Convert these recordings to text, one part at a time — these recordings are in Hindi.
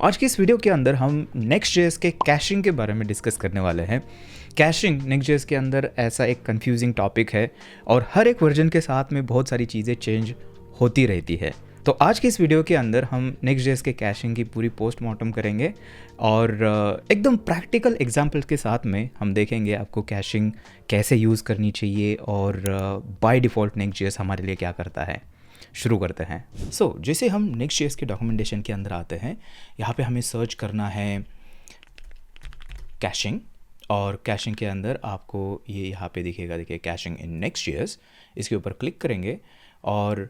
आज की इस वीडियो के अंदर हम Next.js के कैशिंग के बारे में डिस्कस करने वाले हैं। कैशिंग Next.js के अंदर ऐसा एक कंफ्यूजिंग टॉपिक है और हर एक वर्जन के साथ में बहुत सारी चीज़ें चेंज होती रहती है। तो आज की इस वीडियो के अंदर हम Next.js के कैशिंग की पूरी पोस्टमार्टम करेंगे और एकदम प्रैक्टिकल एग्जांपल्स के साथ में हम देखेंगे आपको कैशिंग कैसे यूज़ करनी चाहिए और बाय डिफ़ॉल्ट Next.js हमारे लिए क्या करता है। शुरू करते हैं। जैसे हम Next.js के डॉक्यूमेंटेशन के अंदर आते हैं, यहाँ पे हमें सर्च करना है कैशिंग और कैशिंग के अंदर आपको ये यहाँ पे दिखेगा, देखिए कैशिंग इन Next.js। इसके ऊपर क्लिक करेंगे और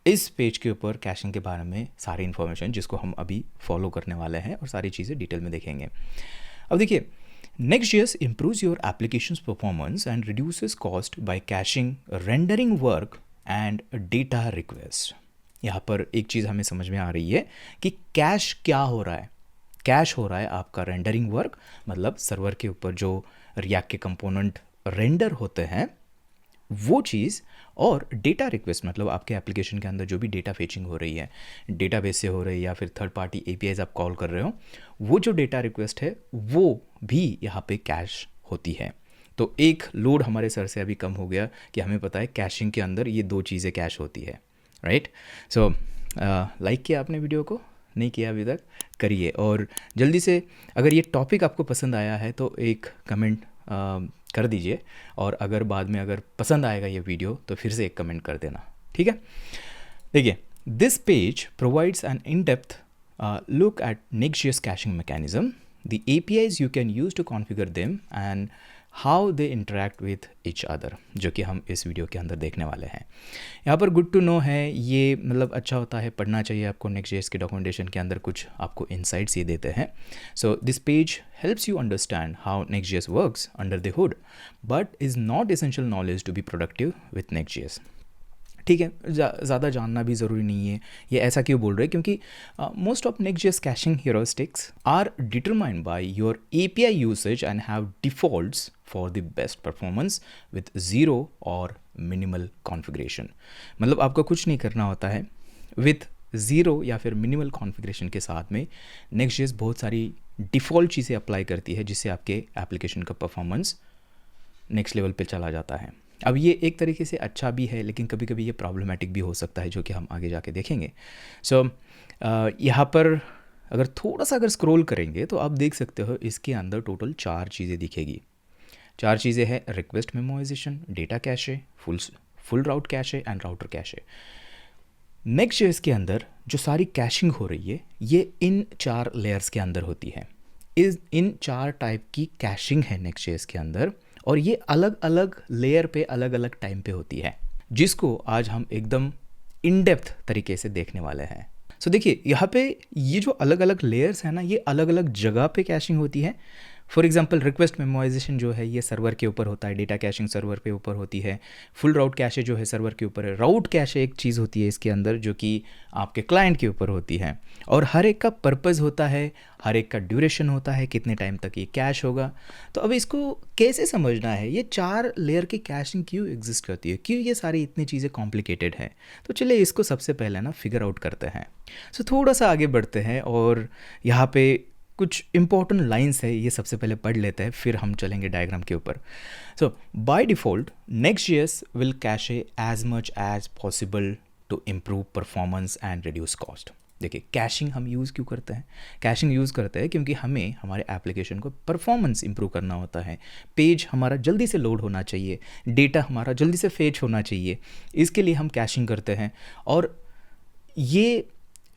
इस पेज के ऊपर कैशिंग के बारे में सारी इन्फॉर्मेशन जिसको हम अभी फॉलो करने वाले हैं और सारी चीज़ें डिटेल में देखेंगे। अब देखिए, Next.js improves your application's performance and reduces cost by caching rendering work and data request. यहाँ पर एक चीज़ हमें समझ में आ रही है कि कैश क्या हो रहा है। कैश हो रहा है आपका रेंडरिंग वर्क, मतलब सर्वर के ऊपर जो रिएक्ट के कंपोनेंट रेंडर होते हैं वो चीज़, और डेटा रिक्वेस्ट मतलब आपके एप्लीकेशन के अंदर जो भी डेटा फेचिंग हो रही है, डेटाबेस से हो रही है या फिर थर्ड पार्टी एपीआईज आप कॉल कर रहे हो, वो जो डेटा रिक्वेस्ट है वो भी यहाँ पे कैश होती है। तो एक लोड हमारे सर से अभी कम हो गया कि हमें पता है कैशिंग के अंदर ये दो चीज़ें कैश होती है, राइट। लाइक किया आपने वीडियो को? नहीं किया अभी तक? करिए, और जल्दी से अगर ये टॉपिक आपको पसंद आया है तो एक कमेंट कर दीजिए, और अगर बाद में अगर पसंद आएगा ये वीडियो तो फिर से एक कमेंट कर देना, ठीक है। देखिए, this page provides N in depth look at Next.js caching mechanism, the APIs you can use to configure them and how they interact with each other, जो कि हम इस वीडियो के अंदर देखने वाले हैं। यहाँ पर गुड टू नो है, ये मतलब अच्छा होता है, पढ़ना चाहिए आपको। Next.js के डॉक्यूमेंटेशन के अंदर कुछ आपको इनसाइट्स ये देते हैं। So this page helps you understand how Next.js works under the hood, but is not essential knowledge to be productive with Next.js। ठीक है, ज़्यादा जानना भी ज़रूरी नहीं है। ये ऐसा क्यों बोल रहे हैं? क्योंकि most of Next.js caching heuristics are determined by your API usage and have defaults for the best performance with zero or minimal configuration. मतलब आपको कुछ नहीं करना होता है, विथ ज़ीरो या फिर मिनिमल कॉन्फ़िगरेशन के साथ में Next.js बहुत सारी डिफ़ॉल्ट चीज़ें अप्लाई करती है जिससे आपके एप्लीकेशन का परफॉर्मेंस नेक्स्ट लेवल पे चला जाता है। अब ये एक तरीके से अच्छा भी है, लेकिन कभी कभी ये प्रॉब्लमेटिक भी हो सकता है, जो कि हम आगे जाके देखेंगे। यहाँ पर अगर थोड़ा सा अगर स्क्रॉल करेंगे तो आप देख सकते हो इसके अंदर टोटल 4 चीज़ें दिखेगी। 4 चीज़ें हैं: request memorisation, data cache, full route cache and router cache. Next.js के अंदर जो सारी कैशिंग हो रही है ये इन 4 लेयर्स के अंदर होती है। इन 4 टाइप की कैशिंग है Next.js के अंदर, और ये अलग अलग लेयर पे अलग अलग टाइम पे होती है, जिसको आज हम एकदम इन डेप्थ तरीके से देखने वाले हैं। देखिए, यहाँ पे ये जो अलग अलग लेयर्स हैं ना, ये अलग अलग जगह पे कैशिंग होती है। फॉर एग्जांपल, रिक्वेस्ट मेमोराइजेशन जो है ये सर्वर के ऊपर होता है, डेटा कैशिंग सर्वर पे ऊपर होती है। फुल राउट कैशे जो है सर्वर के ऊपर है। राउट कैशे एक चीज़ होती है इसके अंदर जो कि आपके क्लाइंट के ऊपर होती है, और हर एक का पर्पज़ होता है, हर एक का ड्यूरेशन होता है, कितने टाइम तक ये कैश होगा। तो अब इसको कैसे समझना है, ये 4 लेयर की कैशिंग क्यों एग्जिस्ट करती है, क्यों ये सारी इतनी चीज़ें कॉम्प्लिकेटेड है। तो चलिए इसको सबसे पहले ना फिगर आउट करते हैं। थोड़ा सा आगे बढ़ते हैं और यहाँ पे कुछ इंपॉर्टेंट लाइंस है, ये सबसे पहले पढ़ लेते हैं, फिर हम चलेंगे डायग्राम के ऊपर। By default Next.js will cache as much as possible to improve performance and reduce cost. देखिए, कैशिंग हम यूज़ क्यों करते हैं? कैशिंग यूज़ करते हैं क्योंकि हमें हमारे एप्लीकेशन को परफॉर्मेंस इंप्रूव करना होता है। पेज हमारा जल्दी से लोड होना चाहिए, डेटा हमारा जल्दी से फेच होना चाहिए, इसके लिए हम कैशिंग करते हैं। और ये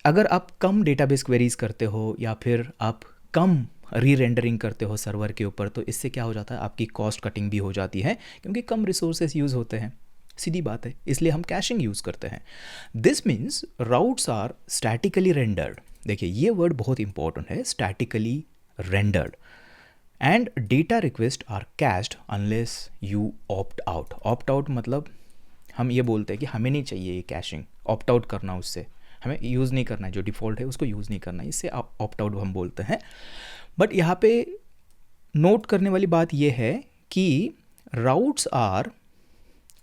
अगर आप कम डेटाबेस क्वेरीज करते हो या फिर आप कम री रेंडरिंग करते हो सर्वर के ऊपर, तो इससे क्या हो जाता है, आपकी कॉस्ट कटिंग भी हो जाती है, क्योंकि कम रिसोर्सेज यूज़ होते हैं। सीधी बात है, इसलिए हम कैशिंग यूज़ करते हैं। This means routes are statically rendered. देखिए, ये वर्ड बहुत इंपॉर्टेंट है, statically rendered, and data request are cached unless you opt out. Opt out मतलब हम ये बोलते हैं कि हमें नहीं चाहिए ये कैशिंग, ऑप्ट आउट करना, उससे हमें यूज़ नहीं करना है, जो डिफ़ॉल्ट है उसको यूज़ नहीं करना है, इससे आप ऑप्ट आउट हम बोलते हैं। बट यहाँ पे नोट करने वाली बात यह है कि routes are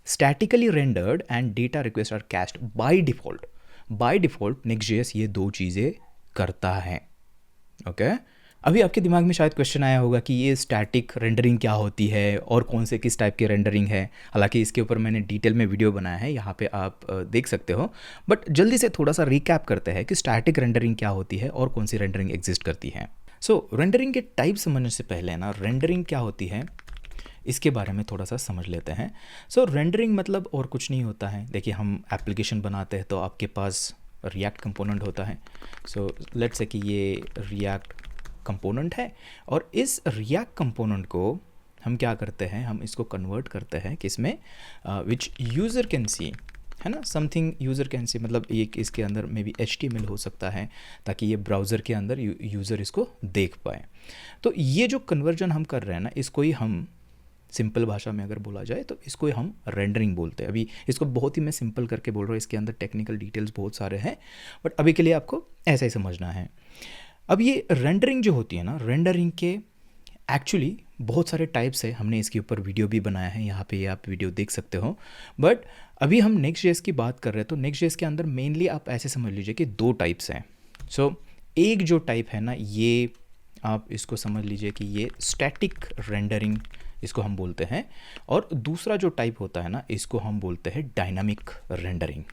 statically rendered and data request are cached by default. By default Next.js ये 2 चीज़ें करता है। ओके। अभी आपके दिमाग में शायद क्वेश्चन आया होगा कि ये स्टैटिक रेंडरिंग क्या होती है और कौन से किस टाइप की रेंडरिंग है। हालांकि इसके ऊपर मैंने डिटेल में वीडियो बनाया है, यहाँ पे आप देख सकते हो। बट जल्दी से थोड़ा सा रिकैप करते हैं कि स्टैटिक रेंडरिंग क्या होती है और कौन सी रेंडरिंग एग्जिस्ट करती है। सो रेंडरिंग के टाइप समझने से पहले ना रेंडरिंग क्या होती है इसके बारे में थोड़ा सा समझ लेते हैं। सो रेंडरिंग मतलब और कुछ नहीं होता है। देखिए, हम एप्लीकेशन बनाते हैं तो आपके पास रिएक्ट कंपोनेंट होता है। सो लेट्स से कि ये रिएक्ट कंपोनेंट है और इस रिएक्ट कंपोनेंट को हम क्या करते हैं, हम इसको कन्वर्ट करते हैं किसमें, विच यूज़र कैन सी, है ना, समथिंग यूज़र कैन सी, मतलब एक इसके अंदर मे बी HTML हो सकता है ताकि ये ब्राउज़र के अंदर यूज़र इसको देख पाए। तो ये जो कन्वर्जन हम कर रहे हैं ना, इसको ही हम सिंपल भाषा में अगर बोला जाए तो इसको हम रेंडरिंग बोलते हैं। अभी इसको बहुत ही मैं सिंपल करके बोल रहा हूँ, इसके अंदर टेक्निकल डिटेल्स बहुत सारे हैं, बट अभी के लिए आपको ऐसा ही समझना है। अब ये रेंडरिंग जो होती है ना, रेंडरिंग के एक्चुअली बहुत सारे टाइप्स है। हमने इसके ऊपर वीडियो भी बनाया है, यहाँ पे आप वीडियो देख सकते हो। बट अभी हम नेक्स्ट.जेएस की बात कर रहे हैं तो नेक्स्ट.जेएस के अंदर मेनली आप ऐसे समझ लीजिए कि 2 टाइप्स हैं। सो एक जो टाइप है ना, ये आप इसको समझ लीजिए कि ये स्टैटिक रेंडरिंग इसको हम बोलते हैं, और दूसरा जो टाइप होता है ना, इसको हम बोलते हैं डायनामिक रेंडरिंग।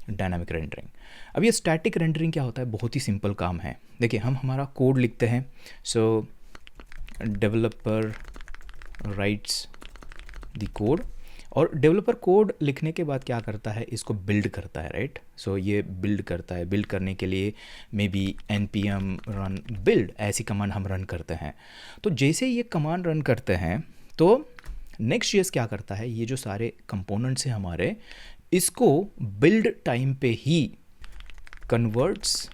Dynamic rendering. अब ये स्टैटिक रेंडरिंग क्या होता है, बहुत ही सिंपल काम है। देखिए, हम हमारा कोड लिखते हैं। सो डेवलपर राइट्स द कोड, और डेवलपर कोड लिखने के बाद क्या करता है, इसको बिल्ड करता है, राइट। सो ये बिल्ड करता है। बिल्ड करने के लिए may be npm run build ऐसी कमांड हम रन करते हैं। तो जैसे ये कमांड रन करते हैं तो नेक्स्ट.जेएस क्या करता है, ये जो सारे कंपोनेंट्स हैं हमारे, इसको बिल्ड टाइम पे ही कन्वर्ट्स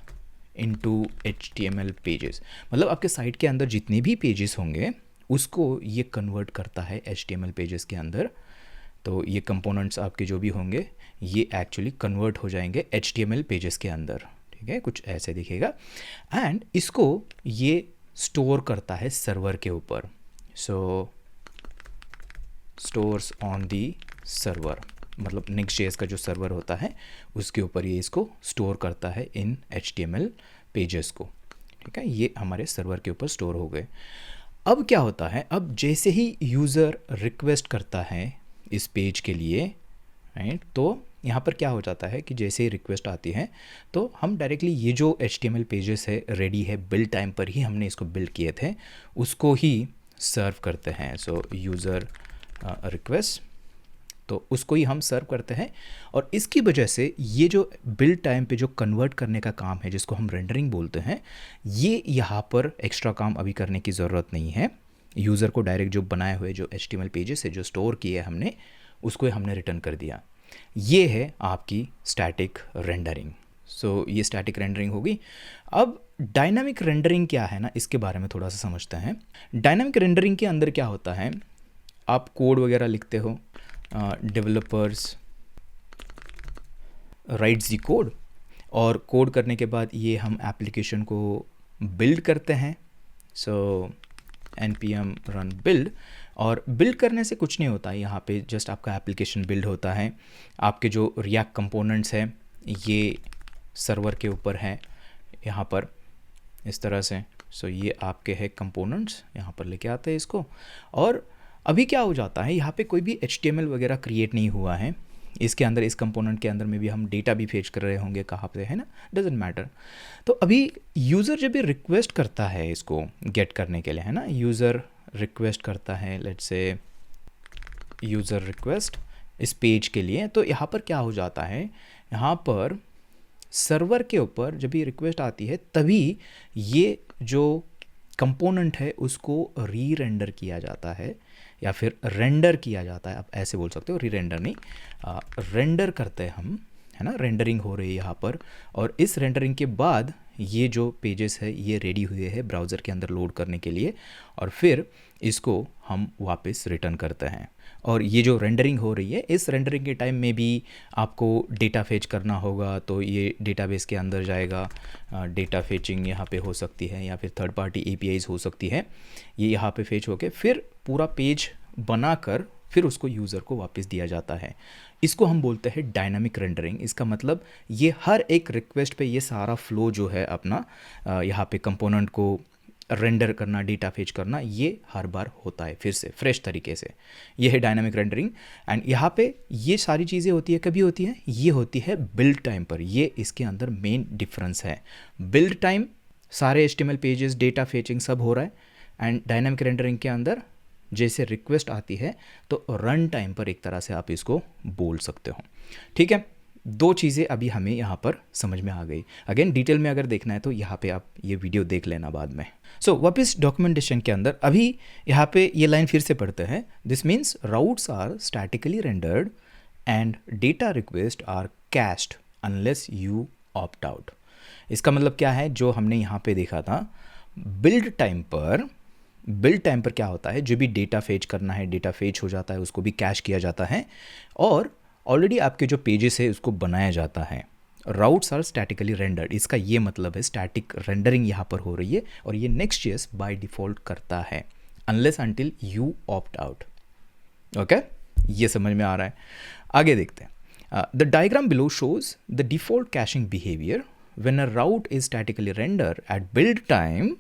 इनटू HTML पेजेस। मतलब आपके साइट के अंदर जितने भी पेजेस होंगे उसको ये कन्वर्ट करता है HTML पेजेस के अंदर। तो ये कंपोनेंट्स आपके जो भी होंगे ये एक्चुअली कन्वर्ट हो जाएंगे HTML पेजेस के अंदर, ठीक है, कुछ ऐसे दिखेगा। एंड इसको ये स्टोर करता है सर्वर के ऊपर। सो स्टोर्स ऑन दी सर्वर, मतलब नेक्स्ट.जेएस का जो सर्वर होता है उसके ऊपर ये इसको स्टोर करता है इन HTML पेजेस को, ठीक है। ये हमारे सर्वर के ऊपर स्टोर हो गए। अब क्या होता है, अब जैसे ही यूज़र रिक्वेस्ट करता है इस पेज के लिए, राइट, तो यहाँ पर क्या हो जाता है कि जैसे ही रिक्वेस्ट आती है तो हम डायरेक्टली ये जो HTML पेजेस है रेडी है, बिल्ड टाइम पर ही हमने इसको बिल्ड किए थे, उसको ही सर्व करते हैं। सो यूज़र रिक्वेस्ट, तो उसको ही हम सर्व करते हैं। और इसकी वजह से ये जो बिल्ड टाइम पे जो कन्वर्ट करने का काम है जिसको हम रेंडरिंग बोलते हैं, ये यहाँ पर एक्स्ट्रा काम अभी करने की ज़रूरत नहीं है। यूज़र को डायरेक्ट जो बनाए हुए जो HTML पेजेस है जो स्टोर किए हमने, उसको हमने रिटर्न कर दिया। ये है आपकी स्टैटिक रेंडरिंग। सो ये स्टैटिक रेंडरिंग होगी। अब डायनामिक रेंडरिंग क्या है ना, इसके बारे में थोड़ा सा समझते हैं। डायनामिक रेंडरिंग के अंदर क्या होता है, आप कोड वगैरह लिखते हो, डेवलपर्स राइट्स दी कोड, और कोड करने के बाद ये हम एप्लीकेशन को बिल्ड करते हैं। सो npm रन बिल्ड, और बिल्ड करने से कुछ नहीं होता है, यहाँ पे जस्ट आपका एप्लीकेशन बिल्ड होता है। आपके जो रिएक्ट कंपोनेंट्स हैं ये सर्वर के ऊपर है यहाँ पर इस तरह से। सो ये आपके है कंपोनेंट्स, यहाँ पर लेके आते हैं इसको। और अभी क्या हो जाता है, यहाँ पे कोई भी HTML वगैरह क्रिएट नहीं हुआ है इसके अंदर। इस कंपोनेंट के अंदर में भी हम डेटा भी फेच कर रहे होंगे कहाँ पे, है ना, डजेंट मैटर। तो अभी यूज़र जब भी रिक्वेस्ट करता है इसको गेट करने के लिए, है ना, यूज़र रिक्वेस्ट करता है, लेट्स से यूज़र रिक्वेस्ट इस पेज के लिए, तो यहाँ पर क्या हो जाता है, यहाँ पर सर्वर के ऊपर जब भी रिक्वेस्ट आती है तभी ये जो कंपोनेंट है उसको री रेंडर किया जाता है या फिर रेंडर किया जाता है, आप ऐसे बोल सकते हो, री रेंडर नहीं, रेंडर करते हैं हम, है ना, रेंडरिंग हो रही है यहाँ पर। और इस रेंडरिंग के बाद ये जो पेजेस है ये रेडी हुए हैं ब्राउज़र के अंदर लोड करने के लिए, और फिर इसको हम वापस रिटर्न करते हैं। और ये जो रेंडरिंग हो रही है, इस रेंडरिंग के टाइम में भी आपको डेटा फेच करना होगा, तो ये डेटाबेस के अंदर जाएगा। डेटा फेचिंग यहाँ पे हो सकती है या फिर थर्ड पार्टी APIs हो सकती है, ये यहाँ पे फेच होके फिर पूरा पेज बनाकर फिर उसको यूज़र को वापस दिया जाता है। इसको हम बोलते हैं डायनामिक रेंडरिंग। इसका मतलब ये हर एक रिक्वेस्ट पे ये सारा फ्लो जो है अपना यहाँ पे कंपोनेंट को रेंडर करना, डेटा फेच करना, ये हर बार होता है फिर से फ्रेश तरीके से। ये है डायनामिक रेंडरिंग। एंड यहाँ पे ये सारी चीज़ें होती है, कभी होती है, ये होती है बिल्ड टाइम पर। ये इसके अंदर मेन डिफरेंस है। बिल्ड टाइम सारे HTML पेजेस, डेटा फेचिंग सब हो रहा है, एंड डायनामिक रेंडरिंग के अंदर जैसे रिक्वेस्ट आती है तो रन टाइम पर एक तरह से आप इसको बोल सकते हो। ठीक है, दो चीज़ें अभी हमें यहाँ पर समझ में आ गई। अगेन डिटेल में अगर देखना है तो यहाँ पे आप ये वीडियो देख लेना बाद में। सो वापस डॉक्यूमेंटेशन के अंदर अभी यहाँ पे ये लाइन फिर से पढ़ते हैं। This means routes are statically rendered and data request are cached unless you opt out. इसका मतलब क्या है, जो हमने यहाँ पे देखा था बिल्ड टाइम पर क्या होता है, जो भी डेटा फेच करना है, डेटा फेच हो जाता है, उसको भी कैश किया जाता है और ऑलरेडी आपके जो पेजेस है उसको बनाया जाता है। राउट्स आर स्टैटिकली रेंडर्ड, इसका ये मतलब है स्टैटिक रेंडरिंग यहाँ पर हो रही है और ये Next.js बाय डिफ़ॉल्ट करता है unless until you opt out. Okay, ये समझ में आ रहा है। आगे देखते हैं। The diagram below shows the default caching behaviour when a route is statically render at build time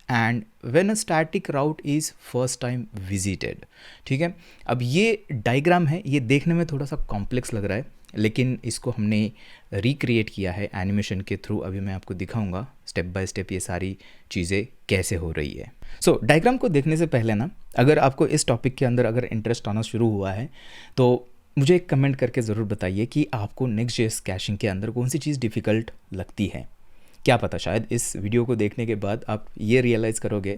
and when a static route is first time visited. ठीक है, अब ये डायग्राम है, ये देखने में थोड़ा सा कॉम्प्लेक्स लग रहा है, लेकिन इसको हमने रिक्रिएट किया है एनिमेशन के थ्रू। अभी मैं आपको दिखाऊंगा स्टेप बाय स्टेप ये सारी चीज़ें कैसे हो रही है। सो डायग्राम को देखने से पहले ना, अगर आपको इस टॉपिक के अंदर अगर इंटरेस्ट आना शुरू हुआ है तो मुझे एक कमेंट करके ज़रूर बताइए कि आपको Next.js कैशिंग के अंदर कौन सी चीज़ डिफ़िकल्ट लगती है। क्या पता शायद इस वीडियो को देखने के बाद आप ये रियलाइज़ करोगे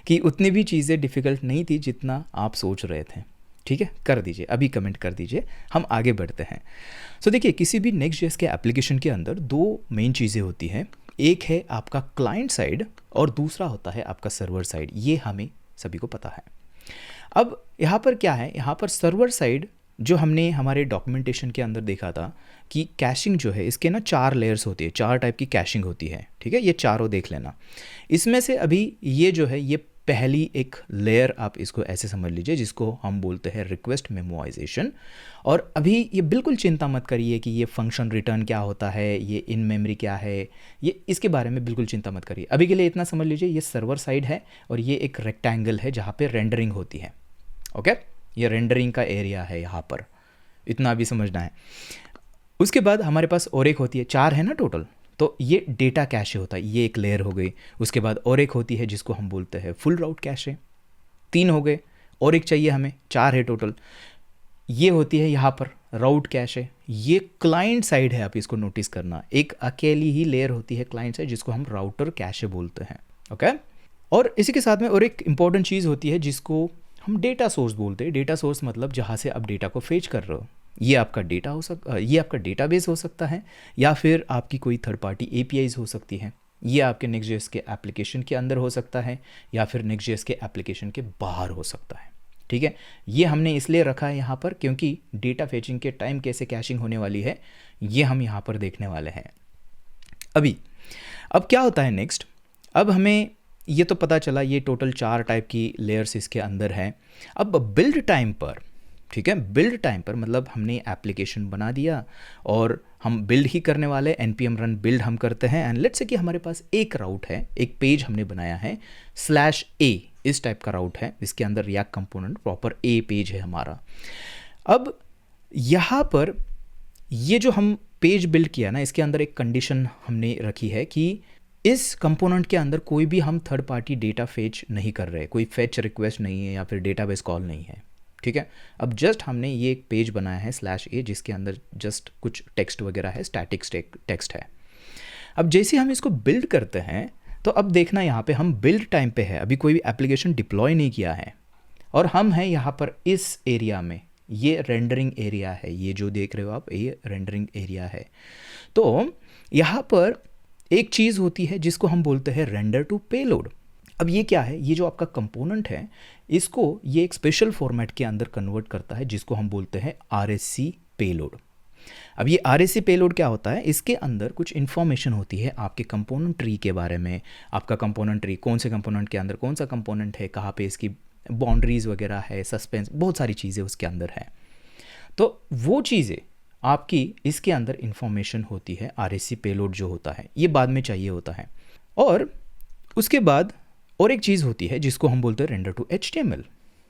कि उतनी भी चीज़ें डिफ़िकल्ट नहीं थी जितना आप सोच रहे थे। ठीक है, कर दीजिए, अभी कमेंट कर दीजिए, हम आगे बढ़ते हैं। सो देखिए, किसी भी Next.js के एप्लीकेशन के अंदर दो मेन चीज़ें होती हैं। एक है आपका क्लाइंट साइड और दूसरा होता है आपका सर्वर साइड। ये हमें सभी को पता है। अब यहाँ पर क्या है, यहाँ पर सर्वर साइड जो हमने हमारे डॉक्यूमेंटेशन के अंदर देखा था कि कैशिंग जो है इसके ना 4 लेयर्स होती है, 4 टाइप की कैशिंग होती है। ठीक है, ये चारों देख लेना। इसमें से अभी ये जो है ये पहली एक लेयर, आप इसको ऐसे समझ लीजिए, जिसको हम बोलते हैं रिक्वेस्ट मेमोराइजेशन। और अभी ये बिल्कुल चिंता मत करिए कि ये फंक्शन रिटर्न क्या होता है, ये इन मेमोरी क्या है, ये इसके बारे में बिल्कुल चिंता मत करिए। अभी के लिए इतना समझ लीजिए, ये सर्वर साइड है और ये एक रेक्टेंगल है जहाँ पे रेंडरिंग होती है। ओके, ये रेंडरिंग का एरिया है यहाँ पर, इतना अभी समझना है। उसके बाद हमारे पास और एक होती है, 4 है ना टोटल, तो ये डेटा कैशे होता है, ये एक लेयर हो गई। उसके बाद और एक होती है जिसको हम बोलते हैं फुल राउट कैशे, 3 हो गए। और एक चाहिए हमें, 4 है टोटल। ये होती है यहाँ पर राउट कैशे, ये क्लाइंट साइड है, आप इसको नोटिस करना। एक अकेली ही लेयर होती है क्लाइंट साइड जिसको हम राउटर कैशे बोलते हैं। ओके, और इसी के साथ में और एक इंपॉर्टेंट चीज़ होती है जिसको हम डेटा सोर्स बोलते हैं। डेटा सोर्स मतलब जहाँ से आप डेटा को फेच कर रहे हो। ये आपका डेटा हो सकता, ये आपका डेटाबेस हो सकता है, या फिर आपकी कोई थर्ड पार्टी APIs हो सकती है। ये आपके Next.js के एप्लीकेशन के अंदर हो सकता है या फिर Next.js के एप्लीकेशन के बाहर हो सकता है। ठीक है, ये हमने इसलिए रखा है यहाँ पर क्योंकि डेटा फेचिंग के टाइम कैसे कैशिंग होने वाली है ये हम यहाँ पर देखने वाले हैं अभी। अब क्या होता है नेक्स्ट, अब हमें ये तो पता चला ये टोटल 4 टाइप की लेयर्स इसके अंदर है। अब बिल्ड टाइम पर, ठीक है, बिल्ड टाइम पर मतलब हमने एप्लीकेशन बना दिया और हम बिल्ड ही करने वाले, npm run build हम करते हैं। एंड लेट्स से कि हमारे पास एक राउट है, एक पेज हमने बनाया है /a, इस टाइप का राउट है, इसके अंदर react component proper A page है हमारा। अब यहाँ पर ये जो हम पेज बिल्ड किया ना, इसके अंदर एक कंडीशन हमने रखी है कि इस कंपोनेंट के अंदर कोई भी हम थर्ड पार्टी डेटा फेच नहीं कर रहे, कोई फेच रिक्वेस्ट नहीं है या फिर डेटाबेस कॉल नहीं है। ठीक है, अब जस्ट हमने ये एक पेज बनाया है /a जिसके अंदर जस्ट कुछ टेक्स्ट वगैरह है, स्टैटिक टेक्स्ट है। अब जैसे हम इसको बिल्ड करते हैं तो अब देखना यहाँ पे हम बिल्ड टाइम पे है, अभी कोई भी एप्लीकेशन डिप्लॉय नहीं किया है और हम हैं यहाँ पर इस एरिया में, ये रेंडरिंग एरिया है, ये जो देख रहे हो आप ये रेंडरिंग एरिया है। तो यहाँ पर एक चीज़ होती है जिसको हम बोलते हैं रेंडर टू पेलोड। अब ये क्या है, ये जो आपका कंपोनेंट है इसको ये एक स्पेशल फॉर्मेट के अंदर कन्वर्ट करता है जिसको हम बोलते हैं RSC पेलोड। अब ये RSC पेलोड क्या होता है, इसके अंदर कुछ इन्फॉर्मेशन होती है आपके कंपोनेंट ट्री के बारे में। आपका कंपोनेंट ट्री कौन से कंपोनेंट के अंदर कौन सा कंपोनेंट है, कहाँ पे इसकी बाउंड्रीज वगैरह है, सस्पेंस, बहुत सारी चीज़ें उसके अंदर है। तो वो चीज़ें आपकी इसके अंदर इंफॉर्मेशन होती है, RSC पेलोड जो होता है ये बाद में चाहिए होता है। और उसके बाद और एक चीज़ होती है जिसको हम बोलते हैं रेंडर टू HTML।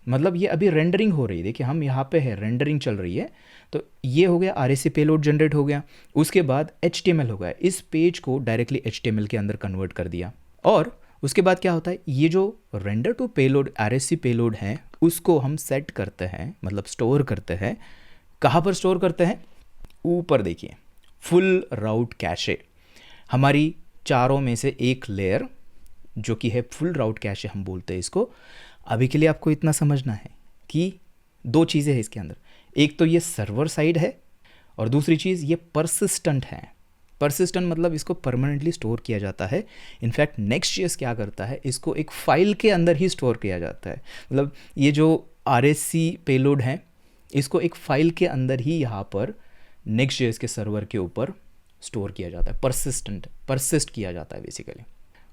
मतलब ये अभी रेंडरिंग हो रही है, देखिए हम यहाँ पे है, रेंडरिंग चल रही है। तो ये हो गया RSC पेलोड जनरेट हो गया, उसके बाद HTML हो गया, इस पेज को डायरेक्टली HTML के अंदर कन्वर्ट कर दिया। और उसके बाद क्या होता है, ये जो render to payload RSC payload है उसको हम सेट करते हैं, मतलब स्टोर करते हैं। कहाँ पर स्टोर करते हैं? ऊपर देखिए, फुल राउट कैशे, हमारी चारों में से एक लेयर जो कि है फुल राउट कैशे हम बोलते हैं इसको। अभी के लिए आपको इतना समझना है कि दो चीज़ें हैं इसके अंदर, एक तो ये सर्वर साइड है और दूसरी चीज़ ये परसिस्टेंट है। परसिस्टेंट मतलब इसको परमानेंटली स्टोर किया जाता है। इनफैक्ट Next.js क्या करता है, इसको एक फाइल के अंदर ही स्टोर किया जाता है। मतलब ये जो RSC पेलोड है इसको एक फाइल के अंदर ही यहाँ पर Next.js के सर्वर के ऊपर स्टोर किया जाता है, परसिस्ट किया जाता है बेसिकली।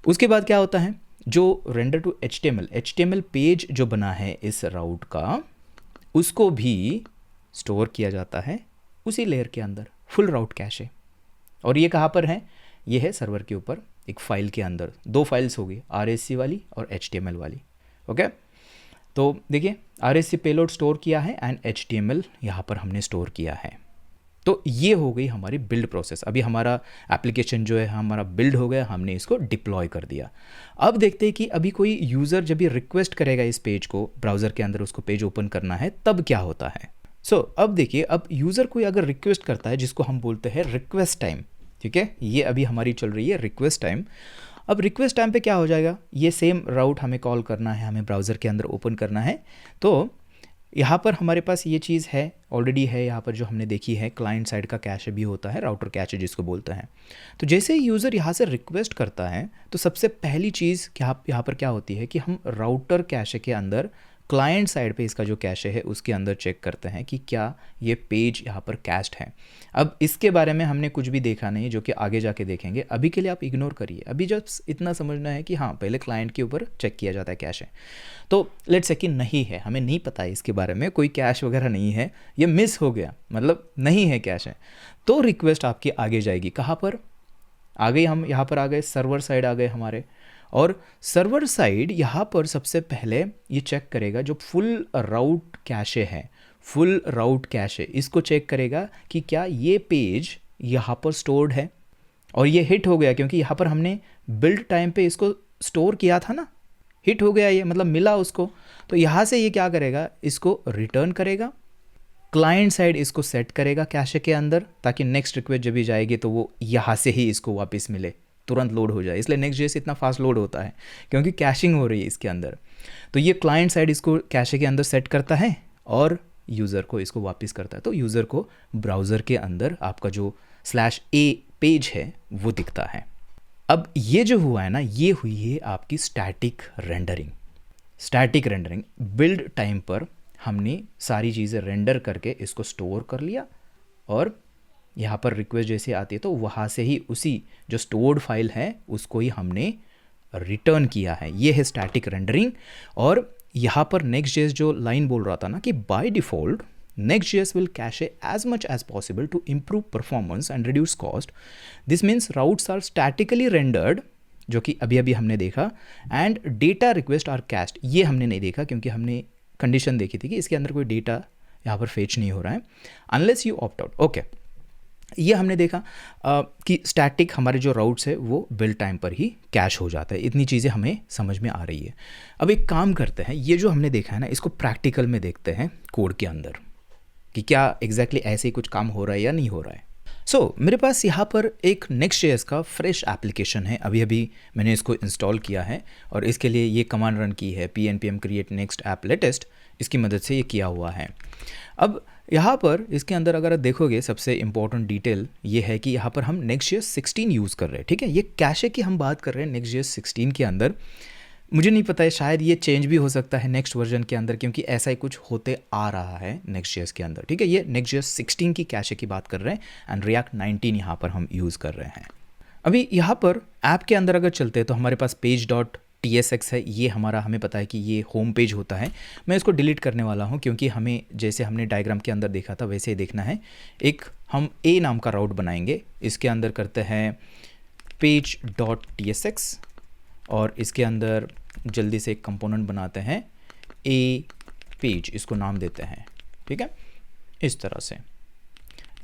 उसके बाद क्या होता है, जो रेंडर टू HTML पेज जो बना है इस राउट का, उसको भी स्टोर किया जाता है उसी लेयर के अंदर, फुल राउट कैशे। और ये कहाँ पर है? ये है सर्वर के ऊपर एक फाइल के अंदर। दो फाइल्स होगी, RSC वाली और HTML वाली। ओके, तो देखिए RSC पेलोड स्टोर किया है एंड HTML यहाँ पर हमने स्टोर किया है। तो ये हो गई हमारी बिल्ड प्रोसेस। अभी हमारा एप्लीकेशन जो है हमारा बिल्ड हो गया, हमने इसको डिप्लॉय कर दिया। अब देखते हैं कि अभी कोई यूज़र जब भी रिक्वेस्ट करेगा इस पेज को, ब्राउज़र के अंदर उसको पेज ओपन करना है, तब क्या होता है। अब देखिए, अब यूज़र कोई अगर रिक्वेस्ट करता है जिसको हम बोलते हैं रिक्वेस्ट टाइम, ठीक है, ये अभी हमारी चल रही है रिक्वेस्ट टाइम। अब रिक्वेस्ट टाइम पे क्या हो जाएगा, ये सेम राउट हमें कॉल करना है, हमें ब्राउज़र के अंदर ओपन करना है। तो यहाँ पर हमारे पास ये चीज़ है, ऑलरेडी है यहाँ पर जो हमने देखी है, क्लाइंट साइड का कैशे भी होता है, राउटर कैशे जिसको बोलते हैं। तो जैसे ही यूज़र यहाँ से रिक्वेस्ट करता है तो सबसे पहली चीज़ क्या यहाँ पर क्या होती है कि हम राउटर कैशे के अंदर क्लाइंट साइड पे इसका जो कैशे है उसके अंदर चेक करते हैं कि क्या ये पेज यहाँ पर कैश्ड है। अब इसके बारे में हमने कुछ भी देखा नहीं, जो कि आगे जाके देखेंगे, अभी के लिए आप इग्नोर करिए। अभी जस्ट इतना समझना है कि हाँ, पहले क्लाइंट के ऊपर चेक किया जाता है कैशे। तो लेट्स से कि नहीं है, हमें नहीं पता है इसके बारे में, कोई कैश वगैरह नहीं है, ये मिस हो गया, मतलब नहीं है कैश है, तो रिक्वेस्ट आपकी आगे जाएगी। कहाँ पर आ गई, हम यहाँ पर आ गए, सर्वर साइड आ गए हमारे। और सर्वर साइड यहाँ पर सबसे पहले ये चेक करेगा जो फुल राउट कैशे है, फुल राउट कैशे, इसको चेक करेगा कि क्या ये पेज यहाँ पर स्टोर्ड है। और ये हिट हो गया क्योंकि यहाँ पर हमने बिल्ड टाइम पे इसको स्टोर किया था ना, हिट हो गया ये, मतलब मिला उसको। तो यहाँ से ये क्या करेगा, इसको रिटर्न करेगा, क्लाइंट साइड इसको सेट करेगा कैशे के अंदर, ताकि नेक्स्ट रिक्वेस्ट जब भी जाएगी तो वो यहाँ से ही इसको वापस मिले, तुरंत लोड हो जाए। इसलिए Next.js इतना फास्ट लोड होता है क्योंकि कैशिंग हो रही है इसके अंदर। तो ये क्लाइंट साइड इसको कैशे के अंदर सेट करता है और यूज़र को इसको वापस करता है। तो यूज़र को ब्राउज़र के अंदर आपका जो /a पेज है वो दिखता है। अब ये जो हुआ है ना, ये हुई है आपकी static rendering. Static rendering build time पर हमने सारी चीज़ें रेंडर करके इसको स्टोर कर लिया, और यहाँ पर रिक्वेस्ट जैसे आती है तो वहाँ से ही उसी जो स्टोर्ड फाइल है उसको ही हमने रिटर्न किया है। ये है स्टैटिक रेंडरिंग। और यहाँ पर Next.js जो लाइन बोल रहा था ना कि bye default Next.js will cache as much as possible to improve performance and reduce cost. This means routes are statically rendered, जो कि अभी अभी हमने देखा, and data request are cached. ये हमने नहीं देखा क्योंकि हमने कंडीशन देखी थी कि इसके अंदर कोई डेटा यहाँ पर फेच नहीं हो रहा है, unless you opt out. Okay, ये हमने देखा कि स्टैटिक हमारे जो राउट्स है वो बिल्ड टाइम पर ही कैश हो जाता है। इतनी चीज़ें हमें समझ में आ रही है। अब एक काम करते हैं, ये जो हमने देखा है ना, इसको प्रैक्टिकल में देखते हैं कोड के अंदर कि क्या एग्जैक्टली ऐसे ही कुछ काम हो रहा है या नहीं हो रहा है। मेरे पास यहाँ पर एक Next.js का फ्रेश एप्लीकेशन है, अभी अभी मैंने इसको इंस्टॉल किया है और इसके लिए ये कमांड रन की है, npm create next app latest, इसकी मदद से ये किया हुआ है। अब यहाँ पर इसके अंदर अगर आप देखोगे, सबसे इम्पॉर्टेंट डिटेल ये है कि यहाँ पर हम Next.js 16 यूज़ कर रहे हैं, ठीक है। ये कैशे की हम बात कर रहे हैं Next.js 16 के अंदर। मुझे नहीं पता है, शायद ये चेंज भी हो सकता है नेक्स्ट वर्जन के अंदर, क्योंकि ऐसा ही कुछ होते आ रहा है Next.js के अंदर, ठीक है। ये Next.js 16 की कैशे की बात कर रहे हैं एंड React 19 यहाँ पर हम यूज़ कर रहे हैं। अभी यहाँ पर ऐप के अंदर अगर चलते हैं तो हमारे पास पेज डॉट TSX है, ये हमारा हमें पता है कि ये होम पेज होता है। मैं इसको डिलीट करने वाला हूँ क्योंकि हमें जैसे हमने डायग्राम के अंदर देखा था वैसे ही देखना है। एक हम A नाम का राउट बनाएंगे, इसके अंदर करते हैं page.tsx और इसके अंदर जल्दी से एक कंपोनेंट बनाते हैं A पेज, इसको नाम देते हैं, ठीक है, इस तरह से।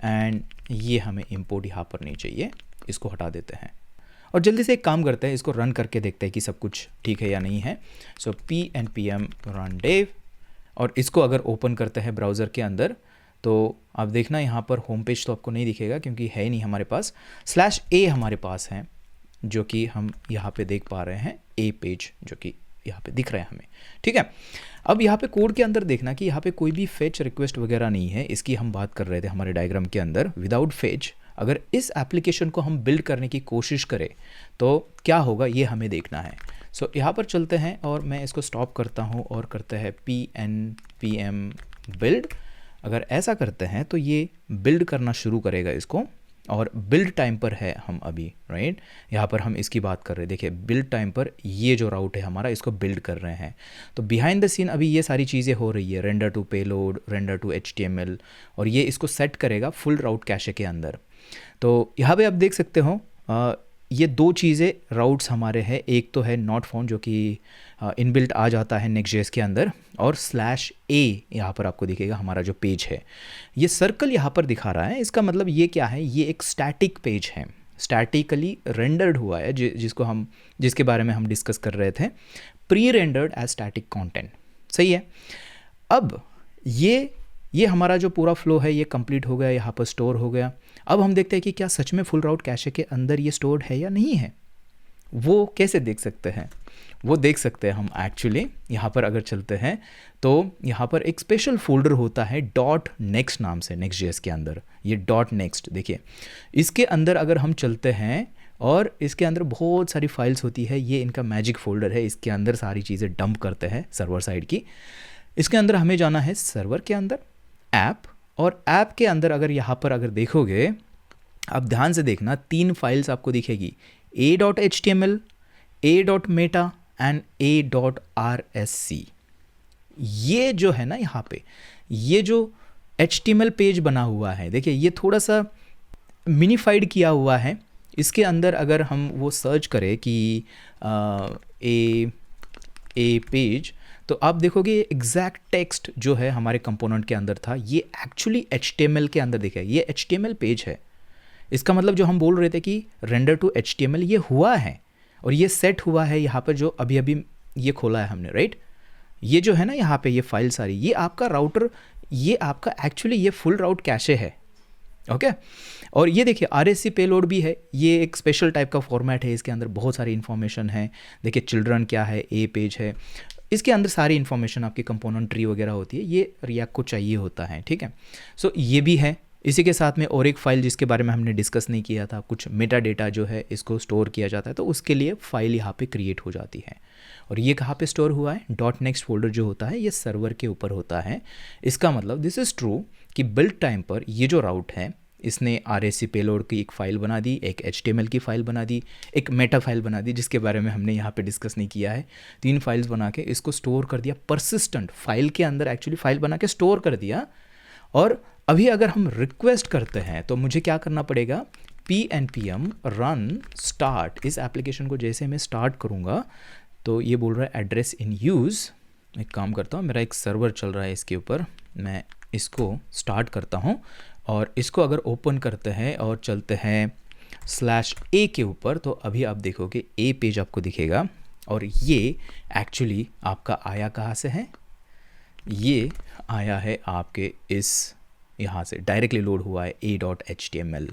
एंड ये हमें इंपोर्ट यहाँ पर नहीं चाहिए, इसको हटा देते हैं और जल्दी से एक काम करते हैं, इसको रन करके देखते हैं कि सब कुछ ठीक है या नहीं है। सो npm run dev और इसको अगर ओपन करते हैं ब्राउज़र के अंदर तो आप देखना यहाँ पर होम पेज तो आपको नहीं दिखेगा क्योंकि है नहीं हमारे पास। /a हमारे पास है जो कि हम यहाँ पे देख पा रहे हैं, A पेज जो कि यहाँ पे दिख रहा है हमें, ठीक है। अब यहाँ पे कोड के अंदर देखना कि यहाँ पे कोई भी फेच रिक्वेस्ट वगैरह नहीं है, इसकी हम बात कर रहे थे हमारे डायग्राम के अंदर। विदाउट फेच अगर इस एप्लीकेशन को हम बिल्ड करने की कोशिश करें तो क्या होगा ये हमें देखना है। सो यहाँ पर चलते हैं और मैं इसको स्टॉप करता हूँ और करते हैं npm build। अगर ऐसा करते हैं तो ये बिल्ड करना शुरू करेगा इसको, और बिल्ड टाइम पर है हम अभी, राइट। यहाँ पर हम इसकी बात कर रहे हैं, देखिए बिल्ड टाइम पर ये जो राउट है हमारा, इसको बिल्ड कर रहे हैं। तो बिहाइंड द सीन अभी ये सारी चीज़ें हो रही है, render to payload, render to HTML, और ये इसको सेट करेगा फुल राउट कैशे के अंदर। तो यहाँ पे आप देख सकते हो ये दो चीज़ें राउट्स हमारे हैं, एक तो है नॉट फाउंड जो कि इनबिल्ट आ जाता है Next.js के अंदर, और /a यहाँ पर आपको दिखेगा हमारा जो पेज है। ये सर्कल यहाँ पर दिखा रहा है, इसका मतलब ये क्या है, ये एक स्टैटिक पेज है, स्टैटिकली रेंडर्ड हुआ है, जिसके बारे में हम डिस्कस कर रहे थे, prerendered as static content, सही है। अब ये हमारा जो पूरा फ्लो है ये कंप्लीट हो गया, यहाँ पर स्टोर हो गया। अब हम देखते हैं कि क्या सच में फुल राउट कैशे के अंदर ये स्टोर्ड है या नहीं है। वो कैसे देख सकते हैं, वो देख सकते हैं हम एक्चुअली यहाँ पर अगर चलते हैं तो यहाँ पर एक स्पेशल फोल्डर होता है .next नाम से Next.js के अंदर। ये .next देखिए, इसके अंदर अगर हम चलते हैं और इसके अंदर बहुत सारी फाइल्स होती है, ये इनका मैजिक फोल्डर है, इसके अंदर सारी चीज़ें डंप करते हैं सर्वर साइड की। इसके अंदर हमें जाना है सर्वर के अंदर, ऐप, और ऐप के अंदर अगर यहाँ पर अगर देखोगे, आप ध्यान से देखना, 3 फाइल्स आपको दिखेगी, a.html, a.meta एंड a.rsc। ये जो है ना यहाँ पे, ये जो HTML पेज बना हुआ है, देखिए ये थोड़ा सा मिनीफाइड किया हुआ है। इसके अंदर अगर हम वो सर्च करें कि ए पेज, तो आप देखोगे एग्जैक्ट टेक्स्ट जो है हमारे कंपोनेंट के अंदर था, ये एक्चुअली HTML के अंदर दिखा है। ये HTML पेज है, इसका मतलब जो हम बोल रहे थे कि रेंडर टू HTML ये हुआ है, और ये सेट हुआ है यहाँ पर जो अभी अभी ये खोला है हमने, राइट। ये जो है ना यहाँ पे ये फाइल सारी, ये आपका राउटर, ये आपका एक्चुअली ये फुल राउट कैशे है, ओके। और ये देखिए RSC पेलोड भी है, ये एक स्पेशल टाइप का फॉर्मेट है, इसके अंदर बहुत सारी इन्फॉर्मेशन है। देखिए चिल्ड्रन क्या है, A पेज है, इसके अंदर सारी इन्फॉर्मेशन आपकी कंपोनेंट ट्री वगैरह होती है, ये रिएक्ट को चाहिए होता है, ठीक है। सो ये भी है। इसी के साथ में और एक फाइल जिसके बारे में हमने डिस्कस नहीं किया था, कुछ मेटा डेटा जो है इसको स्टोर किया जाता है, तो उसके लिए फाइल यहाँ पे क्रिएट हो जाती है। और ये कहाँ पे स्टोर हुआ है, .next फोल्डर जो होता है ये सर्वर के ऊपर होता है। इसका मतलब दिस इज़ ट्रू कि बिल्ड टाइम पर ये जो राउट है इसने RSC पेलोड की एक फ़ाइल बना दी, एक HTML की फ़ाइल बना दी, एक मेटा फाइल बना दी जिसके बारे में हमने यहाँ पे डिस्कस नहीं किया है। 3 फाइल्स बना के इसको स्टोर कर दिया, परसिस्टेंट फाइल के अंदर एक्चुअली फाइल बना के स्टोर कर दिया। और अभी अगर हम रिक्वेस्ट करते हैं तो मुझे क्या करना पड़ेगा, npm run start। इस एप्लीकेशन को जैसे मैं स्टार्ट करूँगा तो ये बोल रहा है एड्रेस इन यूज़। एक काम करता हूँ, मेरा एक सर्वर चल रहा है इसके ऊपर, मैं इसको स्टार्ट करता हूँ और इसको अगर ओपन करते हैं और चलते हैं /a के ऊपर, तो अभी आप देखोगे A पेज आपको दिखेगा। और ये एक्चुअली आपका आया कहाँ से है, ये आया है आपके इस यहाँ से डायरेक्टली लोड हुआ है a.html,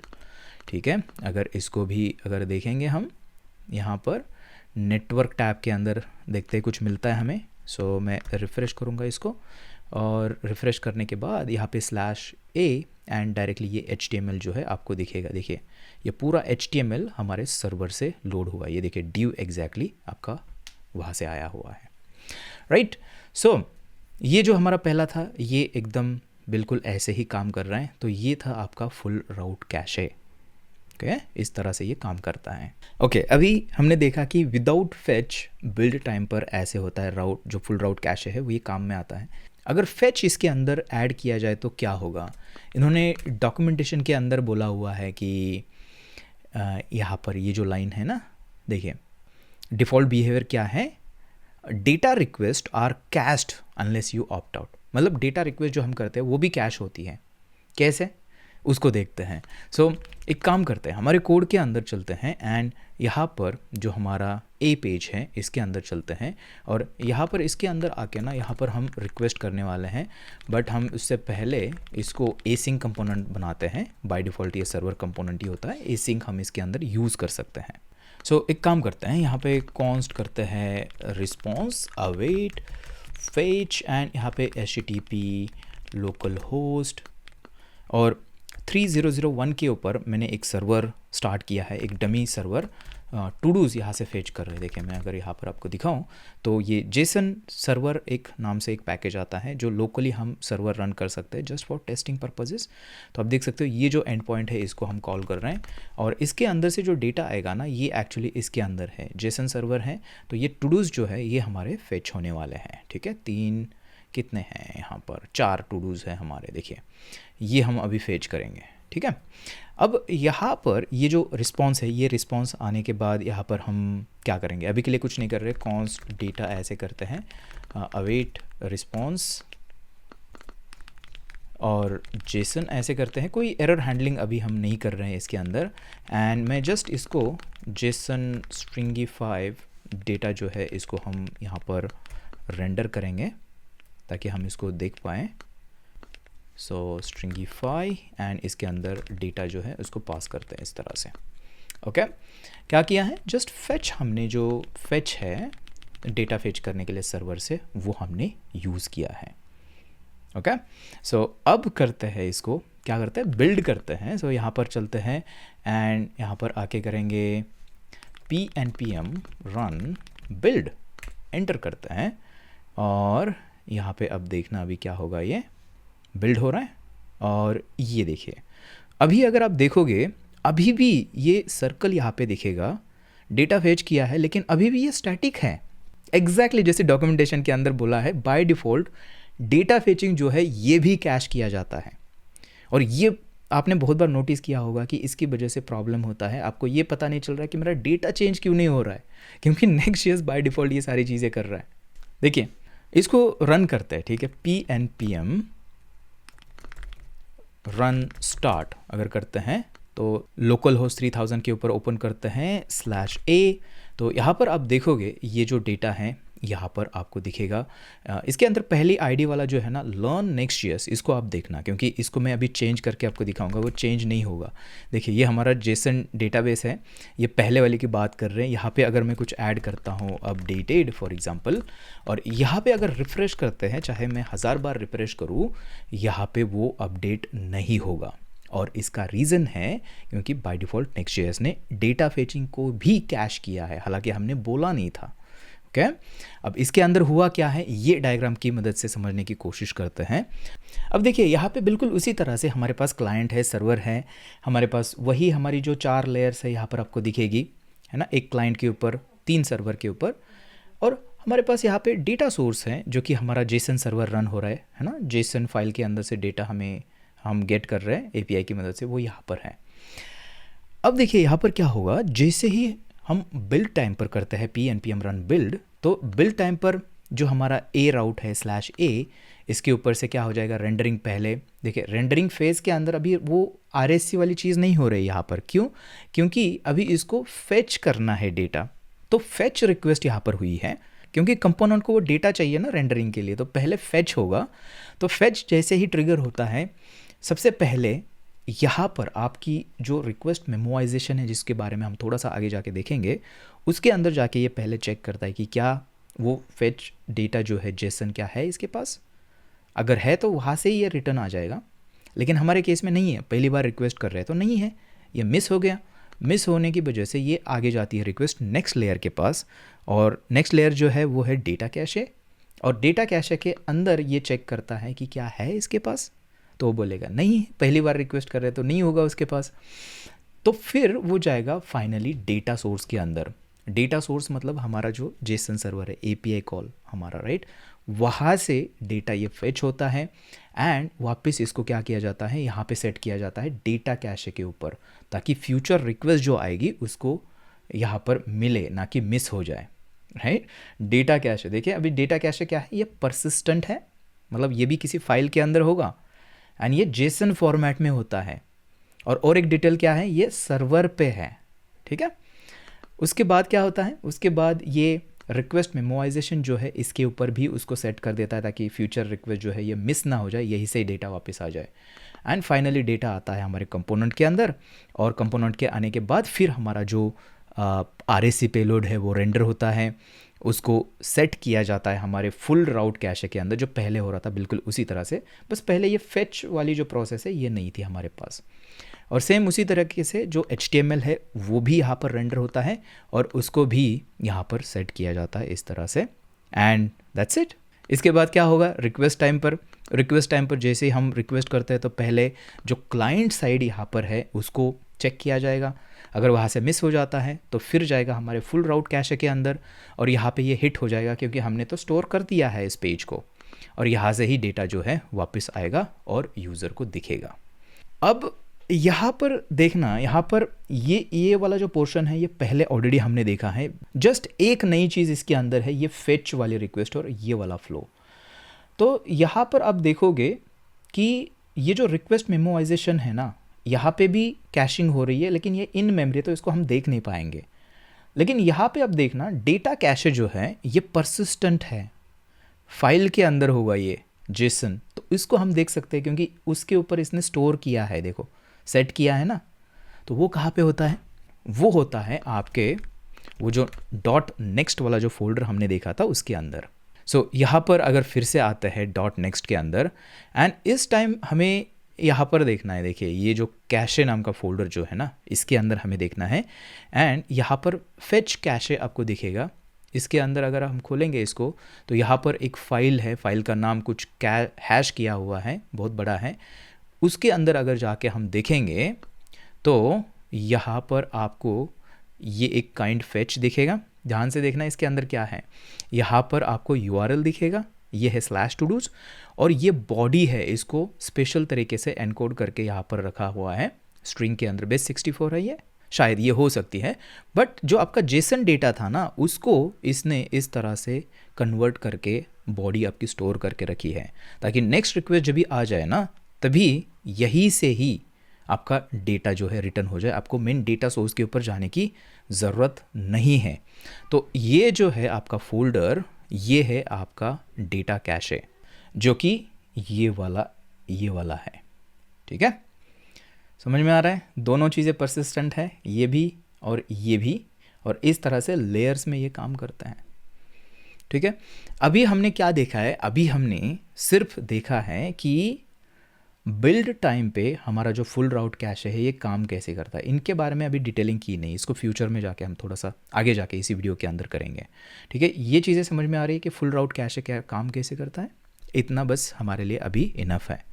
ठीक है। अगर इसको भी अगर देखेंगे हम यहाँ पर नेटवर्क टैब के अंदर देखते हैं कुछ मिलता है हमें। सो मैं रिफ़्रेश करूँगा इसको, और रिफ़्रेश करने के बाद यहाँ पे /a एंड डायरेक्टली ये HTML जो है आपको दिखेगा। देखिए ये पूरा HTML हमारे सर्वर से लोड हुआ है, ये देखिए ड्यू एग्जैक्टली आपका वहाँ से आया हुआ है, राइट। सो ये जो हमारा पहला था ये एकदम बिल्कुल ऐसे ही काम कर रहा है। तो ये था आपका फुल राउट कैशे, ओके इस तरह से ये काम करता है। ओके अभी हमने देखा कि विदाउट फेच बिल्ड टाइम पर ऐसे होता है, राउट जो फुल राउट कैशे है वो ये काम में आता है। अगर फेच इसके अंदर ऐड किया जाए तो क्या होगा, इन्होंने डॉक्यूमेंटेशन के अंदर बोला हुआ है कि यहाँ पर ये जो लाइन है ना, देखिए डिफ़ॉल्ट बिहेवियर क्या है, data request are cached unless you opt out. मतलब डेटा रिक्वेस्ट जो हम करते हैं वो भी कैश होती है, कैसे उसको देखते हैं। सो एक काम करते हैं, हमारे कोड के अंदर चलते हैं एंड यहाँ पर जो हमारा ए पेज है इसके अंदर चलते हैं और यहाँ पर इसके अंदर आके ना यहाँ पर हम रिक्वेस्ट करने वाले हैं, बट हम उससे पहले इसको एसिंक कंपोनेंट बनाते हैं। बाय डिफ़ॉल्ट ये सर्वर कंपोनेंट ही होता है, एसिंक हम इसके अंदर यूज़ कर सकते हैं। सो एक काम करते हैं, यहाँ पे कॉन्स्ट करते हैं रिस्पॉन्स अवेट फेच एंड यहाँ पे HTTP लोकल होस्ट और 3001 के ऊपर मैंने एक सर्वर स्टार्ट किया है, एक डमी सर्वर टू डूज़ यहाँ से फेच कर रहे हैं। देखिए मैं अगर यहाँ पर आपको दिखाऊं तो ये जेसन सर्वर एक नाम से एक पैकेज आता है जो लोकली हम सर्वर रन कर सकते हैं जस्ट फॉर टेस्टिंग पर्पजेस। तो आप देख सकते हो ये जो एंड पॉइंट है इसको हम कॉल कर रहे हैं और इसके अंदर से जो डेटा आएगा ना ये एक्चुअली इसके अंदर है, जेसन सर्वर है। तो ये टू डूज़ जो है ये हमारे फेच होने वाले हैं, ठीक है। 3 कितने हैं यहाँ पर, 4 टू डूज़ हैं हमारे, देखिए ये हम अभी फेच करेंगे, ठीक है। अब यहाँ पर ये जो रिस्पॉन्स है, ये रिस्पॉन्स आने के बाद यहाँ पर हम क्या करेंगे, अभी के लिए कुछ नहीं कर रहे, कॉन्स्ट डेटा ऐसे करते हैं अवेट रिस्पॉन्स और जेसन ऐसे करते हैं। कोई एरर हैंडलिंग अभी हम नहीं कर रहे हैं इसके अंदर एंड मैं जस्ट इसको जेसन स्ट्रिंगीफाई डेटा जो है इसको हम यहाँ पर रेंडर करेंगे ताकि हम इसको देख पाएँ। सो स्ट्रिंगीफाई एंड इसके अंदर डेटा जो है उसको पास करते हैं इस तरह से। ओके क्या किया है, जस्ट फेच, हमने जो फेच है डेटा फेच करने के लिए सर्वर से वो हमने यूज़ किया है। ओके सो अब करते हैं इसको, क्या करते हैं, बिल्ड करते हैं। सो यहाँ पर चलते हैं एंड यहाँ पर आके करेंगे pnpm run build, एंटर करते हैं और यहाँ पे अब देखना अभी क्या होगा, ये बिल्ड हो रहा है और ये देखिए अभी अगर आप देखोगे अभी भी ये सर्कल यहाँ पे दिखेगा, डेटा फेच किया है लेकिन अभी भी ये स्टैटिक है। एग्जैक्टली जैसे डॉक्यूमेंटेशन के अंदर बोला है, बाय डिफ़ॉल्ट डेटा फेचिंग जो है ये भी कैश किया जाता है और ये आपने बहुत बार नोटिस किया होगा कि इसकी वजह से प्रॉब्लम होता है, आपको ये पता नहीं चल रहा है कि मेरा डेटा चेंज क्यों नहीं हो रहा है, क्योंकि नेक्स्ट.js बाय डिफ़ॉल्ट ये सारी चीज़ें कर रहा है। देखिए इसको रन करते हैं, ठीक है, pnpm रन स्टार्ट अगर करते हैं तो लोकल होस्ट 3000 के ऊपर ओपन करते हैं /a। तो यहाँ पर आप देखोगे ये जो डेटा है यहाँ पर आपको दिखेगा। इसके अंदर पहली आईडी वाला जो है ना लर्न नेक्स्ट.js, इसको आप देखना क्योंकि इसको मैं अभी चेंज करके आपको दिखाऊंगा, वो चेंज नहीं होगा। देखिए ये हमारा जेसन डेटाबेस है, ये पहले वाले की बात कर रहे हैं। यहाँ पे अगर मैं कुछ ऐड करता हूँ अपडेटेड फॉर एग्जांपल और यहाँ पे अगर रिफ़्रेश करते हैं, चाहे मैं 1000 बार रिफ़्रेश करूँ, यहाँ पे वो अपडेट नहीं होगा और इसका रीज़न है क्योंकि बाय डिफ़ॉल्ट नेक्स्ट.js ने डेटा फेचिंग को भी कैश किया है, हालांकि हमने बोला नहीं था। ओके अब इसके अंदर हुआ क्या है ये डायग्राम की मदद से समझने की कोशिश करते हैं। अब देखिए यहाँ पे बिल्कुल उसी तरह से हमारे पास क्लाइंट है, सर्वर है, हमारे पास वही हमारी जो 4 लेयर्स है यहाँ पर आपको दिखेगी, है ना, एक क्लाइंट के ऊपर 3 सर्वर के ऊपर और हमारे पास यहाँ पे डेटा सोर्स है जो कि हमारा जेसन सर्वर रन हो रहा है ना, जेसन फाइल के अंदर से डेटा हम गेट कर रहे हैं API की मदद से, वो यहाँ पर है। अब देखिए यहाँ पर क्या होगा, जैसे ही हम बिल्ड टाइम पर करते हैं pnpm run build, तो बिल्ड टाइम पर जो हमारा A राउट है /a, इसके ऊपर से क्या हो जाएगा, रेंडरिंग पहले। देखिए रेंडरिंग फेज़ के अंदर अभी वो RSC वाली चीज़ नहीं हो रही यहाँ पर, क्यों, क्योंकि अभी इसको फेच करना है डेटा, तो फेच रिक्वेस्ट यहाँ पर हुई है क्योंकि कंपोनेंट को वो डेटा चाहिए ना रेंडरिंग के लिए, तो पहले फेच होगा। तो फेच जैसे ही ट्रिगर होता है, सबसे पहले यहाँ पर आपकी जो रिक्वेस्ट मेमोराइजेशन है जिसके बारे में हम थोड़ा सा आगे जाके देखेंगे, उसके अंदर जाके ये पहले चेक करता है कि क्या वो फेच डेटा जो है जेसन क्या है इसके पास, अगर है तो वहाँ से ही ये रिटर्न आ जाएगा। लेकिन हमारे केस में नहीं है, पहली बार रिक्वेस्ट कर रहे हैं तो नहीं है, ये मिस हो गया। मिस होने की वजह से ये आगे जाती है रिक्वेस्ट नेक्स्ट लेयर के पास और नेक्स्ट लेयर जो है वो है डेटा कैशे और डेटा कैशे के अंदर ये चेक करता है कि क्या है इसके पास, तो वो बोलेगा नहीं, पहली बार रिक्वेस्ट कर रहे तो नहीं होगा उसके पास। तो फिर वो जाएगा फाइनली डेटा सोर्स के अंदर। डेटा सोर्स मतलब हमारा जो जेसन सर्वर है, एपीआई कॉल हमारा, राइट, वहाँ से डेटा ये फेच होता है एंड वापस इसको क्या किया जाता है, यहाँ पे सेट किया जाता है डेटा कैशे के ऊपर, ताकि फ्यूचर रिक्वेस्ट जो आएगी उसको यहाँ पर मिले, ना कि मिस हो जाए, राइट। डेटा कैशे देखिए, अभी डेटा कैशे क्या है, ये परसिस्टेंट है, मतलब ये भी किसी फाइल के अंदर होगा एंड ये जेसन फॉर्मेट में होता है। और एक डिटेल क्या है, ये सर्वर पे है, ठीक है। उसके बाद क्या होता है, उसके बाद ये रिक्वेस्ट मेमोराइजेशन जो है इसके ऊपर भी उसको सेट कर देता है, ताकि फ्यूचर रिक्वेस्ट जो है ये मिस ना हो जाए, यही से डेटा वापस आ जाए। एंड फाइनली डेटा आता है हमारे कंपोनेंट के अंदर, और कंपोनेंट के आने के बाद फिर हमारा जो RAC पेलोड है वो रेंडर होता है, उसको सेट किया जाता है हमारे फुल राउट कैशे के अंदर, जो पहले हो रहा था बिल्कुल उसी तरह से, बस पहले ये फेच वाली जो प्रोसेस है ये नहीं थी हमारे पास। और सेम उसी तरीके से जो HTML है वो भी यहाँ पर रेंडर होता है और उसको भी यहाँ पर सेट किया जाता है इस तरह से, एंड दैट्स इट। इसके बाद क्या होगा, रिक्वेस्ट टाइम पर जैसे ही हम रिक्वेस्ट करते हैं तो पहले जो क्लाइंट साइड यहाँ पर है उसको चेक किया जाएगा, अगर वहाँ से मिस हो जाता है तो फिर जाएगा हमारे फुल राउट कैशे के अंदर, और यहाँ पे ये हिट हो जाएगा क्योंकि हमने तो स्टोर कर दिया है इस पेज को, और यहाँ से ही डेटा जो है वापस आएगा और यूज़र को दिखेगा। अब यहाँ पर देखना, यहाँ पर ये वाला जो पोर्शन है ये पहले ऑलरेडी हमने देखा है, जस्ट एक नई चीज़ इसके अंदर है, ये फेच वाली रिक्वेस्ट और ये वाला फ्लो। तो यहाँ पर आप देखोगे कि ये जो रिक्वेस्ट मेमोराइजेशन है ना, यहाँ पे भी कैशिंग हो रही है, लेकिन ये इन मेमोरी तो इसको हम देख नहीं पाएंगे। लेकिन यहाँ पे आप देखना, डेटा कैशे जो है ये परसिस्टेंट है, फाइल के अंदर होगा ये जेसन, तो इसको हम देख सकते हैं क्योंकि उसके ऊपर इसने स्टोर किया है, देखो सेट किया है ना। तो वो कहाँ पे होता है, वो होता है आपके वो जो डॉट नेक्स्ट वाला जो फोल्डर हमने देखा था उसके अंदर। सो यहाँ पर अगर फिर से आता है डॉट नेक्स्ट के अंदर, एंड इस टाइम हमें यहाँ पर देखना है, देखिए ये जो कैशे नाम का फोल्डर जो है ना इसके अंदर हमें देखना है, एंड यहाँ पर फेच कैशे आपको दिखेगा। इसके अंदर अगर हम खोलेंगे इसको तो यहाँ पर एक फ़ाइल है, फाइल का नाम कुछ हैश किया हुआ है, बहुत बड़ा है। उसके अंदर अगर जाके हम देखेंगे तो यहाँ पर आपको ये एक काइंड फेच दिखेगा। ध्यान से देखना इसके अंदर क्या है, यहाँ पर आपको URL दिखेगा, ये है /todos, और ये बॉडी है, इसको स्पेशल तरीके से एनकोड करके यहाँ पर रखा हुआ है, स्ट्रिंग के अंदर बेस 64 है, ये शायद ये हो सकती है, बट जो आपका जेसन डेटा था ना उसको इसने इस तरह से कन्वर्ट करके बॉडी आपकी स्टोर करके रखी है, ताकि नेक्स्ट रिक्वेस्ट जब भी आ जाए ना तभी यही से ही आपका डेटा जो है रिटर्न हो जाए, आपको मेन डेटा सोर्स के ऊपर जाने की ज़रूरत नहीं है। तो ये जो है आपका फोल्डर, ये है आपका डेटा कैशे, जो कि ये वाला है, ठीक है। समझ में आ रहा है, दोनों चीज़ें परसिस्टेंट है, ये भी और ये भी, और इस तरह से लेयर्स में ये काम करते हैं, ठीक है। अभी हमने क्या देखा है, अभी हमने सिर्फ देखा है कि बिल्ड टाइम पे हमारा जो फुल राउट कैशे है ये काम कैसे करता है, इनके बारे में अभी डिटेलिंग की नहीं, इसको फ्यूचर में जाके हम थोड़ा सा आगे जाके इसी वीडियो के अंदर करेंगे, ठीक है। ये चीज़ें समझ में आ रही है कि फुल राउट कैशे क्या काम कैसे करता है, इतना बस हमारे लिए अभी इनफ है।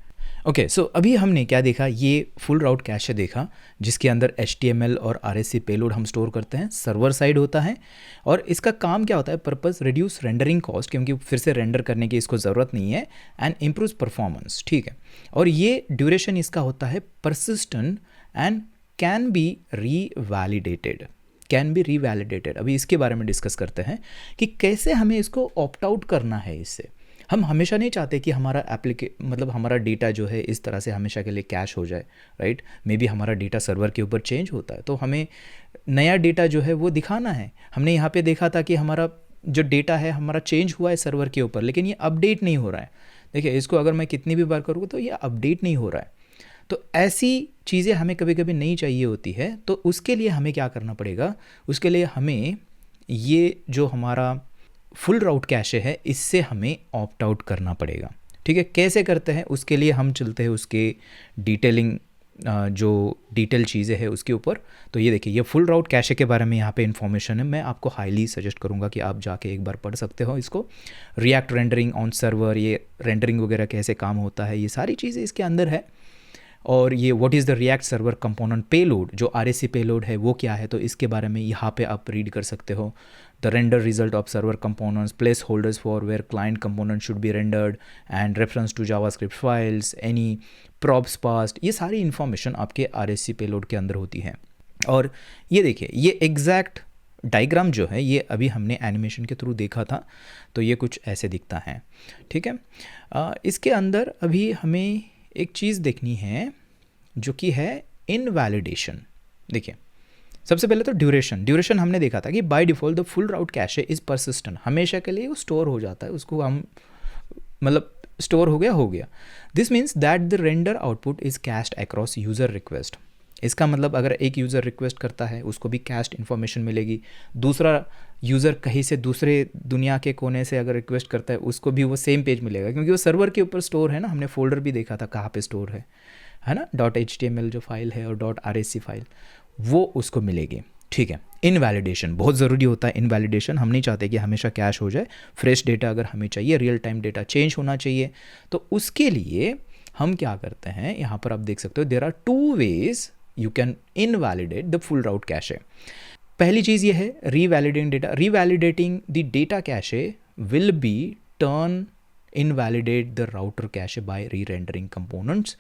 ओके, सो अभी हमने क्या देखा, ये फुल राउट कैशे देखा जिसके अंदर HTML और RAC पेलोड हम स्टोर करते हैं, सर्वर साइड होता है, और इसका काम क्या होता है, पर्पस रिड्यूस रेंडरिंग कॉस्ट, क्योंकि फिर से रेंडर करने की इसको ज़रूरत नहीं है, एंड इम्प्रूव परफॉर्मेंस, ठीक है। और ये ड्यूरेशन इसका होता है परसिस्टेंट एंड कैन बी रीवैलिडेटेड। अभी इसके बारे में डिस्कस करते हैं कि कैसे हमें इसको ऑप्ट आउट करना है इससे। हम हमेशा नहीं चाहते कि हमारा मतलब हमारा डेटा जो है इस तरह से हमेशा के लिए कैश हो जाए, राइट। मे बी हमारा डेटा सर्वर के ऊपर चेंज होता है तो हमें नया डेटा जो है वो दिखाना है। हमने यहाँ पे देखा था कि हमारा जो डेटा है हमारा चेंज हुआ है सर्वर के ऊपर, लेकिन ये अपडेट नहीं हो रहा है। देखिए इसको अगर मैं कितनी भी बार करूँगा तो ये अपडेट नहीं हो रहा है। तो ऐसी चीज़ें हमें कभी कभी नहीं चाहिए होती है, तो उसके लिए हमें क्या करना पड़ेगा, उसके लिए हमें ये जो हमारा फुल राउट कैशे है इससे हमें ऑप्ट आउट करना पड़ेगा, ठीक है। कैसे करते हैं उसके लिए हम चलते हैं उसके डिटेलिंग, जो डिटेल चीज़ें हैं उसके ऊपर। तो ये देखिए, ये फुल राउट कैशे के बारे में यहाँ पे इन्फॉर्मेशन है, मैं आपको हाईली सजेस्ट करूँगा कि आप जाके एक बार पढ़ सकते हो इसको। रिएक्ट रेंडरिंग ऑन सर्वर, ये रेंडरिंग वगैरह कैसे काम होता है, ये सारी चीज़ें इसके अंदर है। और ये what is the react server component payload, जो आरएससी पेलोड है वो क्या है, तो इसके बारे में यहाँ पे आप रीड कर सकते हो. The render result of server components, placeholders for where client component should be rendered and reference to JavaScript files, any props passed, ये सारी इन्फॉर्मेशन आपके आरएससी पेलोड के अंदर होती है. और ये देखिए, ये एग्जैक्ट डायग्राम जो है ये अभी हमने एनिमेशन के थ्रू देखा था, तो ये कुछ ऐसे दिखता है. ठीक है. इसके अंदर अभी हमें एक चीज़ देखनी है जो कि है इनवैलिडेशन. देखिए, सबसे पहले तो ड्यूरेशन हमने देखा था कि by default the full route cache is persistent, हमेशा के लिए वो स्टोर हो जाता है, उसको हम मतलब स्टोर हो गया. This means that the render output is cached across user request. इसका मतलब अगर एक यूज़र रिक्वेस्ट करता है उसको भी कैश्ड इन्फॉर्मेशन मिलेगी, दूसरा यूज़र कहीं से दूसरे दुनिया के कोने से अगर रिक्वेस्ट करता है उसको भी वो सेम पेज मिलेगा, क्योंकि वो सर्वर के ऊपर स्टोर है ना. हमने फोल्डर भी देखा था कहाँ पे स्टोर है ना, .html जो फाइल है और .rsc फाइल वो उसको मिलेगी. ठीक है. इनवैलिडेशन बहुत ज़रूरी होता है. इनवैलिडेशन हम नहीं चाहते कि हमेशा कैश हो जाए. फ्रेश डेटा अगर हमें चाहिए, रियल टाइम डेटा चेंज होना चाहिए, तो उसके लिए हम क्या करते हैं, यहाँ पर आप देख सकते हो there are 2 ways you can invalidate the full route cache. पहली चीज़ ये है revalidating data. Revalidating the data cache will be turn invalidate the router cache by re-rendering components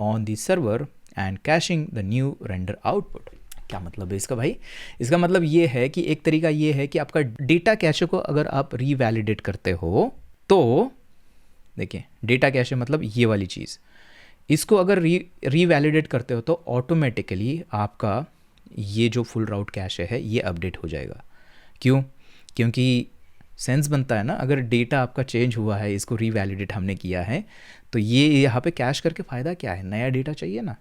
on the server and caching the new render output. क्या मतलब है इसका भाई? इसका मतलब ये है कि एक तरीका ये है कि आपका डेटा कैशे को अगर आप रीवैलिडेट करते हो तो देखिए, डेटा कैशे मतलब ये वाली चीज़, इसको अगर रीवैलिडेट करते हो तो ऑटोमेटिकली आपका ये जो फुल राउट कैशे है ये अपडेट हो जाएगा. क्यों? क्योंकि सेंस बनता है ना, अगर डेटा आपका चेंज हुआ है, इसको रीवैलिडेट हमने किया है, तो ये यहाँ पे कैश करके फ़ायदा क्या है, नया डेटा चाहिए ना.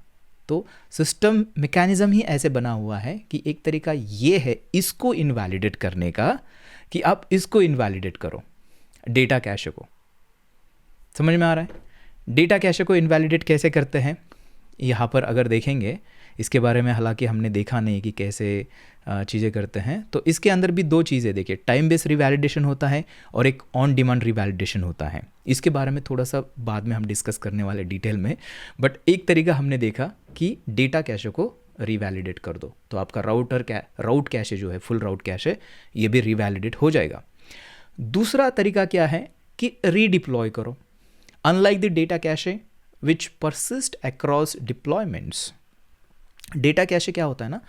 तो सिस्टम मैकेनिज़्म ही ऐसे बना हुआ है कि एक तरीका ये है इसको इनवैलिडेट करने का कि आप इसको इनवैलिडेट करो, डेटा कैशे को. समझ में आ रहा है? डेटा कैशे को इनवैलिडेट कैसे करते हैं, यहाँ पर अगर देखेंगे इसके बारे में, हालांकि हमने देखा नहीं कि कैसे चीज़ें करते हैं. तो इसके अंदर भी 2 चीज़ें देखिए, टाइम बेस्ड रिवैलिडेशन होता है और एक ऑन डिमांड रिवैलिडेशन होता है. इसके बारे में थोड़ा सा बाद में हम डिस्कस करने वाले डिटेल में. बट एक तरीका हमने देखा कि डेटा कैशे को रिवैलिडेट कर दो तो आपका राउट कैशे जो है, फुल राउट कैशे, ये भी रिवैलिडेट हो जाएगा. दूसरा तरीका क्या है कि रीडिप्लॉय करो. Unlike the data cache which persist across deployments, data cache क्या होता है ना,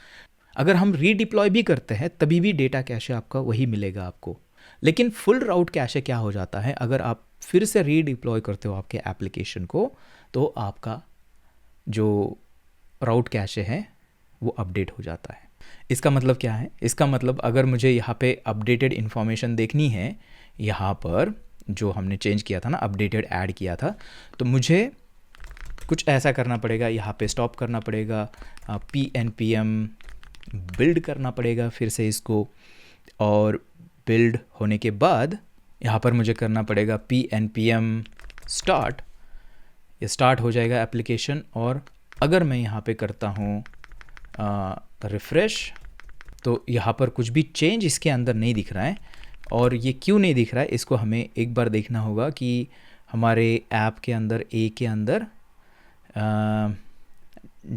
अगर हम रीडिप्लॉय भी करते हैं तभी भी डेटा कैशे आपका वही मिलेगा आपको. लेकिन फुल राउट कैशे क्या हो जाता है, अगर आप फिर से रीडिप्लॉय करते हो आपके एप्लीकेशन को तो आपका जो राउट कैशे है वो अपडेट हो जाता है. इसका मतलब क्या है? इसका मतलब अगर मुझे यहाँ पे अपडेटेड इन्फॉर्मेशन देखनी है, यहाँ पर जो हमने चेंज किया था ना, अपडेटेड ऐड किया था, तो मुझे कुछ ऐसा करना पड़ेगा, यहाँ पे स्टॉप करना पड़ेगा, pnpm बिल्ड करना पड़ेगा फिर से इसको, और बिल्ड होने के बाद यहाँ पर मुझे करना पड़ेगा pnpm स्टार्ट. ये स्टार्ट हो जाएगा एप्लीकेशन. और अगर मैं यहाँ पे करता हूँ रिफ़्रेश, तो यहाँ पर कुछ भी चेंज इसके अंदर नहीं दिख रहा है. और ये क्यों नहीं दिख रहा है, इसको हमें एक बार देखना होगा कि हमारे ऐप के अंदर के अंदर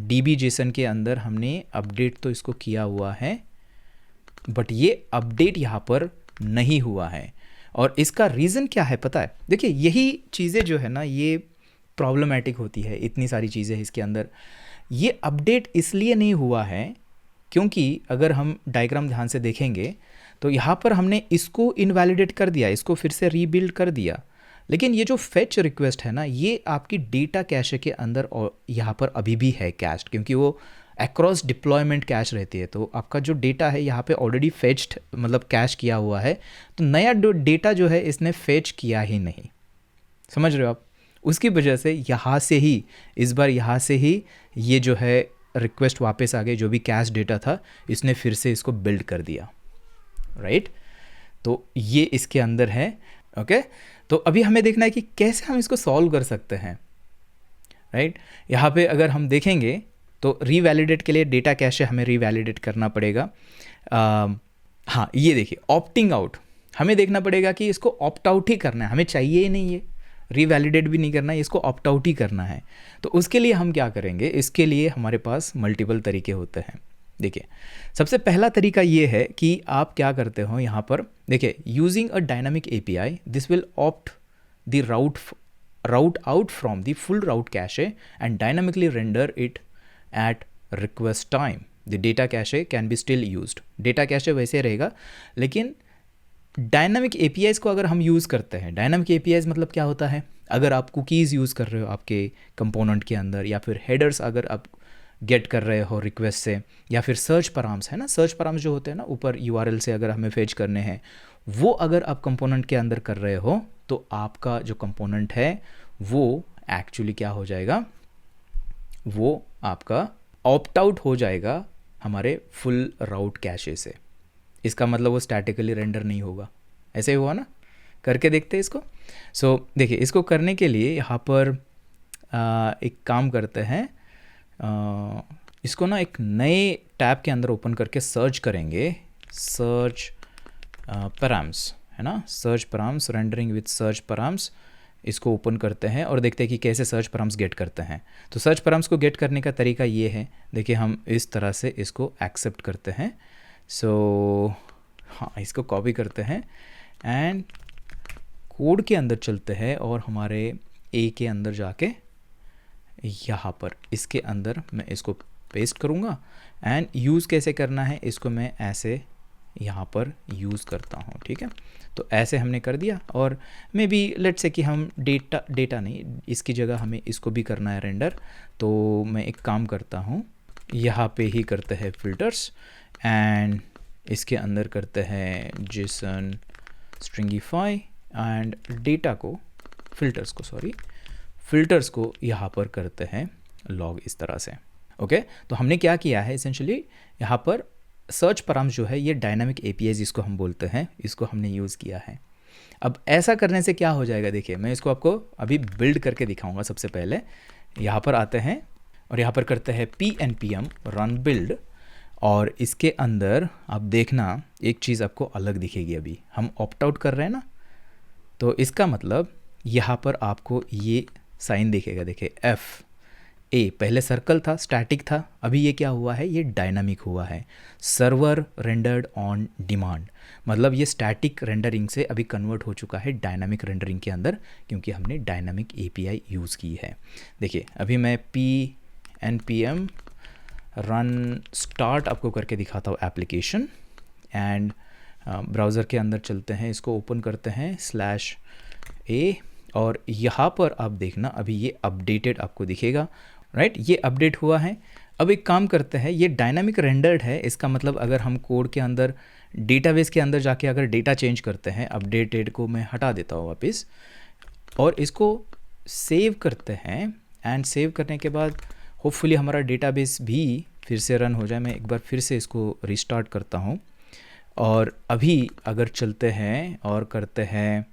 db.json के अंदर हमने अपडेट तो इसको किया हुआ है, बट ये अपडेट यहाँ पर नहीं हुआ है. और इसका रीज़न क्या है पता है? देखिए, यही चीज़ें जो है ना ये प्रॉब्लमेटिक होती है, इतनी सारी चीज़ें इसके अंदर. ये अपडेट इसलिए नहीं हुआ है क्योंकि अगर हम डायग्राम ध्यान से देखेंगे तो यहाँ पर हमने इसको इनवैलिडेट कर दिया, इसको फिर से रीबिल्ड कर दिया, लेकिन ये जो फेच रिक्वेस्ट है ना ये आपकी डेटा कैशे के अंदर और यहाँ पर अभी भी है कैश्ड, क्योंकि वो अक्रॉस डिप्लॉयमेंट कैश रहती है. तो आपका जो डेटा है यहाँ पे ऑलरेडी फेच्ड मतलब कैश किया हुआ है, तो नया डेटा जो है इसने फेच किया ही नहीं. समझ रहे हो आप? उसकी वजह से यहाँ से ही इस बार यहाँ से ही ये जो है रिक्वेस्ट वापस आ गई, जो भी कैश डेटा था इसने फिर से इसको बिल्ड कर दिया. राइट? तो ये इसके अंदर है. ओके, तो अभी हमें देखना है कि कैसे हम इसको सॉल्व कर सकते हैं. राइट? यहाँ पे अगर हम देखेंगे तो रीवैलिडेट के लिए डेटा कैशे हमें रीवैलिडेट करना पड़ेगा. हाँ, ये देखिए ऑप्टिंग आउट, हमें देखना पड़ेगा कि इसको ऑप्ट आउट ही करना है, हमें चाहिए ही नहीं ये. रीवैलिडेट भी नहीं करना है, इसको ऑप्ट आउट ही करना है। तो उसके लिए हम क्या करेंगे, इसके लिए हमारे पास मल्टीपल तरीके होते हैं। देखिए, सबसे पहला तरीका ये है कि आप क्या करते हो यहाँ पर, देखिए, using a dynamic API this will opt the route out from the full route cache and dynamically render it at request time. The data cache can be still used. Data cache वैसे रहेगा, लेकिन डायनामिक एपीआईज को अगर हम यूज़ करते हैं, डायनामिक एपीआईज मतलब क्या होता है, अगर आप कुकीज़ यूज़ कर रहे हो आपके कंपोनेंट के अंदर, या फिर हेडर्स अगर आप गेट कर रहे हो रिक्वेस्ट से, या फिर सर्च पैराम्स है ना, सर्च पैराम्स जो होते हैं ना ऊपर यूआरएल से अगर हमें फेच करने हैं, वो अगर आप कंपोनेंट के अंदर कर रहे हो तो आपका जो कंपोनेंट है वो एक्चुअली क्या हो जाएगा, वो आपका ऑप्ट आउट हो जाएगा हमारे फुल राउट कैशे से। इसका मतलब वो स्टैटिकली रेंडर नहीं होगा। ऐसे ही हुआ ना, करके देखते हैं इसको। सो देखिए, इसको करने के लिए यहाँ पर एक काम करते हैं, इसको ना एक नए टैब के अंदर ओपन करके सर्च करेंगे, सर्च पैराम्स है ना, search params, rendering with search params, इसको ओपन करते हैं और देखते हैं कि कैसे सर्च पैराम्स गेट करते हैं। तो सर्च पैराम्स को गेट करने का तरीका ये है, देखिए हम इस तरह से इसको एक्सेप्ट करते हैं। सो हाँ, इसको कॉपी करते हैं एंड कोड के अंदर चलते हैं और हमारे ए के अंदर जाके यहाँ पर इसके अंदर मैं इसको पेस्ट करूँगा एंड यूज़ कैसे करना है इसको मैं ऐसे यहाँ पर यूज़ करता हूँ। ठीक है, तो ऐसे हमने कर दिया और मे बी लेट्स से कि हम डेटा नहीं, इसकी जगह हमें इसको भी करना है रेंडर। तो मैं एक काम करता हूँ, यहाँ पे ही करते हैं फिल्टर्स एंड इसके अंदर करते हैं जेसन स्ट्रिंगिफाई एंड डेटा को, फिल्टर्स को यहाँ पर करते हैं लॉग इस तरह से। ओके, तो हमने क्या किया है इसेंशियली, यहाँ पर सर्च पैराम्स जो है ये डायनामिक एपीआई जिसको हम बोलते हैं, इसको हमने यूज़ किया है। अब ऐसा करने से क्या हो जाएगा, देखिए मैं इसको आपको अभी बिल्ड करके दिखाऊंगा। सबसे पहले यहाँ पर आते हैं और यहाँ पर करते हैं pnpm run build और इसके अंदर आप देखना एक चीज़ आपको अलग दिखेगी। अभी हम ऑप्ट आउट कर रहे हैं ना, तो इसका मतलब यहाँ पर आपको ये साइन दिखेगा। देखिए FA पहले सर्कल था, स्टैटिक था, अभी ये क्या हुआ है, ये डायनामिक हुआ है। सर्वर रेंडर्ड ऑन डिमांड, मतलब ये स्टैटिक रेंडरिंग से अभी कन्वर्ट हो चुका है डायनामिक रेंडरिंग के अंदर, क्योंकि हमने डायनामिक एपीआई यूज़ की है। देखिए अभी मैं pnpm रन स्टार्ट आपको करके दिखाता हूँ एप्लीकेशन एंड ब्राउज़र के अंदर चलते हैं, इसको ओपन करते हैं /a और यहाँ पर आप देखना अभी ये अपडेटेड आपको दिखेगा, राइट, ये अपडेट हुआ है। अब एक काम करते हैं, ये डायनामिक रेंडर्ड है, इसका मतलब अगर हम कोड के अंदर डेटाबेस के अंदर जाके अगर डेटा चेंज करते हैं, अपडेटेड को मैं हटा देता हूँ वापस और इसको सेव करते हैं एंड सेव करने के बाद होपफुली हमारा डेटाबेस भी फिर से रन हो जाए। मैं एक बार फिर से इसको रिस्टार्ट करता हूँ और अभी अगर चलते हैं और करते हैं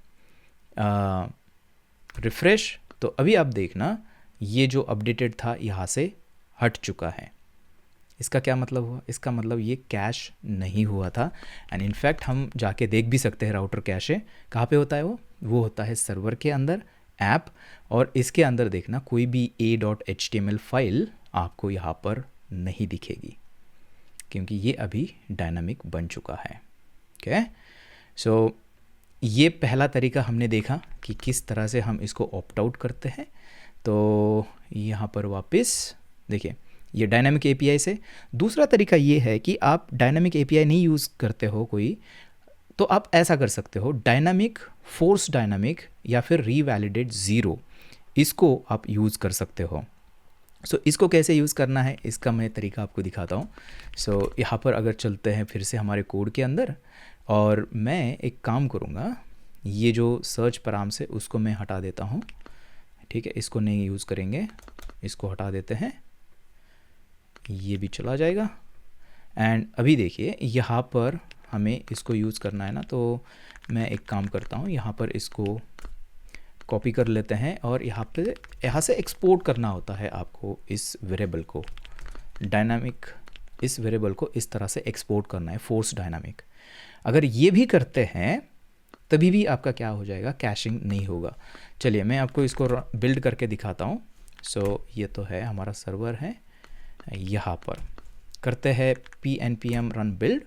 रिफ़्रेश, तो अभी आप देखना ये जो अपडेटेड था यहाँ से हट चुका है। इसका क्या मतलब हुआ, इसका मतलब ये कैश नहीं हुआ था एंड इनफैक्ट हम जाके देख भी सकते हैं राउटर कैशे कहाँ पे होता है, वो होता है सर्वर के अंदर ऐप, और इसके अंदर देखना कोई भी a.html फाइल आपको यहाँ पर नहीं दिखेगी क्योंकि ये अभी डायनामिक बन चुका है। ओके, सो ये पहला तरीका हमने देखा कि किस तरह से हम इसको ऑप्ट आउट करते हैं। तो यहाँ पर वापस देखिए ये डायनामिक एपीआई से। दूसरा तरीका ये है कि आप डायनामिक एपीआई नहीं यूज़ करते हो कोई, तो आप ऐसा कर सकते हो, डायनामिक फोर्स डायनामिक या फिर रीवैलिडेट ज़ीरो, इसको आप यूज़ कर सकते हो। सो इसको कैसे यूज़ करना है इसका मैं तरीका आपको दिखाता हूँ। सो यहाँ पर अगर चलते हैं फिर से हमारे कोड के अंदर और मैं एक काम करूँगा, ये जो सर्च पैराम्स है उसको मैं हटा देता हूँ। ठीक है, इसको नहीं यूज़ करेंगे, इसको हटा देते हैं, ये भी चला जाएगा। एंड अभी देखिए यहाँ पर हमें इसको यूज़ करना है ना, तो मैं एक काम करता हूँ, यहाँ पर इसको कॉपी कर लेते हैं और यहाँ से एक्सपोर्ट करना होता है आपको इस वेरिएबल को, डायनामिक इस वेरिएबल को इस तरह से एक्सपोर्ट करना है, फोर्स डायनामिक। अगर ये भी करते हैं तभी भी आपका क्या हो जाएगा, कैशिंग नहीं होगा। चलिए मैं आपको इसको बिल्ड करके दिखाता हूँ। सो ये तो है हमारा सर्वर है, यहाँ पर करते हैं pnpm run build,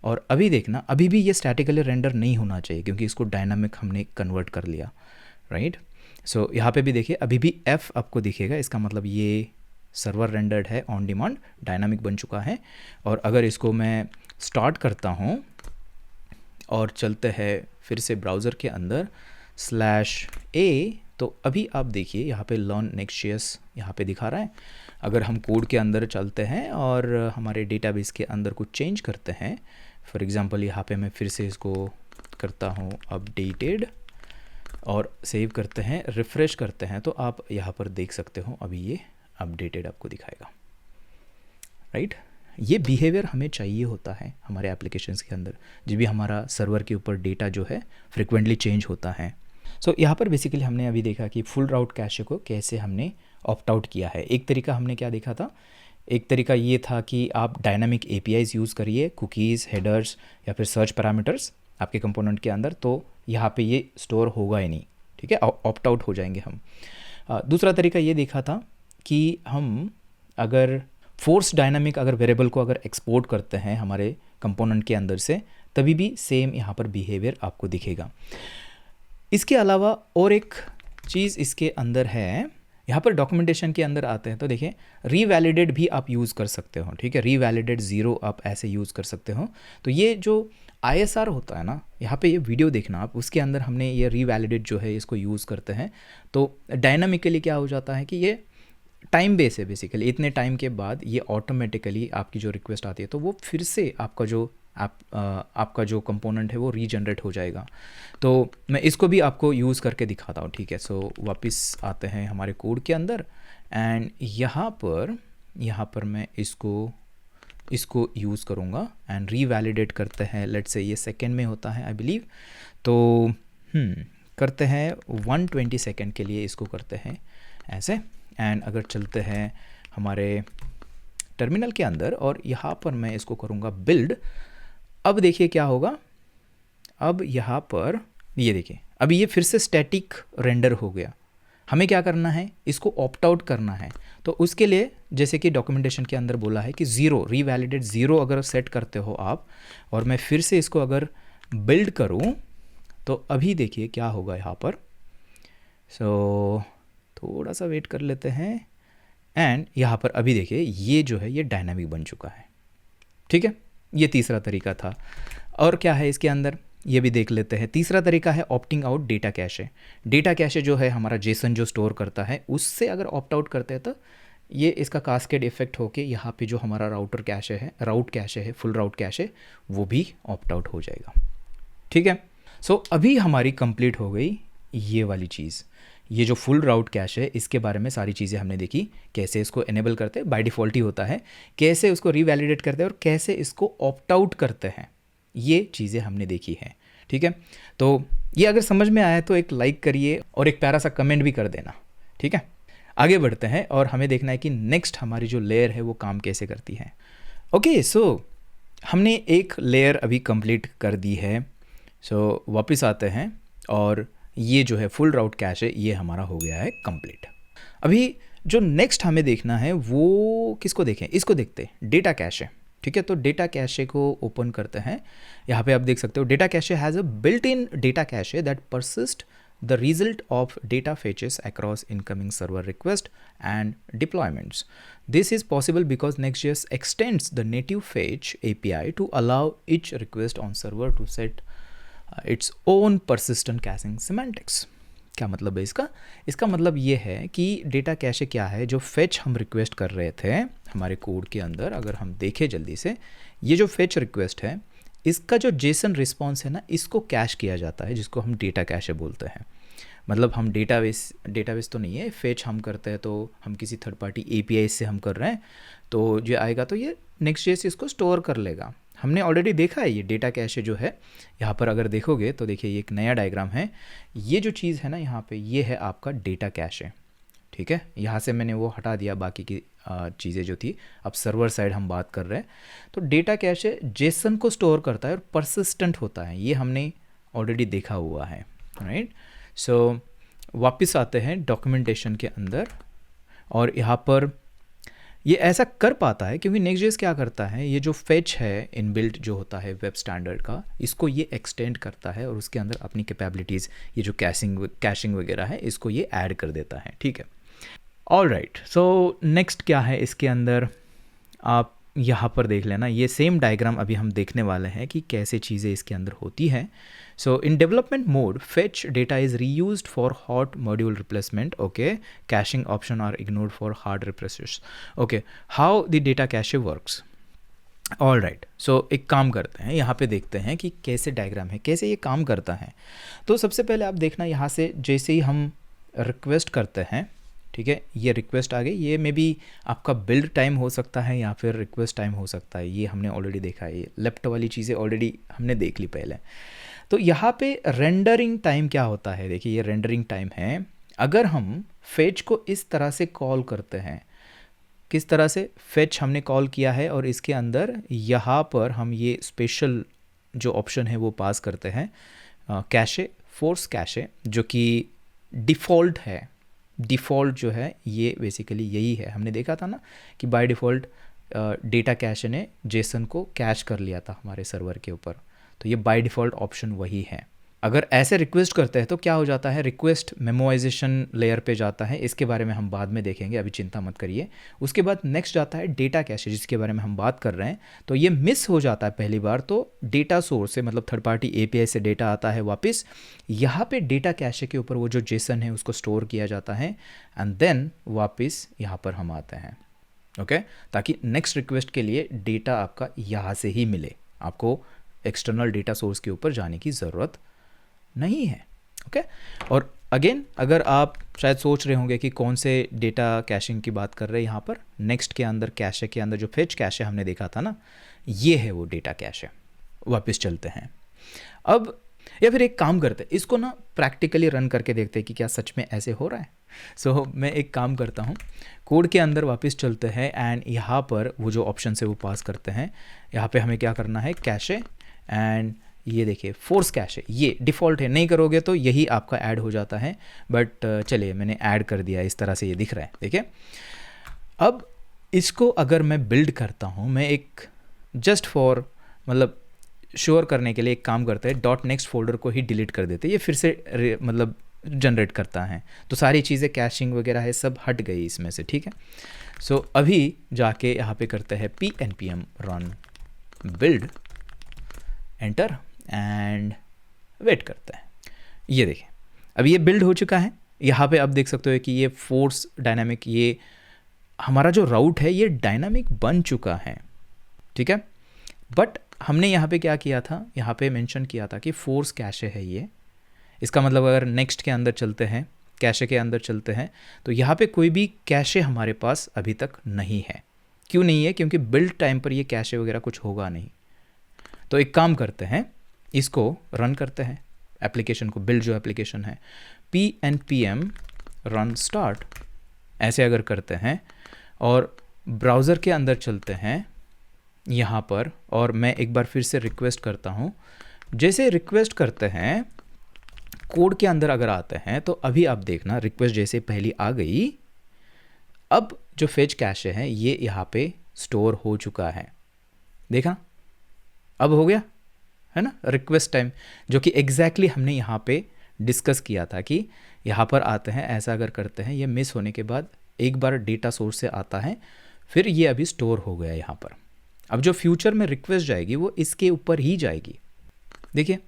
और अभी देखना अभी भी ये स्टैटिकली रेंडर नहीं होना चाहिए क्योंकि इसको डायनामिक हमने कन्वर्ट कर लिया, राइट। सो यहाँ पे भी देखिए अभी भी f आपको दिखेगा, इसका मतलब ये सर्वर रेंडर्ड है, ऑन डिमांड डायनामिक बन चुका है। और अगर इसको मैं स्टार्ट करता हूँ और चलते हैं फिर से ब्राउज़र के अंदर /a, तो अभी आप देखिए यहाँ पे लर्न नेक्स्ट.js यहाँ पे दिखा रहा है। अगर हम कोड के अंदर चलते हैं और हमारे डेटाबेस के अंदर कुछ चेंज करते हैं, फॉर एग्जांपल यहाँ पे मैं फिर से इसको करता हूँ अपडेटेड और सेव करते हैं, रिफ़्रेश करते हैं, तो आप यहाँ पर देख सकते हो अभी ये अपडेटेड आपको दिखाएगा, राइट। ये बिहेवियर हमें चाहिए होता है हमारे एप्लीकेशंस के अंदर, जब भी हमारा सर्वर के ऊपर डेटा जो है फ्रिक्वेंटली चेंज होता है। सो यहाँ पर बेसिकली हमने अभी देखा कि फुल राउट कैशे को कैसे हमने ऑप्ट आउट किया है। एक तरीका हमने क्या देखा था, एक तरीका ये था कि आप डायनामिक APIs यूज़ करिए, कुकीज़, हेडर्स या फिर सर्च पैरामीटर्स आपके कंपोनेंट के अंदर, तो यहाँ पे ये स्टोर होगा ही नहीं, ठीक है, ऑप्ट आउट हो जाएंगे हम। दूसरा तरीका ये देखा था कि हम अगर फोर्स डायनामिक अगर वेरिएबल को अगर एक्सपोर्ट करते हैं हमारे कंपोनेंट के अंदर से, तभी भी सेम यहाँ पर बिहेवियर आपको दिखेगा। इसके अलावा और एक चीज़ इसके अंदर है, यहाँ पर डॉक्यूमेंटेशन के अंदर आते हैं तो देखिए रीवैलिडेट भी आप यूज़ कर सकते हो, ठीक है, रीवैलिडेट 0 आप ऐसे यूज़ कर सकते हो। तो ये जो ISR होता है ना, यहाँ पे ये वीडियो देखना आप, उसके अंदर हमने ये रीवैलिडेट जो है इसको यूज़ करते हैं। तो डायनामिकली क्या हो जाता है कि ये टाइम बेस है बेसिकली, इतने टाइम के बाद ये ऑटोमेटिकली आपकी जो रिक्वेस्ट आती है तो वो फिर से आपका जो कंपोनेंट है वो रीजनरेट हो जाएगा। तो मैं इसको भी आपको यूज़ करके दिखाता हूँ, ठीक है। सो वापस आते हैं हमारे कोड के अंदर एंड यहाँ पर मैं इसको यूज़ करूँगा एंड रीवैलिडेट करते हैं। लेट्स से ये सेकेंड में होता है आई बिलीव, तो करते हैं 120 सेकेंड के लिए इसको करते हैं ऐसे। एंड अगर चलते हैं हमारे टर्मिनल के अंदर और यहाँ पर मैं इसको करूँगा बिल्ड, अब देखिए क्या होगा, अब यहाँ पर ये देखिए अभी ये फिर से स्टैटिक रेंडर हो गया। हमें क्या करना है, इसको ऑप्ट आउट करना है। तो उसके लिए जैसे कि डॉक्यूमेंटेशन के अंदर बोला है कि 0 रीवैलिडेट 0 अगर सेट करते हो आप, और मैं फिर से इसको अगर बिल्ड करूँ तो अभी देखिए क्या होगा यहाँ पर। सो थोड़ा सा वेट कर लेते हैं एंड यहाँ पर अभी देखिए ये जो है ये डायनामिक बन चुका है, ठीक है। ये तीसरा तरीका था। और क्या है इसके अंदर ये भी देख लेते हैं। तीसरा तरीका है opting out data cache. Data cache जो है हमारा जेसन जो स्टोर करता है, उससे अगर ऑप्ट आउट करते हैं तो ये इसका कास्केड इफेक्ट होके यहाँ पे जो हमारा राउट कैशे है फुल राउट कैशे, वो भी ऑप्ट आउट हो जाएगा, ठीक है। सो अभी हमारी कंप्लीट हो गई ये वाली चीज़। ये जो फुल राउट कैश है इसके बारे में सारी चीज़ें हमने देखी, कैसे इसको एनेबल करते हैं, बाय डिफ़ॉल्ट ही होता है, कैसे उसको रीवैलिडेट करते हैं और कैसे इसको ऑप्ट आउट करते हैं, ये चीज़ें हमने देखी हैं, ठीक है। तो ये अगर समझ में आया तो एक लाइक करिए और एक प्यारा सा कमेंट भी कर देना, ठीक है। आगे बढ़ते हैं और हमें देखना है कि नेक्स्ट हमारी जो लेयर है वो काम कैसे करती है। ओके, सो हमने एक लेयर अभी कंप्लीट कर दी है। सो वापस आते हैं और ये जो है फुल राउट कैश है ये हमारा हो गया है कंप्लीट। अभी जो नेक्स्ट हमें देखना है वो किसको देखें, इसको देखते हैं, डेटा कैशे, ठीक है। तो डेटा कैशे को ओपन करते हैं। यहाँ पे आप देख सकते हो data cache has a built in data cache that persist the result of data fetches across incoming server request and deployments. This is possible because Next.js extends the native fetch API to allow each request on server to set its own persistent caching semantics. क्या मतलब है इसका मतलब ये है कि डेटा कैशे क्या है, जो फेच हम रिक्वेस्ट कर रहे थे हमारे कोड के अंदर, अगर हम देखें जल्दी से, ये जो फेच रिक्वेस्ट है इसका जो जेसन रिस्पॉन्स है ना, इसको कैश किया जाता है, जिसको हम डेटा कैशे बोलते हैं। मतलब हम डेटाबेस तो नहीं है, फेच हम करते हैं तो हम किसी थर्ड पार्टी API से हम कर रहे हैं, तो जो आएगा तो ये Next.js इसको स्टोर कर लेगा। हमने ऑलरेडी देखा है ये डेटा कैशे जो है, यहाँ पर अगर देखोगे तो देखिए ये एक नया डायग्राम है। ये जो चीज़ है ना यहाँ पे, ये है आपका डेटा कैशे, ठीक है। यहाँ से मैंने वो हटा दिया, बाकी की चीज़ें जो थी, अब सर्वर साइड हम बात कर रहे हैं। तो डेटा कैशे जेसन को स्टोर करता है और परसिस्टेंट होता है, ये हमने ऑलरेडी देखा हुआ है, राइट। सो वापस आते हैं डॉक्यूमेंटेशन के अंदर, और यहाँ पर ये ऐसा कर पाता है क्योंकि Next.js क्या करता है, ये जो फेच है इनबिल्ट जो होता है वेब स्टैंडर्ड का, इसको ये एक्सटेंड करता है और उसके अंदर अपनी कैपेबिलिटीज़, ये जो कैशिंग वगैरह है, इसको ये ऐड कर देता है, ठीक है। ऑल राइट, सो नेक्स्ट क्या है इसके अंदर, आप यहाँ पर देख लेना, ये सेम डायग्राम अभी हम देखने वाले हैं कि कैसे चीज़ें इसके अंदर होती हैं। So in development mode fetch data is reused for hot module replacement, okay, caching option are ignored for hard replaces, okay. How the data cache works, all right. So एक काम करते हैं, यहाँ पे देखते हैं कि कैसे डायग्राम है, कैसे ये काम करता है। तो सबसे पहले आप देखना यहाँ से, जैसे ही हम रिक्वेस्ट करते हैं, ठीक है, ये रिक्वेस्ट आ गई, ये मे बी आपका बिल्ड टाइम हो सकता है या फिर रिक्वेस्ट टाइम हो सकता है, ये हमने ऑलरेडी देखा है, ये लेफ्ट वाली चीज़ें ऑलरेडी हमने देख ली पहले। तो यहाँ पे रेंडरिंग टाइम क्या होता है, देखिए ये रेंडरिंग टाइम है। अगर हम फेच को इस तरह से कॉल करते हैं, किस तरह से, फेच हमने कॉल किया है और इसके अंदर यहाँ पर हम ये स्पेशल जो ऑप्शन है वो पास करते हैं, कैशे, फोर्स कैशे, जो कि डिफ़ॉल्ट है। डिफ़ॉल्ट जो है ये बेसिकली यही है, हमने देखा था ना कि बाय डिफ़ॉल्ट डेटा कैशे ने जेसन को कैश कर लिया था हमारे सर्वर के ऊपर, तो ये बाय डिफ़ॉल्ट ऑप्शन वही है। अगर ऐसे रिक्वेस्ट करते हैं तो क्या हो जाता है, रिक्वेस्ट मेमोराइजेशन लेयर पे जाता है, इसके बारे में हम बाद में देखेंगे, अभी चिंता मत करिए। उसके बाद नेक्स्ट जाता है डेटा कैशे, जिसके बारे में हम बात कर रहे हैं। तो ये मिस हो जाता है पहली बार, तो डेटा सोर्स से मतलब थर्ड पार्टी एपीआई से डेटा आता है वापस, यहाँ पे डेटा कैशे के ऊपर वो जो जेसन है उसको स्टोर किया जाता है, एंड देन वापस यहाँ पर हम आते हैं, ओके, ताकि नेक्स्ट रिक्वेस्ट के लिए डेटा आपका यहाँ से ही मिले, आपको एक्सटर्नल डेटा सोर्स के ऊपर जाने की ज़रूरत नहीं है, ओके। और अगेन अगर आप शायद सोच रहे होंगे कि कौन से डेटा कैशिंग की बात कर रहे हैं, यहाँ पर नेक्स्ट के अंदर कैशे के अंदर जो फेच कैशे हमने देखा था ना, ये है वो डेटा कैशे। वापस चलते हैं अब, या फिर एक काम करते हैं, इसको ना प्रैक्टिकली रन करके देखते हैं कि क्या सच में ऐसे हो रहा है। सो मैं एक काम करता हूँ, कोड के अंदर वापस चलते हैं एंड यहाँ पर वो जो ऑप्शन है वो पास करते हैं। यहाँ पे हमें क्या करना है, कैशे, एंड ये देखिए फोर्स कैशे, ये डिफ़ॉल्ट है, नहीं करोगे तो यही आपका ऐड हो जाता है, बट चलिए मैंने ऐड कर दिया, इस तरह से ये दिख रहा है, देखिए। अब इसको अगर मैं बिल्ड करता हूँ, मैं एक जस्ट फॉर मतलब श्योर करने के लिए एक काम करते हैं, डॉट नेक्स्ट फोल्डर को ही डिलीट कर देते हैं, ये फिर से मतलब जनरेट करता है, तो सारी चीज़ें कैशिंग वगैरह है सब हट गई इसमें से, ठीक है। सो अभी जाके यहाँ पे करते हैं pnpm run build, enter and wait करते हैं। ये देखिए अब ये बिल्ड हो चुका है। यहाँ पे आप देख सकते हो कि ये फोर्स डायनामिक, ये हमारा जो राउट है ये डायनामिक बन चुका है, ठीक है। बट हमने यहाँ पे क्या किया था, यहाँ पे मेंशन किया था कि फोर्स कैशे है ये, इसका मतलब अगर नेक्स्ट के अंदर चलते हैं, कैशे के अंदर चलते हैं, तो यहाँ पे कोई भी कैशे हमारे पास अभी तक नहीं है। क्यों नहीं है, क्योंकि बिल्ड टाइम पर ये कैशे वगैरह कुछ होगा नहीं। तो एक काम करते हैं, इसको रन करते हैं, एप्लीकेशन को, बिल्ड जो एप्लीकेशन है, pnpm run start, ऐसे अगर करते हैं और ब्राउज़र के अंदर चलते हैं यहाँ पर, और मैं एक बार फिर से रिक्वेस्ट करता हूँ। जैसे रिक्वेस्ट करते हैं कोड के अंदर अगर आते हैं, तो अभी आप देखना रिक्वेस्ट जैसे पहली आ गई, अब जो फेच कैशे है ये यहाँ पे स्टोर हो चुका है, देखा, अब हो गया है ना रिक्वेस्ट टाइम, जो कि एग्जैक्टली हमने यहाँ पे डिस्कस किया था कि यहाँ पर आते हैं, ऐसा अगर करते हैं, ये मिस होने के बाद एक बार डेटा सोर्स से आता है, फिर ये अभी स्टोर हो गया यहाँ पर। अब जो फ्यूचर में रिक्वेस्ट जाएगी वो इसके ऊपर ही जाएगी। देखिए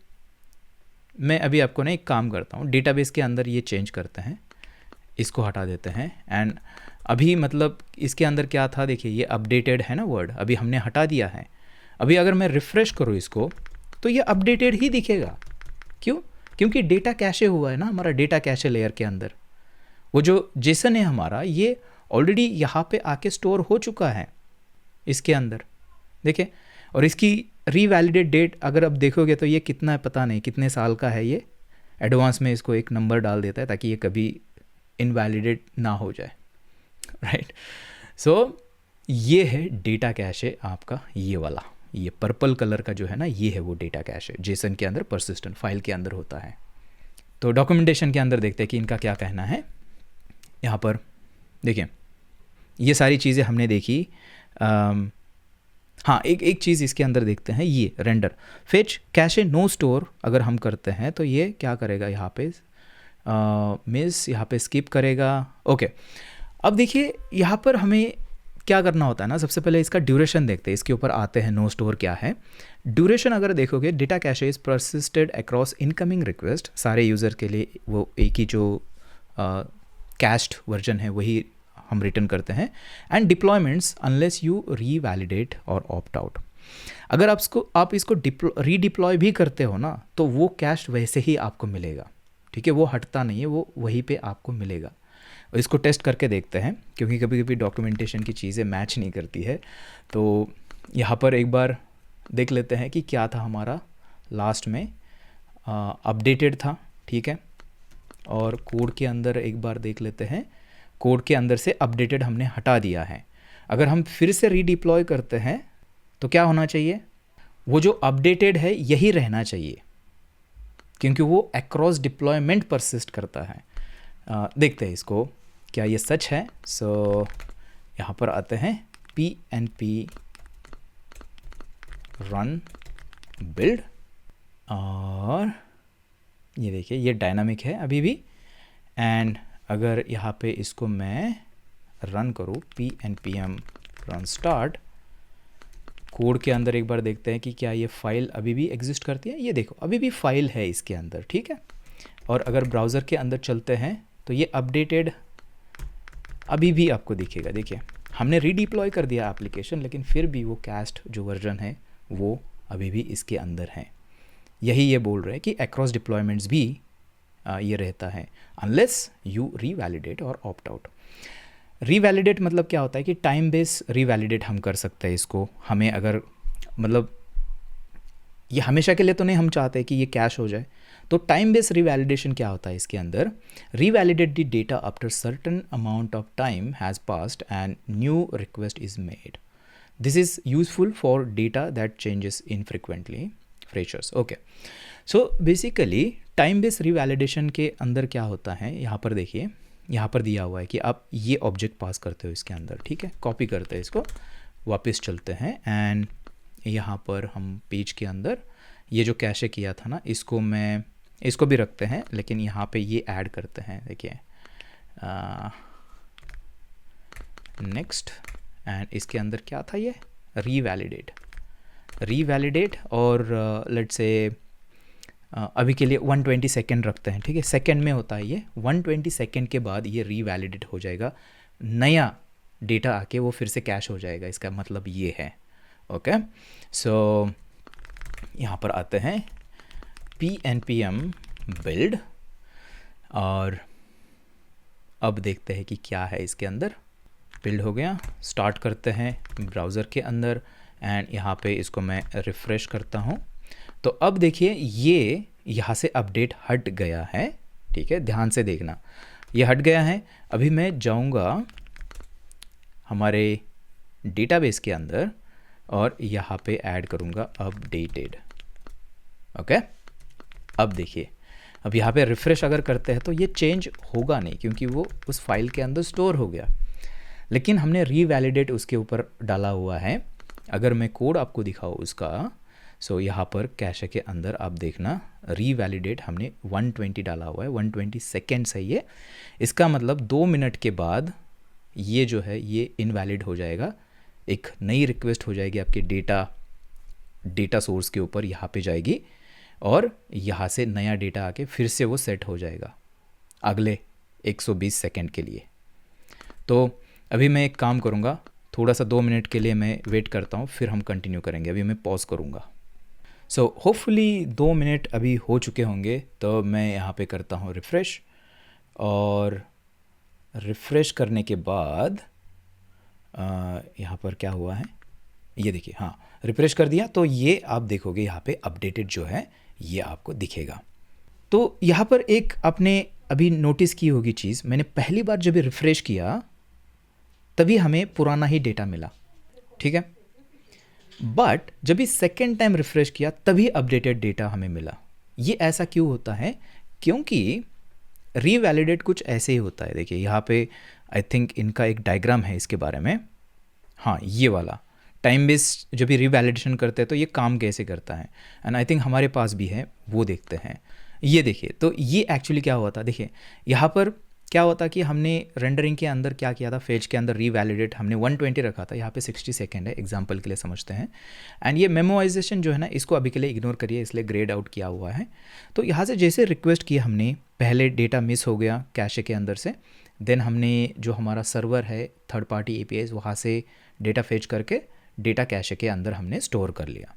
मैं अभी आपको ना एक काम करता हूँ, डेटाबेस के अंदर ये चेंज करते हैं, इसको हटा देते हैं, एंड अभी मतलब इसके अंदर क्या था, देखिए ये अपडेटेड है ना वर्ड, अभी हमने हटा दिया है। अभी अगर मैं रिफ़्रेश करूँ इसको तो ये अपडेटेड ही दिखेगा। क्यों, क्योंकि डेटा कैशे हुआ है ना हमारा, डेटा कैशे लेयर के अंदर वो जो जेसन है हमारा, ये ऑलरेडी यहाँ पे आके स्टोर हो चुका है इसके अंदर, देखिए। और इसकी रीवैलिडेट डेट अगर आप देखोगे तो ये कितना है पता नहीं, कितने साल का है ये, एडवांस में इसको एक नंबर डाल देता है ताकि ये कभी इनवैलिडेट ना हो जाए, राइट। सो ये है डेटा कैशे आपका ये वाला, ये पर्पल कलर का जो है ना, ये है वो डेटा कैश है, जेसन के अंदर परसिस्टेंट फाइल के अंदर होता है। तो डॉक्यूमेंटेशन के अंदर देखते हैं कि इनका क्या कहना है। यहाँ पर देखिए, ये सारी चीज़ें हमने देखी। हाँ, एक चीज़ इसके अंदर देखते हैं, ये render fetch cache no store अगर हम करते हैं तो ये क्या करेगा, यहाँ पे मिस यहाँ पे स्किप करेगा। ओके, अब देखिए यहाँ पर हमें क्या करना होता है ना, सबसे पहले इसका ड्यूरेशन देखते हैं, इसके ऊपर आते हैं नो स्टोर क्या है। ड्यूरेशन अगर देखोगे, data cache is persisted across incoming request, सारे यूज़र के लिए वो एक ही जो कैश्ड वर्जन है वही हम रिटर्न करते हैं। एंड डिप्लॉयमेंट्स अनलेस यू रीवैलिडेट और ऑप्ट आउट, अगर आप इसको रीडिप्लॉय भी करते हो ना तो वो कैश वैसे ही आपको मिलेगा, ठीक है, वो हटता नहीं है, वो वहीं पे आपको मिलेगा। इसको टेस्ट करके देखते हैं, क्योंकि कभी कभी डॉक्यूमेंटेशन की चीज़ें मैच नहीं करती है। तो यहाँ पर एक बार देख लेते हैं कि क्या था हमारा लास्ट में, अपडेटेड था, ठीक है। और कोड के अंदर एक बार देख लेते हैं, कोड के अंदर से अपडेटेड हमने हटा दिया है। अगर हम फिर से रीडिप्लॉय करते हैं तो क्या होना चाहिए, वो जो अपडेटेड है यही रहना चाहिए, क्योंकि वो अक्रॉस डिप्लॉयमेंट परसिस्ट करता है। देखते हैं इसको, क्या ये सच है। सो यहाँ पर आते हैं pnp रन बिल्ड, और ये देखिए ये डायनामिक है अभी भी। एंड अगर यहाँ पे इसको मैं रन करूँ pnpm रन स्टार्ट, कोड के अंदर एक बार देखते हैं कि क्या ये फाइल अभी भी एग्जिस्ट करती है। ये देखो अभी भी फाइल है इसके अंदर, ठीक है। और अगर ब्राउज़र के अंदर चलते हैं तो ये अपडेटेड अभी भी आपको दिखेगा। देखिए हमने रीडिप्लॉय कर दिया एप्लीकेशन, लेकिन फिर भी वो कैस्ट जो वर्जन है वो अभी भी इसके अंदर है। यही ये बोल रहे हैं कि अक्रॉस डिप्लॉयमेंट्स भी ये रहता है अनलेस यू रीवैलिडेट और ऑप्ट आउट। रीवैलिडेट मतलब क्या होता है कि टाइम बेस रीवैलिडेट हम कर सकते हैं इसको। हमें अगर मतलब ये हमेशा के लिए तो नहीं हम चाहते कि ये कैश हो जाए, तो टाइम बेस रिवैलिडेशन क्या होता है इसके अंदर, revalidate the data after certain amount of time has passed and new request is made. This is useful for data that changes infrequently freshers. Okay, so basically time base revalidation के अंदर क्या होता है, यहाँ पर देखिए, यहाँ पर दिया हुआ है कि आप ये ऑब्जेक्ट पास करते हो इसके अंदर, ठीक है। कॉपी करते हैं इसको, वापस चलते हैं एंड यहाँ पर हम पेज के अंदर ये जो कैशे किया था ना, इसको भी रखते हैं, लेकिन यहाँ पे ये ऐड करते हैं। देखिए नेक्स्ट, एंड इसके अंदर क्या था, ये रीवैलिडेट और लेट्स से अभी के लिए 120 सेकेंड रखते हैं, ठीक है। सेकेंड में होता है ये, 120 सेकेंड के बाद ये रीवैलिडेट हो जाएगा, नया डेटा आके वो फिर से कैश हो जाएगा, इसका मतलब ये है। ओके, सो यहाँ पर आते हैं pnpm build, और अब देखते हैं कि क्या है इसके अंदर। बिल्ड हो गया, स्टार्ट करते हैं ब्राउज़र के अंदर एंड यहाँ पे इसको मैं रिफ़्रेश करता हूँ। तो अब देखिए ये यहाँ से अपडेट हट गया है, ठीक है, ध्यान से देखना, ये हट गया है। अभी मैं जाऊँगा हमारे डेटाबेस के अंदर और यहाँ पे ऐड करूँगा अपडेटेड। ओके, अब देखिए, अब यहाँ पे रिफ़्रेश अगर करते हैं तो ये चेंज होगा नहीं, क्योंकि वो उस फाइल के अंदर स्टोर हो गया, लेकिन हमने रीवैलिडेट उसके ऊपर डाला हुआ है। अगर मैं कोड आपको दिखाऊँ उसका, सो यहाँ पर कैशे के अंदर आप देखना, रीवैलिडेट हमने 120 डाला हुआ है, 120 सेकेंड्स है ये। इसका मतलब 2 मिनट के बाद ये जो है ये इनवैलिड हो जाएगा, एक नई रिक्वेस्ट हो जाएगी आपके डेटा सोर्स के ऊपर, यहाँ पे जाएगी और यहाँ से नया डेटा आके फिर से वो सेट हो जाएगा अगले 120 सेकेंड के लिए। तो अभी मैं एक काम करूँगा, थोड़ा सा 2 मिनट के लिए मैं वेट करता हूँ, फिर हम कंटिन्यू करेंगे। अभी मैं पॉज करूँगा। सो होपफुली 2 मिनट अभी हो चुके होंगे, तो मैं यहाँ पे करता हूँ रिफ़्रेश, और रिफ़्रेश करने के बाद यहाँ पर क्या हुआ है ये देखिए, हाँ रिफ़्रेश कर दिया, तो ये आप देखोगे यहाँ पे अपडेटेड जो है ये आपको दिखेगा। तो यहाँ पर एक आपने अभी नोटिस की होगी चीज़, मैंने पहली बार जब रिफ़्रेश किया तभी हमें पुराना ही डेटा मिला, ठीक है। बट जब भी सेकेंड टाइम रिफ्रेश किया तभी अपडेटेड डेटा हमें मिला। ये ऐसा क्यों होता है? क्योंकि रीवैलिडेट कुछ ऐसे ही होता है। देखिए यहाँ पे आई थिंक इनका एक डायग्राम है इसके बारे में। हाँ, ये वाला टाइम बेस्ड जब भी रीवैलिडेशन करते हैं तो ये काम कैसे करता है, एंड आई थिंक हमारे पास भी है, वो देखते हैं। ये देखिए, तो ये एक्चुअली क्या हुआ था, देखिए यहाँ पर क्या होता कि हमने रेंडरिंग के अंदर क्या किया था, फेज के अंदर रीवैलिडेट हमने 120 रखा था, यहाँ पे 60 सेकेंड है, एग्जांपल के लिए समझते हैं। एंड ये मेमोराइजेशन जो है ना, इसको अभी के लिए इग्नोर करिए, इसलिए ग्रेड आउट किया हुआ है। तो यहाँ से जैसे रिक्वेस्ट किया हमने, पहले डेटा मिस हो गया कैशे के अंदर से, देन हमने जो हमारा सर्वर है थर्ड पार्टी APIs, वहाँ से डेटा फेच करके डेटा कैशे के अंदर हमने स्टोर कर लिया।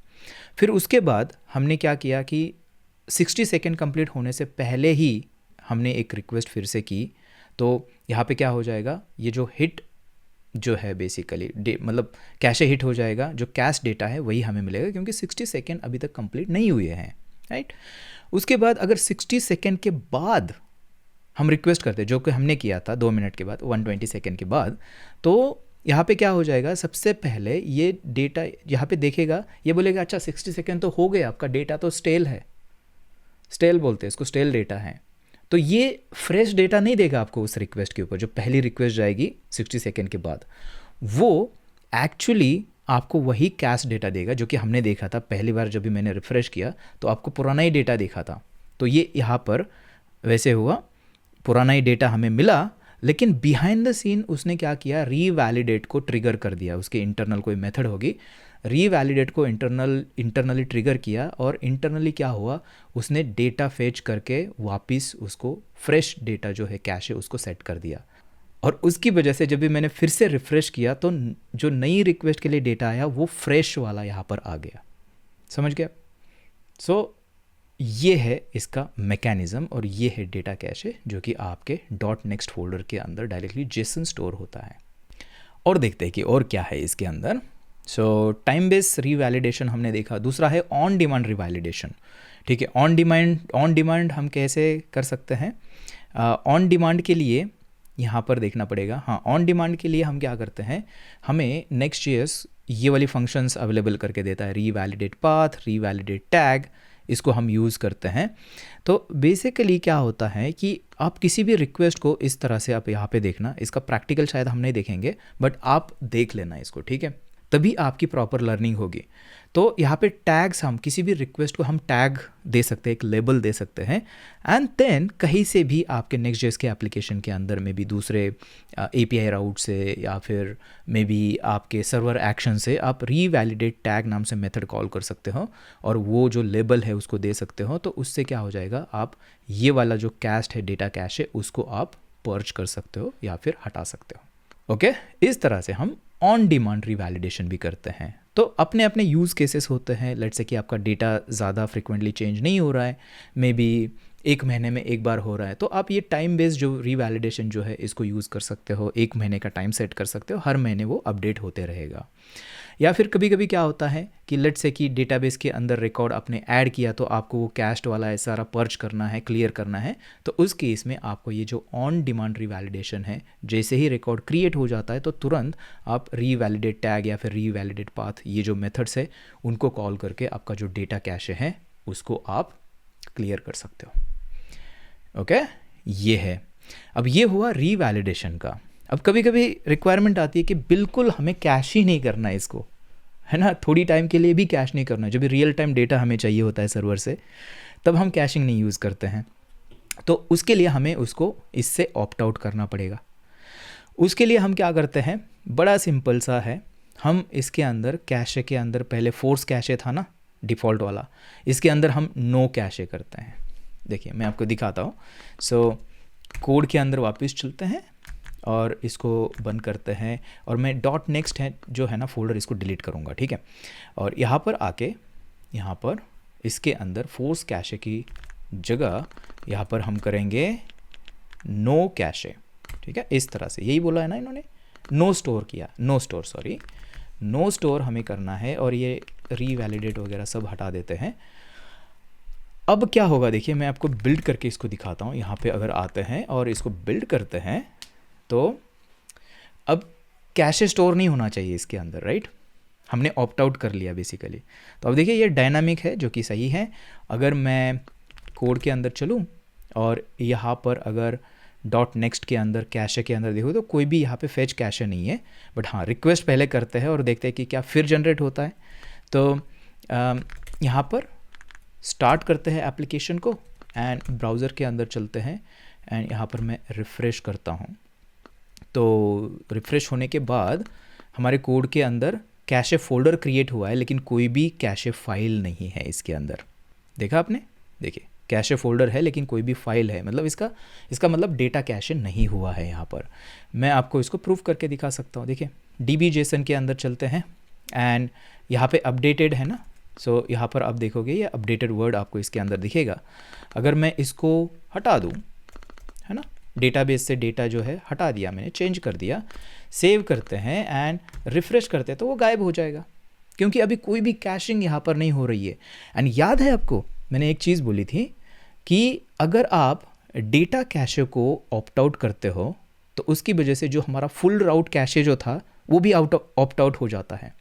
फिर उसके बाद हमने क्या किया कि 60 सेकेंड कंप्लीट होने से पहले ही हमने एक रिक्वेस्ट फिर से की। तो यहाँ पे क्या हो जाएगा, ये जो हिट जो है बेसिकली मतलब कैशे हिट हो जाएगा, जो कैश डेटा है वही हमें मिलेगा, क्योंकि 60 सेकेंड अभी तक कंप्लीट नहीं हुए हैं, राइट। उसके बाद अगर 60 सेकेंड के बाद हम रिक्वेस्ट करते जो कि हमने किया था 2 मिनट के बाद, 120 सेकेंड के बाद, तो यहाँ पे क्या हो जाएगा, सबसे पहले ये डेटा यहाँ पे देखेगा, ये बोलेगा अच्छा 60 सेकेंड तो हो गए, आपका डेटा तो स्टेल है, स्टेल बोलते हैं इसको, स्टेल डेटा है। तो ये फ्रेश डेटा नहीं देगा आपको उस रिक्वेस्ट के ऊपर, जो पहली रिक्वेस्ट जाएगी 60 सेकेंड के बाद, वो एक्चुअली आपको वही कैश डेटा देगा जो कि हमने देखा था पहली बार जब भी मैंने रिफ्रेश किया, तो आपको पुराना ही डेटा देखा था। तो ये यहाँ पर वैसे हुआ, पुराना ही डेटा हमें मिला, लेकिन बिहाइंड द सीन उसने क्या किया, रीवैलिडेट को ट्रिगर कर दिया। उसके इंटरनल कोई मेथड होगी, रीवैलिडेट को इंटरनली ट्रिगर किया, और इंटरनली क्या हुआ, उसने डेटा फेच करके वापस उसको फ्रेश डेटा जो है कैश है उसको सेट कर दिया। और उसकी वजह से जब भी मैंने फिर से रिफ्रेश किया तो जो नई रिक्वेस्ट के लिए डेटा आया वो फ्रेश वाला यहाँ पर आ गया। समझ गया? सो ये है इसका मैकेनिज़्म, और ये है डेटा कैशे जो कि आपके .next फोल्डर के अंदर डायरेक्टली जेसन स्टोर होता है। और देखते हैं कि और क्या है इसके अंदर। सो टाइम बेस्ड रीवैलिडेशन हमने देखा। दूसरा है ऑन डिमांड रीवैलिडेशन। ठीक है, ऑन डिमांड हम कैसे कर सकते हैं? ऑन डिमांड के लिए यहाँ पर देखना पड़ेगा। हाँ, ऑन डिमांड के लिए हम क्या करते हैं, हमें Next.js ये वाली फंक्शंस अवेलेबल करके देता है, रीवैलिडेट पाथ, रीवैलिडेट टैग, इसको हम यूज़ करते हैं। तो बेसिकली क्या होता है कि आप किसी भी रिक्वेस्ट को इस तरह से, आप यहाँ पे देखना, इसका प्रैक्टिकल शायद हम नहीं देखेंगे, बट आप देख लेना इसको, ठीक है, तभी आपकी प्रॉपर लर्निंग होगी। तो यहाँ पे टैग्स, हम किसी भी रिक्वेस्ट को हम टैग दे सकते हैं, एक लेबल दे सकते हैं, एंड देन कहीं से भी आपके Next.js के एप्लीकेशन के अंदर में भी दूसरे API राउट से या फिर मे बी आपके सर्वर एक्शन से आप रीवैलिडेट टैग नाम से मेथड कॉल कर सकते हो, और वो जो लेबल है उसको दे सकते हो। तो उससे क्या हो जाएगा, आप ये वाला जो कैस्ट है, डेटा कैश है, उसको आप पर्च कर सकते हो या फिर हटा सकते हो। ओके, इस तरह से हम ऑन डिमांड रीवैलिडेशन भी करते हैं। तो अपने अपने यूज़ केसेस होते हैं। लेट्स से कि आपका डेटा ज़्यादा फ्रिक्वेंटली चेंज नहीं हो रहा है, मे बी 1 महीने में एक बार हो रहा है, तो आप ये टाइम बेस्ड जो रीवैलिडेशन जो है इसको यूज़ कर सकते हो। 1 महीने का टाइम सेट कर सकते हो, हर महीने वो अपडेट होते रहेगा। या फिर कभी कभी क्या होता है कि लेट्स से कि डेटाबेस के अंदर रिकॉर्ड आपने ऐड किया, तो आपको वो कैस्ट वाला सारा पर्च करना है, क्लियर करना है, तो उस केस में आपको ये जो ऑन डिमांड रीवैलिडेशन है, जैसे ही रिकॉर्ड क्रिएट हो जाता है तो तुरंत आप रीवैलिडेट टैग या फिर रीवैलिडेट पाथ, ये जो मेथड्स है उनको कॉल करके आपका जो डेटा कैशे है उसको आप क्लियर कर सकते हो। ओके, ये है। अब ये हुआ रीवैलिडेशन का। अब कभी कभी रिक्वायरमेंट आती है कि बिल्कुल हमें कैश ही नहीं करना है इसको, है ना, थोड़ी टाइम के लिए भी कैश नहीं करना है। जब भी रियल टाइम डेटा हमें चाहिए होता है सर्वर से, तब हम कैशिंग नहीं यूज़ करते हैं। तो उसके लिए हमें उसको इससे ऑप्ट आउट करना पड़ेगा। उसके लिए हम क्या करते हैं, बड़ा सिंपल सा है, हम इसके अंदर कैशे के अंदर पहले फोर्स कैशे था ना डिफ़ॉल्ट वाला, इसके अंदर हम नो कैशे करते हैं। देखिए मैं आपको दिखाता हूँ। सो कोड के अंदर वापस चलते हैं और इसको बंद करते हैं, और मैं .next है जो है ना फोल्डर, इसको डिलीट करूँगा, ठीक है। और यहाँ पर आके यहाँ पर इसके अंदर फोर्स कैशे की जगह यहाँ पर हम करेंगे नो कैशे, ठीक है। इस तरह से यही बोला है ना इन्होंने, नो स्टोर किया, नो स्टोर हमें करना है, और ये रीवैलिडेट वगैरह सब हटा देते हैं। अब क्या होगा, देखिए मैं आपको बिल्ड करके इसको दिखाता हूँ। यहाँ पे अगर आते हैं और इसको बिल्ड करते हैं, तो अब कैशे स्टोर नहीं होना चाहिए इसके अंदर, राइट। हमने ऑप्ट आउट कर लिया बेसिकली। तो अब देखिए ये डायनामिक है जो कि सही है। अगर मैं कोड के अंदर चलूँ और यहाँ पर अगर डॉट नेक्स्ट के अंदर कैशे के अंदर देखो तो कोई भी यहाँ पे फेच कैशे नहीं है, बट हाँ रिक्वेस्ट पहले करते हैं और देखते हैं कि क्या फिर जनरेट होता है। तो यहाँ पर स्टार्ट करते हैं एप्लीकेशन को एंड ब्राउज़र के अंदर चलते हैं एंड यहाँ पर मैं रिफ़्रेश करता हूँ। तो रिफ़्रेश होने के बाद हमारे कोड के अंदर कैशे फ़ोल्डर क्रिएट हुआ है, लेकिन कोई भी कैशे फ़ाइल नहीं है इसके अंदर। देखा आपने, देखिए कैशे फ़ोल्डर है लेकिन कोई भी फाइल है, मतलब इसका मतलब डेटा कैशे नहीं हुआ है यहाँ पर। मैं आपको इसको प्रूफ करके दिखा सकता हूँ। देखिए DB-JSON के अंदर चलते हैं एंड यहाँ पे अपडेटेड है ना, सो यहाँ पर आप देखोगे ये अपडेटेड वर्ड आपको इसके अंदर दिखेगा। अगर मैं इसको हटा दूँ, है ना, डेटाबेस से डेटा जो है हटा दिया मैंने, चेंज कर दिया, सेव करते हैं एंड रिफ़्रेश करते हैं तो वो गायब हो जाएगा, क्योंकि अभी कोई भी कैशिंग यहाँ पर नहीं हो रही है। एंड याद है आपको मैंने एक चीज़ बोली थी कि अगर आप डेटा कैशे को ऑप्ट आउट करते हो तो उसकी वजह से जो हमारा फुल राउट कैशे जो था वो भी ऑप्ट आउट हो जाता है।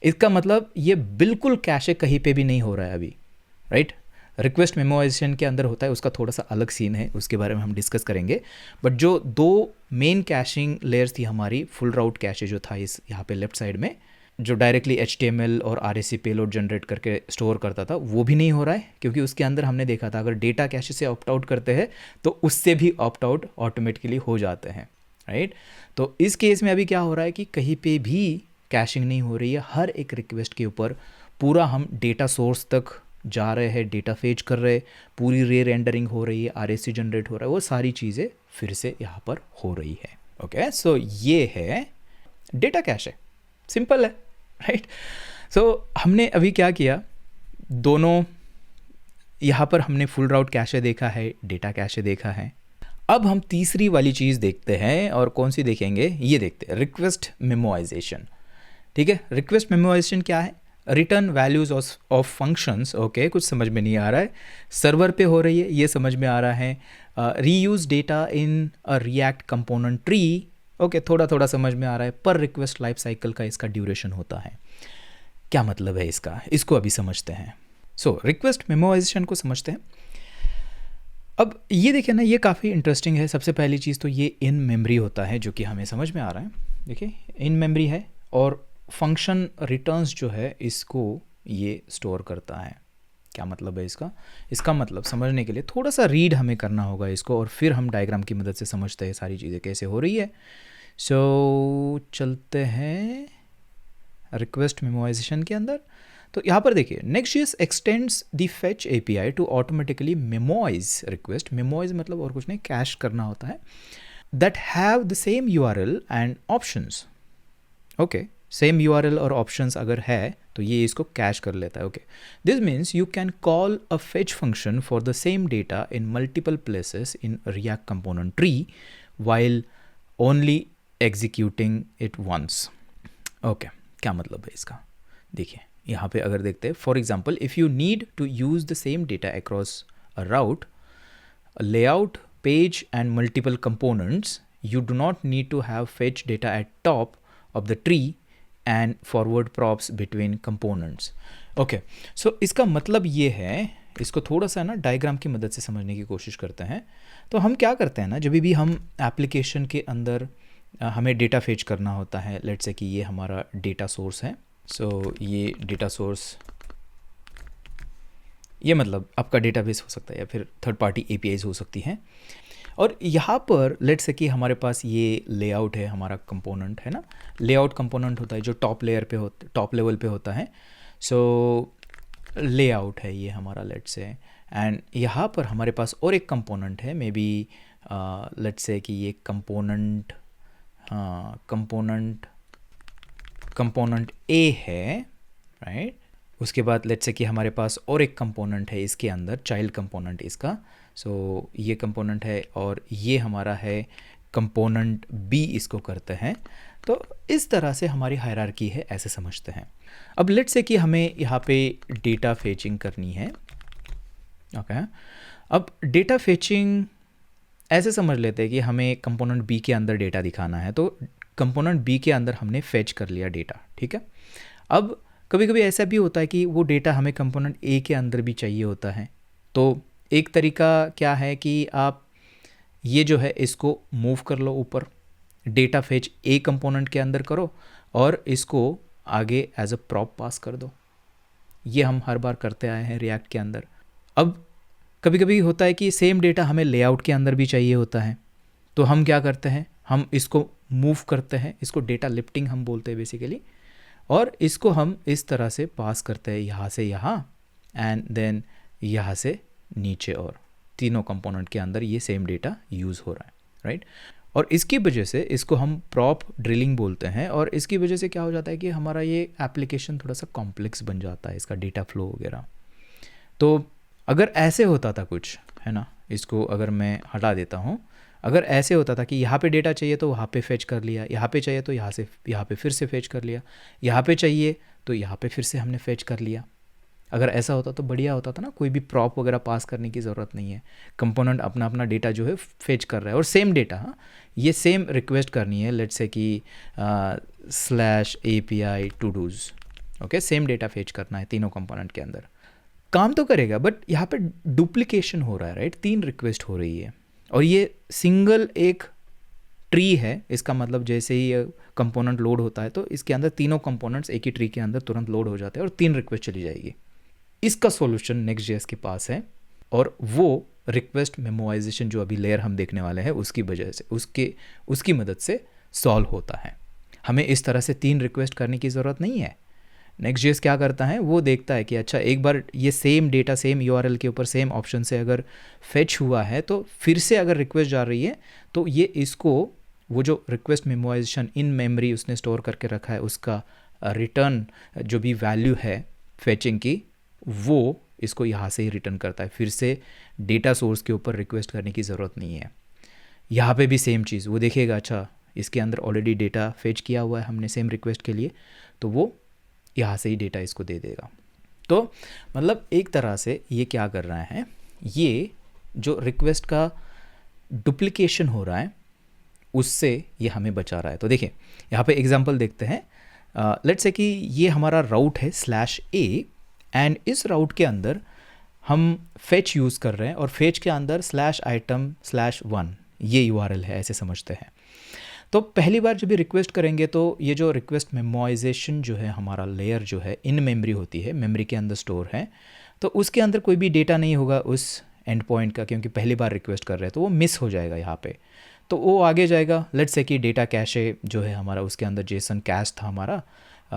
इसका मतलब ये बिल्कुल कैशे कहीं पे भी नहीं हो रहा है अभी, राइट। रिक्वेस्ट मेमोराइजेशन के अंदर होता है, उसका थोड़ा सा अलग सीन है, उसके बारे में हम डिस्कस करेंगे। बट जो दो मेन कैशिंग लेयर्स थी हमारी, फुल राउट कैशे जो था इस यहाँ पे लेफ्ट साइड में, जो डायरेक्टली HTML और RSC पेलोड जनरेट करके स्टोर करता था, वो भी नहीं हो रहा है, क्योंकि उसके अंदर हमने देखा था अगर डेटा कैशे से ऑप्ट आउट करते हैं तो उससे भी ऑप्ट आउट ऑटोमेटिकली हो जाते हैं, राइट। तो इस केस में अभी क्या हो रहा है कि कहीं पे भी कैशिंग नहीं हो रही है। हर एक रिक्वेस्ट के ऊपर पूरा हम डेटा सोर्स तक जा रहे हैं, डेटा फेच कर रहे हैं, पूरी रे रेंडरिंग हो रही है, RSC जनरेट हो रहा है, वो सारी चीज़ें फिर से यहाँ पर हो रही है। ओके, सो ये है डेटा कैशे, सिंपल है, राइट। सो हमने अभी क्या किया, दोनों यहाँ पर हमने फुल राउट कैशे देखा है, डेटा कैशे देखा है। अब हम तीसरी वाली चीज़ देखते हैं, और कौन सी देखेंगे, ये देखते हैं, रिक्वेस्ट मेमोराइजेशन। ठीक है, रिक्वेस्ट मेमोराइजेशन क्या है, return values of functions. Okay, कुछ समझ में नहीं आ रहा है, सर्वर पे हो रही है ये समझ में आ रहा है। रीयूज डेटा इन अ रिएक्ट कंपोनेंट ट्री, ओके, थोड़ा थोड़ा समझ में आ रहा है। पर रिक्वेस्ट लाइफ साइकिल का इसका ड्यूरेशन होता है, क्या मतलब है इसका, इसको अभी समझते हैं। सो रिक्वेस्ट मेमोराइजेशन को समझते हैं। अब ये देखिए ना, ये काफ़ी इंटरेस्टिंग है। सबसे पहली चीज़ तो ये इन मेमोरी होता है, जो कि हमें समझ में आ रहा है। देखिए इन मेमोरी है, और फंक्शन रिटर्न्स जो है इसको ये स्टोर करता है। क्या मतलब है इसका, इसका मतलब समझने के लिए थोड़ा सा रीड हमें करना होगा इसको, और फिर हम डायग्राम की मदद से समझते हैं सारी चीज़ें कैसे हो रही है। सो चलते हैं रिक्वेस्ट मेमोराइजेशन के अंदर। तो यहाँ पर देखिए, Next.js extends the fetch API to automatically memorise request. Memorise मतलब और कुछ नहीं, कैश करना होता है। That have the same URL and options. Okay, same URL और ऑप्शंस अगर है तो ये इसको कैश कर लेता है। Okay, this means you can call a fetch function for the same data in multiple places in React component tree while only executing it once. Okay, क्या मतलब है इसका, देखिए यहाँ पे अगर देखते हैं, for example if you need to use the same data across a route, layout, page and multiple components, you do not need to have fetch data at top of the tree and forward props between components. Okay, so इसका मतलब ये है, इसको थोड़ा सा ना डायग्राम की मदद से समझने की कोशिश करते हैं। तो हम क्या करते हैं ना, जब भी हम एप्लीकेशन के अंदर हमें डेटा फेच करना होता है, लेट्स से कि ये हमारा डेटा सोर्स है। सो ये डेटा सोर्स, ये मतलब आपका डेटाबेस हो सकता है या फिर थर्ड पार्टी APIs हो सकती हैं। और यहाँ पर लेट्स से कि हमारे पास ये लेआउट है, हमारा कंपोनेंट है ना, लेआउट कंपोनेंट होता है जो टॉप लेवल पे होता है। सो लेआउट है ये हमारा, लेट्स से, एंड यहाँ पर हमारे पास और एक कंपोनेंट है, मे बी लेट्स से कि ये कंपोनेंट A है, राइट। उसके बाद लेट्स से कि हमारे पास और एक कंपोनेंट है इसके अंदर, चाइल्ड कंपोनेंट इसका। सो ये कंपोनेंट है और ये हमारा है कंपोनेंट B, इसको करते हैं। तो इस तरह से हमारी हायरार्की है, ऐसे समझते हैं। अब लेट्स से कि हमें यहाँ पे डेटा फेचिंग करनी है। ओके, अब डेटा फेचिंग ऐसे समझ लेते हैं कि हमें कंपोनेंट B के अंदर डेटा दिखाना है, तो कंपोनेंट B के अंदर हमने फेच कर लिया डेटा, ठीक है। अब कभी कभी ऐसा भी होता है कि वो डेटा हमें कंपोनेंट ए के अंदर भी चाहिए होता है। तो एक तरीका क्या है कि आप ये जो है इसको मूव कर लो ऊपर, डेटा फेच ए कंपोनेंट के अंदर करो और इसको आगे एज अ प्रॉप पास कर दो। ये हम हर बार करते आए हैं रिएक्ट के अंदर। अब कभी कभी होता है कि सेम डेटा हमें लेआउट के अंदर भी चाहिए होता है, तो हम क्या करते हैं, हम इसको मूव करते हैं, इसको डेटा लिफ्टिंग हम बोलते हैं बेसिकली, और इसको हम इस तरह से पास करते हैं, यहाँ से यहाँ एंड देन यहाँ से नीचे, और तीनों कंपोनेंट के अंदर ये सेम डेटा यूज़ हो रहा है, राइट। और इसकी वजह से इसको हम प्रॉप ड्रिलिंग बोलते हैं, और इसकी वजह से क्या हो जाता है कि हमारा ये एप्लीकेशन थोड़ा सा कॉम्प्लेक्स बन जाता है, इसका डेटा फ्लो वगैरह। तो अगर ऐसे होता था कुछ, है ना, इसको अगर मैं हटा देता हूँ, अगर ऐसे होता था कि यहाँ पे डेटा चाहिए तो वहाँ पे फेच कर लिया, यहाँ पे चाहिए तो यहाँ पे फिर से फेच कर लिया, यहाँ पे चाहिए तो यहाँ पे फिर से हमने फेच कर लिया, अगर ऐसा होता तो बढ़िया होता था ना, कोई भी प्रॉप वगैरह पास करने की ज़रूरत नहीं है, कंपोनेंट अपना अपना डेटा जो है फेच कर रहा है, और सेम डेटा, हाँ, ये सेम रिक्वेस्ट करनी है, लेट्स से कि /API to do's, okay, same data fetch करना है तीनों कंपोनेंट के अंदर, काम तो करेगा, बट यहाँ पे डुप्लीकेशन हो रहा है, राइट, 3 रिक्वेस्ट हो रही है, और ये सिंगल एक ट्री है, इसका मतलब जैसे ही ये कंपोनेंट लोड होता है तो इसके अंदर तीनों कंपोनेंट्स एक ही ट्री के अंदर तुरंत लोड हो जाते हैं और 3 रिक्वेस्ट चली जाएगी। इसका सॉल्यूशन नेक्स्ट.जेएस के पास है, और वो रिक्वेस्ट मेमोराइजेशन जो अभी लेयर हम देखने वाले हैं उसकी वजह से, उसकी मदद से सॉल्व होता है। हमें इस तरह से 3 रिक्वेस्ट करने की ज़रूरत नहीं है। नेक्स्ट.जेएस क्या करता है, वो देखता है कि अच्छा एक बार ये सेम डेटा सेम यूआरएल के ऊपर सेम ऑप्शन से अगर फेच हुआ है तो फिर से अगर रिक्वेस्ट जा रही है तो ये इसको वो जो रिक्वेस्ट मेमोराइजेशन इन मेमोरी उसने स्टोर करके रखा है उसका रिटर्न जो भी वैल्यू है फेचिंग की, वो इसको यहाँ से ही रिटर्न करता है, फिर से डेटा सोर्स के ऊपर रिक्वेस्ट करने की ज़रूरत नहीं है। यहाँ पे भी सेम चीज़, वो देखेगा अच्छा इसके अंदर ऑलरेडी डेटा फेच किया हुआ है हमने सेम रिक्वेस्ट के लिए, तो वो यहाँ से ही डेटा इसको दे देगा। तो मतलब एक तरह से ये क्या कर रहा है, ये जो रिक्वेस्ट का डुप्लीकेशन हो रहा है उससे ये हमें बचा रहा है। तो देखिए यहाँ पे एग्जांपल देखते हैं, लेट्स से कि ये हमारा राउट है /A, एंड इस राउट के अंदर हम फेच यूज़ कर रहे हैं, और फेच के अंदर /item/1 ये यूआरएल है, ऐसे समझते हैं। तो पहली बार जब भी रिक्वेस्ट करेंगे तो ये जो रिक्वेस्ट मेमोराइजेशन जो है हमारा लेयर जो है इन मेमोरी होती है, मेमोरी के अंदर स्टोर है, तो उसके अंदर कोई भी डेटा नहीं होगा उस एंड पॉइंट का, क्योंकि पहली बार रिक्वेस्ट कर रहे हैं तो वो मिस हो जाएगा यहाँ पे। तो वो आगे जाएगा, लेट्स से कि डेटा कैशे जो है हमारा उसके अंदर जेसन कैश था हमारा,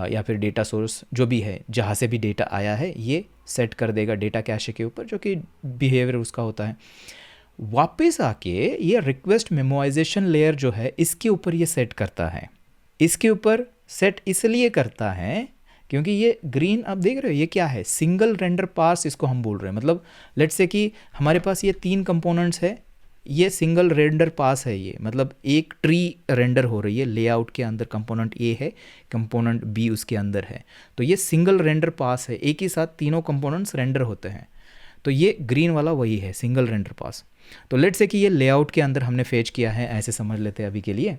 या फिर डेटा सोर्स जो भी है जहाँ से भी डेटा आया है ये सेट कर देगा डेटा कैशे के ऊपर, जो कि बिहेवियर उसका होता है। वापस आके ये रिक्वेस्ट मेमोराइजेशन लेयर जो है इसके ऊपर ये सेट करता है। इसके ऊपर सेट इसलिए करता है क्योंकि ये ग्रीन आप देख रहे हो ये क्या है, सिंगल रेंडर पास इसको हम बोल रहे हैं। मतलब लेट्स से कि हमारे पास ये 3 कंपोनेंट्स है, ये सिंगल रेंडर पास है, ये मतलब एक ट्री रेंडर हो रही है लेआउट के अंदर, कंपोनेंट ए है, कंपोनेंट बी उसके अंदर है, तो ये सिंगल रेंडर पास है, एक ही साथ तीनों कंपोनेंट्स रेंडर होते हैं। तो ये ग्रीन वाला वही है सिंगल रेंडर पास। तो लेट्स से कि ये लेआउट के अंदर हमने फेच किया है, ऐसे समझ लेते हैं अभी के लिए।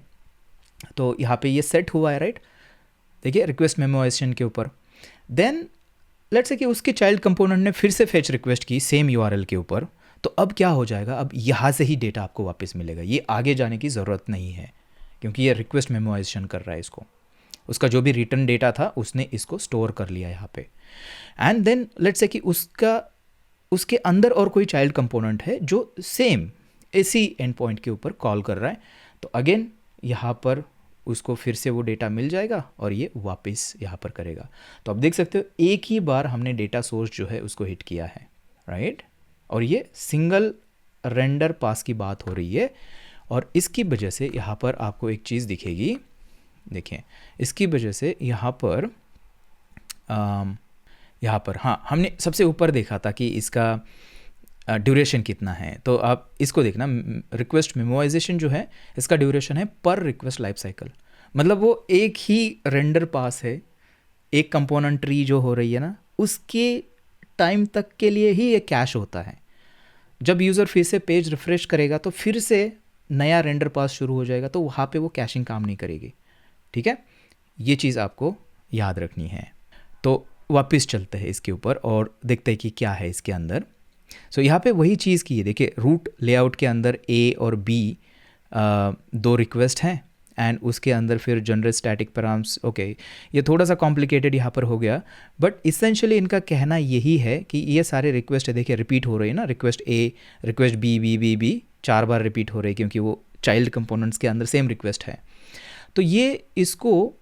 तो यहाँ पे ये सेट हुआ है, राइट, देखिए रिक्वेस्ट मेमोराइजेशन के ऊपर। देन लेट्स से कि उसके चाइल्ड कंपोनेंट ने फिर से फेच रिक्वेस्ट की सेम यूआरएल के ऊपर, तो अब क्या हो जाएगा, अब यहाँ से ही डेटा आपको वापस मिलेगा, ये आगे जाने की ज़रूरत नहीं है क्योंकि ये रिक्वेस्ट मेमोराइजेशन कर रहा है इसको, उसका जो भी रिटर्न डेटा था उसने इसको स्टोर कर लिया यहाँ पे। एंड देन लेट्स से कि उसके अंदर और कोई चाइल्ड कंपोनेंट है जो सेम इसी एंड पॉइंट के ऊपर कॉल कर रहा है, तो अगेन यहाँ पर उसको फिर से वो डेटा मिल जाएगा और ये वापस यहाँ पर करेगा। तो आप देख सकते हो एक ही बार हमने डेटा सोर्स जो है उसको हिट किया है, राइट, और ये सिंगल रेंडर पास की बात हो रही है। और इसकी वजह से यहाँ पर आपको एक चीज़ दिखेगी, देखें, इसकी वजह से यहाँ पर हाँ, हमने सबसे ऊपर देखा था कि इसका ड्यूरेशन कितना है, तो आप इसको देखना, रिक्वेस्ट मेमोराइजेशन जो है इसका ड्यूरेशन है पर रिक्वेस्ट लाइफ साइकिल, मतलब वो एक ही रेंडर पास है, एक कंपोनेंट ट्री जो हो रही है ना उसके टाइम तक के लिए ही ये कैश होता है। जब यूज़र फिर से पेज रिफ्रेश करेगा तो फिर से नया रेंडर पास शुरू हो जाएगा, तो वहाँ पे वो कैशिंग काम नहीं करेगी, ठीक है, ये चीज़ आपको याद रखनी है। तो वापस चलते हैं इसके ऊपर और देखते हैं कि क्या है इसके अंदर। सो यहाँ पे वही चीज़ की है, देखिए रूट लेआउट के अंदर ए और बी दो रिक्वेस्ट हैं एंड उसके अंदर फिर जनरेट स्टैटिक पैराम्स। ओके, ये थोड़ा सा कॉम्प्लिकेटेड यहाँ पर हो गया, बट इसेंशियली इनका कहना यही है कि ये सारे रिक्वेस्ट है, देखिए रिपीट हो रही है ना, request A, request B B B B 4 बार रिपीट हो रही है क्योंकि वो चाइल्ड कंपोनेंट्स के अंदर सेम रिक्वेस्ट है। तो ये इसको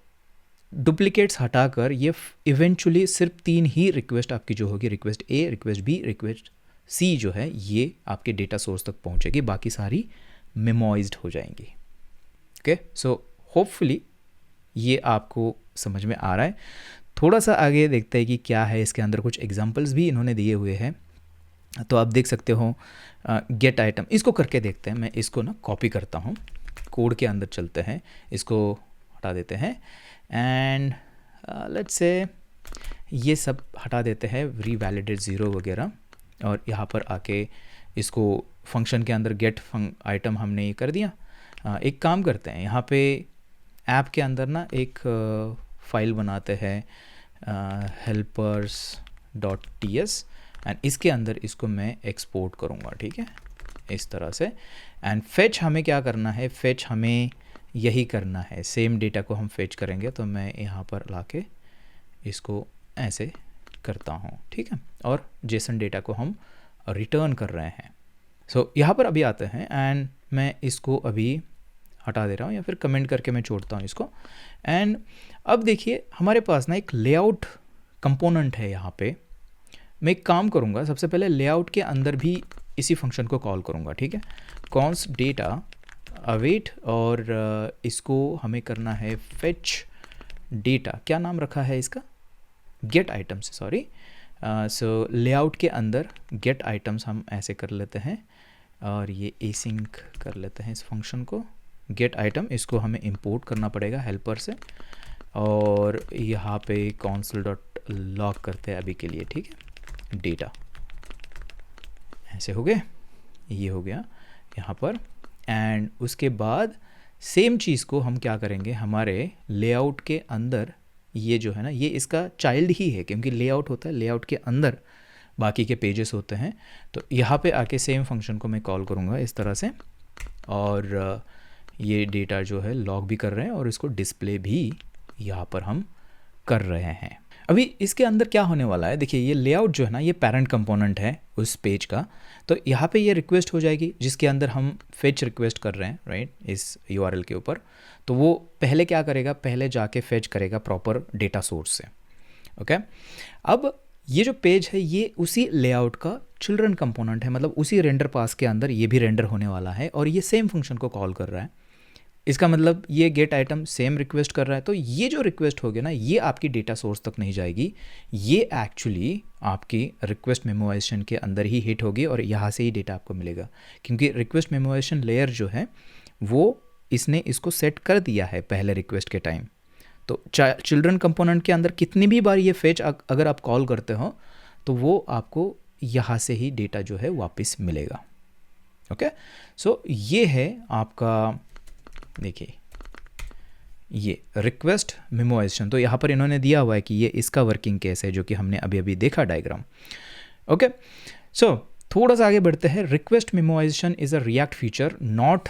डुप्लीकेट्स हटाकर ये इवेंचुअली सिर्फ 3 ही रिक्वेस्ट आपकी जो होगी, request A, request B, request सी जो है, ये आपके डेटा सोर्स तक पहुंचेगी, बाकी सारी मेमोइज्ड हो जाएंगी। ओके, सो होपफुली ये आपको समझ में आ रहा है। थोड़ा सा आगे देखते हैं कि क्या है इसके अंदर, कुछ एग्जांपल्स भी इन्होंने दिए हुए हैं, तो आप देख सकते हो। गेट आइटम, इसको करके देखते हैं। मैं इसको ना कॉपी करता हूँ, कोड के अंदर चलते हैं, इसको हटा देते हैं एंड लेट्स से ये सब हटा देते हैं, रीवैलिडेट 0 वगैरह, और यहाँ पर आके इसको फंक्शन के अंदर गेट आइटम हमने ये कर दिया। एक काम करते हैं, यहाँ पे ऐप के अंदर ना एक फाइल बनाते हैं helpers.ts एंड इसके अंदर इसको मैं एक्सपोर्ट करूँगा, ठीक है, इस तरह से। एंड फेच हमें क्या करना है, फेच हमें यही करना है, सेम डेटा को हम फेच करेंगे। तो मैं यहाँ पर लाके इसको ऐसे करता हूँ, ठीक है, और जेसन डेटा को हम रिटर्न कर रहे हैं। सो यहाँ पर अभी आते हैं एंड मैं इसको अभी हटा दे रहा हूँ या फिर कमेंट करके मैं छोड़ता हूँ इसको। एंड अब देखिए हमारे पास ना एक लेआउट कंपोनेंट है यहाँ पे। मैं एक काम करूँगा, सबसे पहले लेआउट के अंदर भी इसी फंक्शन को कॉल करूँगा, ठीक है, कॉन्स्ट डेटा अवेट, और इसको हमें करना है फेच डेटा, क्या नाम रखा है इसका, गेट आइटम्स, सॉरी। सो लेआउट के अंदर गेट आइटम्स हम ऐसे कर लेते हैं और ये एसिंक कर लेते हैं इस फंक्शन को। गेट आइटम, इसको हमें इंपोर्ट करना पड़ेगा हेल्पर से, और यहाँ पे console.log करते हैं अभी के लिए, ठीक है, डेटा ऐसे हो गए, ये हो गया यहाँ पर। एंड उसके बाद सेम चीज़ को हम क्या करेंगे, हमारे लेआउट के अंदर ये जो है ना, ये इसका चाइल्ड ही है क्योंकि लेआउट होता है, लेआउट के अंदर बाकी के पेजेस होते हैं। तो यहाँ पे आके सेम फंक्शन को मैं कॉल करूँगा इस तरह से, और ये डेटा जो है लॉग भी कर रहे हैं और इसको डिस्प्ले भी यहाँ पर हम कर रहे हैं। अभी इसके अंदर क्या होने वाला है, देखिए ये लेआउट जो है ना, ये पेरेंट कंपोनेंट है उस पेज का। तो यहाँ पे ये रिक्वेस्ट हो जाएगी जिसके अंदर हम फेच रिक्वेस्ट कर रहे हैं, राइट, इस URL के ऊपर। तो वो पहले क्या करेगा, पहले जाके फेच करेगा प्रॉपर डेटा सोर्स से। ओके, अब ये जो पेज है ये उसी लेआउट का चिल्ड्रन कंपोनेंट है, मतलब उसी रेंडर पास के अंदर ये भी रेंडर होने वाला है और ये सेम फंक्शन को कॉल कर रहा है। इसका मतलब ये गेट आइटम सेम रिक्वेस्ट कर रहा है। तो ये जो रिक्वेस्ट होगी ना, ये आपकी डेटा सोर्स तक नहीं जाएगी, ये एक्चुअली आपकी रिक्वेस्ट मेमोराइजेशन के अंदर ही हिट होगी और यहाँ से ही डेटा आपको मिलेगा, क्योंकि रिक्वेस्ट मेमोराइजेशन लेयर जो है वो इसने इसको सेट कर दिया है पहले रिक्वेस्ट के टाइम। तो चिल्ड्रन कंपोनेंट के अंदर कितनी भी बार ये फेच अगर आप कॉल करते हो तो वो आपको यहाँ से ही डेटा जो है वापस मिलेगा। ओके, सो ये है आपका, देखिए ये रिक्वेस्ट मेमोराइजेशन। तो यहाँ पर इन्होंने दिया हुआ है कि ये इसका वर्किंग केस है जो कि हमने अभी अभी देखा डायग्राम। ओके, सो थोड़ा सा आगे बढ़ते हैं। Request memorisation is a react feature, not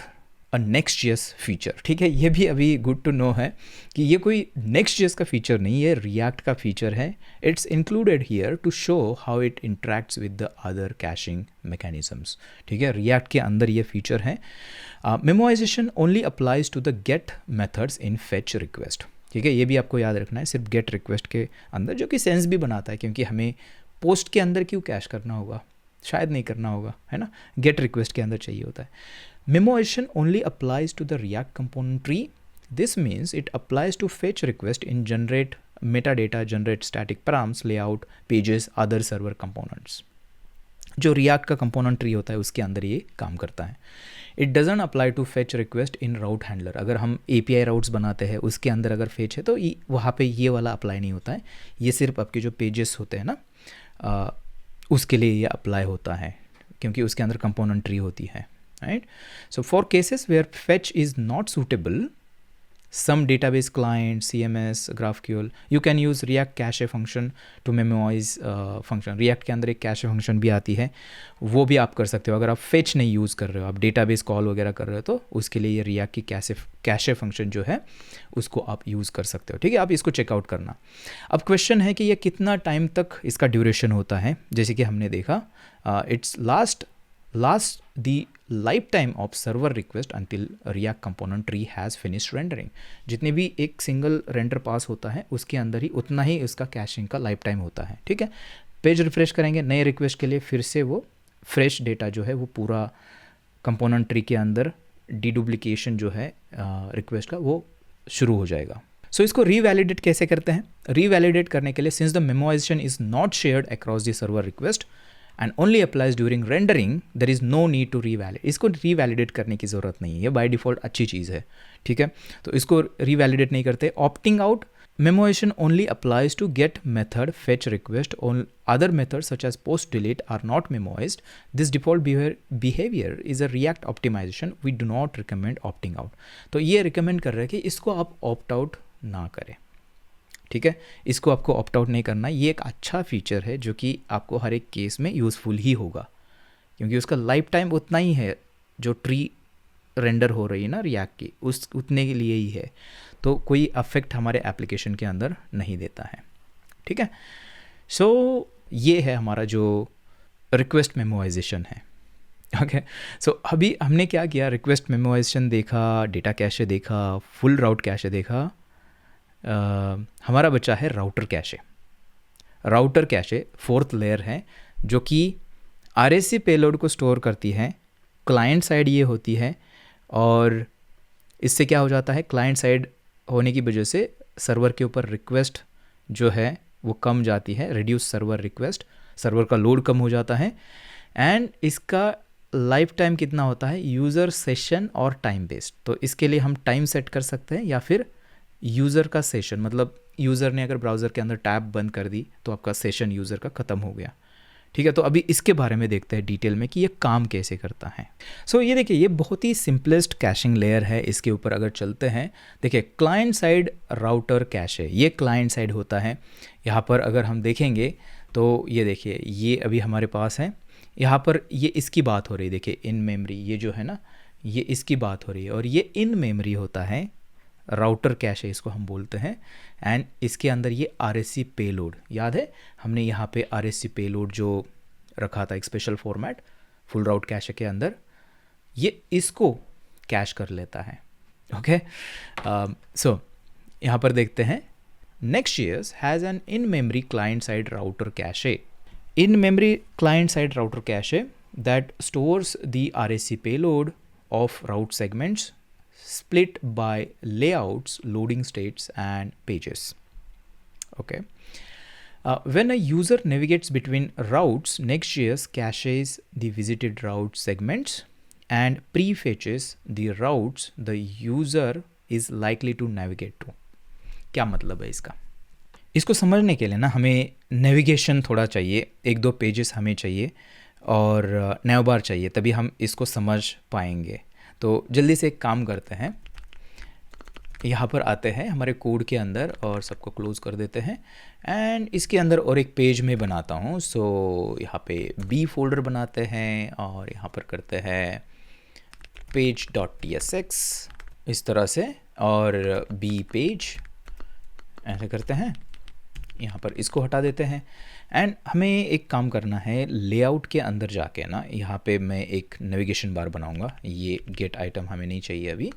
a Next.js feature, ठीक है, ये भी अभी गुड टू नो है कि ये कोई Next.js का फीचर नहीं है, रिएक्ट का फीचर है। It's included here to show how it interacts with the other caching mechanisms, ठीक है, रिएक्ट के अंदर ये फीचर है। Memorisation only applies to the get methods in fetch request, ठीक है, ये भी आपको याद रखना है, सिर्फ गेट रिक्वेस्ट के अंदर, जो कि सेंस भी बनाता है क्योंकि हमें पोस्ट के अंदर क्यों कैश करना होगा, शायद नहीं करना होगा, है ना, गेट रिक्वेस्ट के अंदर चाहिए होता है। Memoization only applies to the React component tree. This means it applies to fetch request in generate metadata, generate static params, layout, pages, other server components. जो React का component tree होता है उसके अंदर ये काम करता है। It doesn't apply to fetch request in route handler. अगर हम API routes बनाते हैं उसके अंदर अगर fetch है तो वहाँ पे ये वाला अप्लाई नहीं होता है, ये सिर्फ आपके जो पेजेस होते हैं ना उसके लिए ये अप्लाई होता है क्योंकि उसके अंदर component tree होती है। Right? So for cases where fetch is not suitable, some database client, CMS, GraphQL. You can use React cache function to memorize function. React के अंदर एक cache function भी आती है, वो भी आप कर सकते हो। अगर आप fetch नहीं यूज़ कर रहे हो, आप database कॉल वगैरह कर रहे हो, तो उसके लिए ये React की cache function जो है उसको आप यूज़ कर सकते हो। ठीक है, आप इसको चेकआउट करना। अब क्वेश्चन है कि ये कितना टाइम तक इसका ड्यूरेशन होता है। जैसे कि हमने देखा, it's last the lifetime of server request until React component tree has finished rendering। जितने भी एक सिंगल रेंडर पास होता है उसके अंदर ही उतना ही उसका कैशिंग का लाइफ टाइम होता है। ठीक है, पेज रिफ्रेश करेंगे नए रिक्वेस्ट के लिए, फिर से वो फ्रेश डेटा जो है वो पूरा कंपोनेंट ट्री के अंदर डीडुप्लीकेशन जो है रिक्वेस्ट का वो शुरू हो जाएगा। सो इसको रीवैलिडेट कैसे करते हैं? रीवैलिडेट करने के लिए, since the memorization is not shared across the server request and only applies during rendering, there is no need to revalidate. इसको रीवैलिडेट करने की ज़रूरत नहीं है, ये बाय डिफ़ॉल्ट अच्छी चीज़ है। ठीक है, तो इसको रीवैलिडेट नहीं करते। Opting out, memoization only applies to get method fetch request. On other methods such as post delete are not memoized. This default behavior is a React optimization. We do not recommend opting out. तो ये recommend कर रहे हैं कि इसको आप opt out ना करें। ठीक है, इसको आपको ऑप्ट आउट नहीं करना। ये एक अच्छा फीचर है जो कि आपको हर एक केस में यूज़फुल ही होगा, क्योंकि उसका लाइफ टाइम उतना ही है जो ट्री रेंडर हो रही है ना रिएक्ट की, उस उतने के लिए ही है, तो कोई अफेक्ट हमारे एप्लीकेशन के अंदर नहीं देता है। ठीक है, सो ये है हमारा जो रिक्वेस्ट मेमोराइजेशन है। ओके, सो अभी हमने क्या किया, रिक्वेस्ट मेमोराइजेशन देखा, डेटा कैशे देखा, फुल राउट कैशे देखा। हमारा बच्चा है router cache. Router cache fourth layer है जो कि RSC पेलोड को स्टोर करती है। क्लाइंट साइड ये होती है, और इससे क्या हो जाता है, क्लाइंट साइड होने की वजह से सर्वर के ऊपर रिक्वेस्ट जो है वो कम जाती है, रिड्यूस सर्वर रिक्वेस्ट, सर्वर का लोड कम हो जाता है। एंड इसका लाइफ टाइम कितना होता है, यूज़र सेशन और टाइम बेस्ड। तो इसके लिए हम टाइम सेट कर सकते हैं, या फिर यूज़र का सेशन, मतलब यूज़र ने अगर ब्राउज़र के अंदर टैब बंद कर दी तो आपका सेशन यूज़र का ख़त्म हो गया। ठीक है, तो अभी इसके बारे में देखते हैं डिटेल में कि ये काम कैसे करता है। सो ये देखिए, ये बहुत ही सिंपलेस्ट कैशिंग लेयर है। इसके ऊपर अगर चलते हैं, देखिए क्लाइंट साइड राउटर कैश है, ये क्लाइंट साइड होता है। यहाँ पर अगर हम देखेंगे तो ये देखिए, ये अभी हमारे पास है, यहाँ पर ये इसकी बात हो रही है। देखिए इन मेमोरी, ये जो है ना, ये इसकी बात हो रही है, और ये इन मेमोरी होता है, राउटर कैश है इसको हम बोलते हैं। एंड इसके अंदर ये RSC पेलोड, याद है हमने यहाँ पे RSC पेलोड जो रखा था, एक स्पेशल फॉर्मेट फुल राउट कैश के अंदर, ये इसको कैश कर लेता है। ओके, सो यहाँ पर देखते हैं, Next.js has an in-memory client-side router cache. In-memory client-side router cache that stores the RSC payload of route segments split by layouts, loading states, and pages. Okay. When a user navigates between routes, Next.js caches the visited route segments and prefetches the routes the user is likely to navigate to. क्या मतलब है इसका? इसको समझने के लिए ना हमें नेविगेशन थोड़ा चाहिए, एक दो पेजेस हमें चाहिए और नैव बार चाहिए, तभी हम इसको समझ पाएंगे। तो जल्दी से एक काम करते हैं, यहाँ पर आते हैं हमारे कोड के अंदर और सबको क्लोज़ कर देते हैं। एंड इसके अंदर और एक पेज में बनाता हूँ। सो यहाँ पे B फोल्डर बनाते हैं और यहाँ पर करते हैं page.tsx इस तरह से, और B पेज ऐसे करते हैं, यहाँ पर इसको हटा देते हैं। एंड हमें एक काम करना है, लेआउट के अंदर जाके ना, यहाँ पे मैं एक नेविगेशन बार बनाऊँगा। ये गेट आइटम हमें नहीं चाहिए अभी,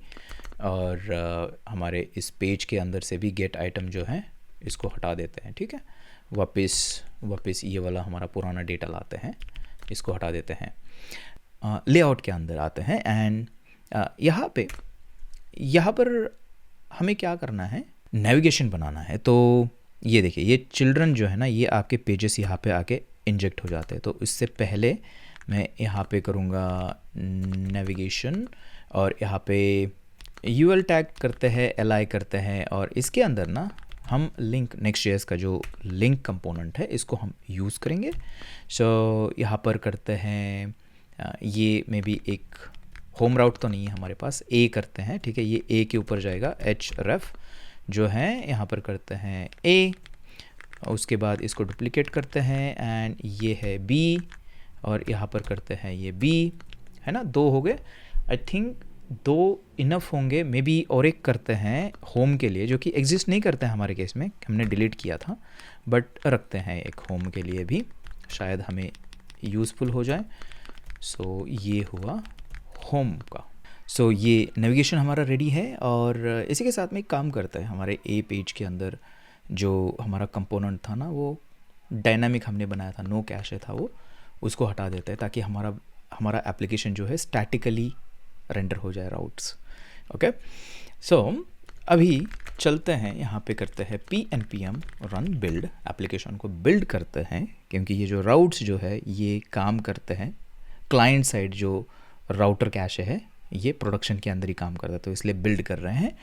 और हमारे इस पेज के अंदर से भी गेट आइटम जो है इसको हटा देते हैं। ठीक है, वापस ये वाला हमारा पुराना डेटा लाते हैं, इसको हटा देते हैं। लेआउट के अंदर आते हैं एंड यहाँ पर हमें क्या करना है, नेविगेशन बनाना है। तो ये देखिए, ये चिल्ड्रन जो है ना, ये आपके पेजेस यहाँ पे आके इंजेक्ट हो जाते हैं। तो इससे पहले मैं यहाँ पे करूँगा नेविगेशन, और यहाँ पे UL टैग करते हैं, LI करते हैं, और इसके अंदर ना हम लिंक, Next.js का जो लिंक कंपोनेंट है इसको हम यूज़ करेंगे। सो यहाँ पर करते हैं, ये में भी एक होम राउट तो नहीं है हमारे पास, ए करते हैं, ठीक है, ये ए के ऊपर जाएगा, एच रेफ जो है यहाँ पर करते हैं ए, उसके बाद इसको डुप्लीकेट करते हैं एंड ये है बी, और यहाँ पर करते हैं ये बी, है ना, 2 हो गए। आई थिंक 2 इनफ होंगे, मे बी और एक करते हैं होम के लिए, जो कि एग्जिस्ट नहीं करते हैं हमारे केस में, हमने डिलीट किया था, बट रखते हैं एक होम के लिए भी, शायद हमें यूज़फुल हो जाए। सो ये हुआ होम का। सो ये नेविगेशन हमारा रेडी है, और इसी के साथ में एक काम करता है, हमारे ए पेज के अंदर जो हमारा कंपोनेंट था ना, वो डायनामिक हमने बनाया था, नो कैशे था वो, उसको हटा देता है ताकि हमारा एप्लीकेशन जो है स्टैटिकली रेंडर हो जाए राउट्स। ओके, सो अभी चलते हैं, यहाँ पे करते हैं npm रन बिल्ड, एप्लीकेशन को बिल्ड करते हैं, क्योंकि ये जो राउट्स जो है ये काम करते हैं क्लाइंट साइड, जो राउटर कैशे है ये प्रोडक्शन के अंदर ही काम करता है, तो इसलिए बिल्ड कर रहे हैं।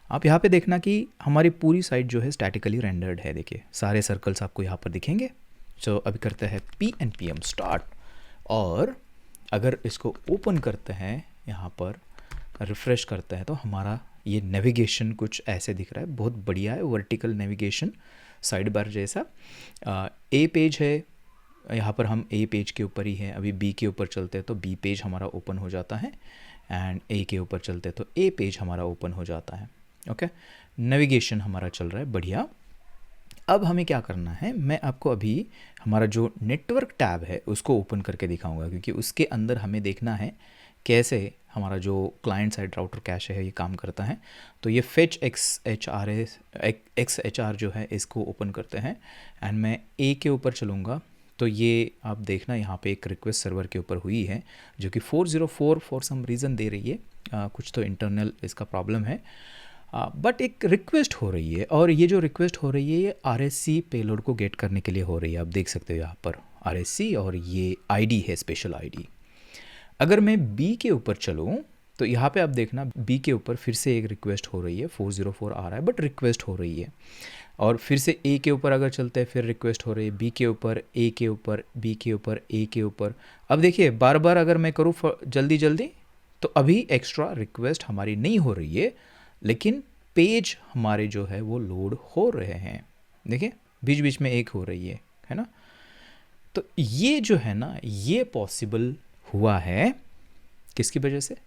आप यहाँ पे देखना कि हमारी पूरी साइट जो है स्टैटिकली रेंडर्ड है, देखिए सारे सर्कल्स आपको यहाँ पर दिखेंगे। सो अभी करते हैं npm स्टार्ट, और अगर इसको ओपन करते हैं, यहाँ पर रिफ़्रेश करते हैं, तो हमारा ये नेविगेशन कुछ ऐसे दिख रहा है, बहुत बढ़िया है, वर्टिकल नेविगेशन साइड बार जैसा। ए पेज है, यहाँ पर हम ए पेज के ऊपर ही हैं, अभी बी के ऊपर चलते हैं तो बी पेज हमारा ओपन हो जाता है, एंड ए के ऊपर चलते हैं तो ए पेज हमारा ओपन हो जाता है। ओके, नेविगेशन हमारा चल रहा है बढ़िया। अब हमें क्या करना है, मैं आपको अभी हमारा जो नेटवर्क टैब है उसको ओपन करके दिखाऊंगा, क्योंकि उसके अंदर हमें देखना है कैसे हमारा जो क्लाइंट साइड राउटर कैश है ये काम करता है। तो ये फेच XHR जो है इसको ओपन करते हैं, एंड मैं ए के ऊपर चलूँगा, तो ये आप देखना यहाँ पे एक रिक्वेस्ट सर्वर के ऊपर हुई है, जो कि 404 फॉर सम रीज़न दे रही है, कुछ तो इंटरनल इसका प्रॉब्लम है, बट एक रिक्वेस्ट हो रही है, और ये जो रिक्वेस्ट हो रही है ये RSC पेलोड को गेट करने के लिए हो रही है। आप देख सकते हो यहाँ पर RSC, और ये ID है, स्पेशल ID। अगर मैं B के ऊपर चलूँ तो यहाँ पे आप देखना B के ऊपर फिर से एक रिक्वेस्ट हो रही है, 404 आ रहा है बट रिक्वेस्ट हो रही है, और फिर से A के ऊपर अगर चलते हैं फिर रिक्वेस्ट हो रही है, B के ऊपर, A के ऊपर, B के ऊपर, A के ऊपर। अब देखिए बार बार अगर मैं करूँ जल्दी जल्दी, तो अभी एक्स्ट्रा रिक्वेस्ट हमारी नहीं हो रही है, लेकिन पेज हमारे जो है वो लोड हो रहे हैं, देखिए बीच बीच में एक हो रही है ना। तो ये जो है ना, ये पॉसिबल हुआ है किसकी वजह से,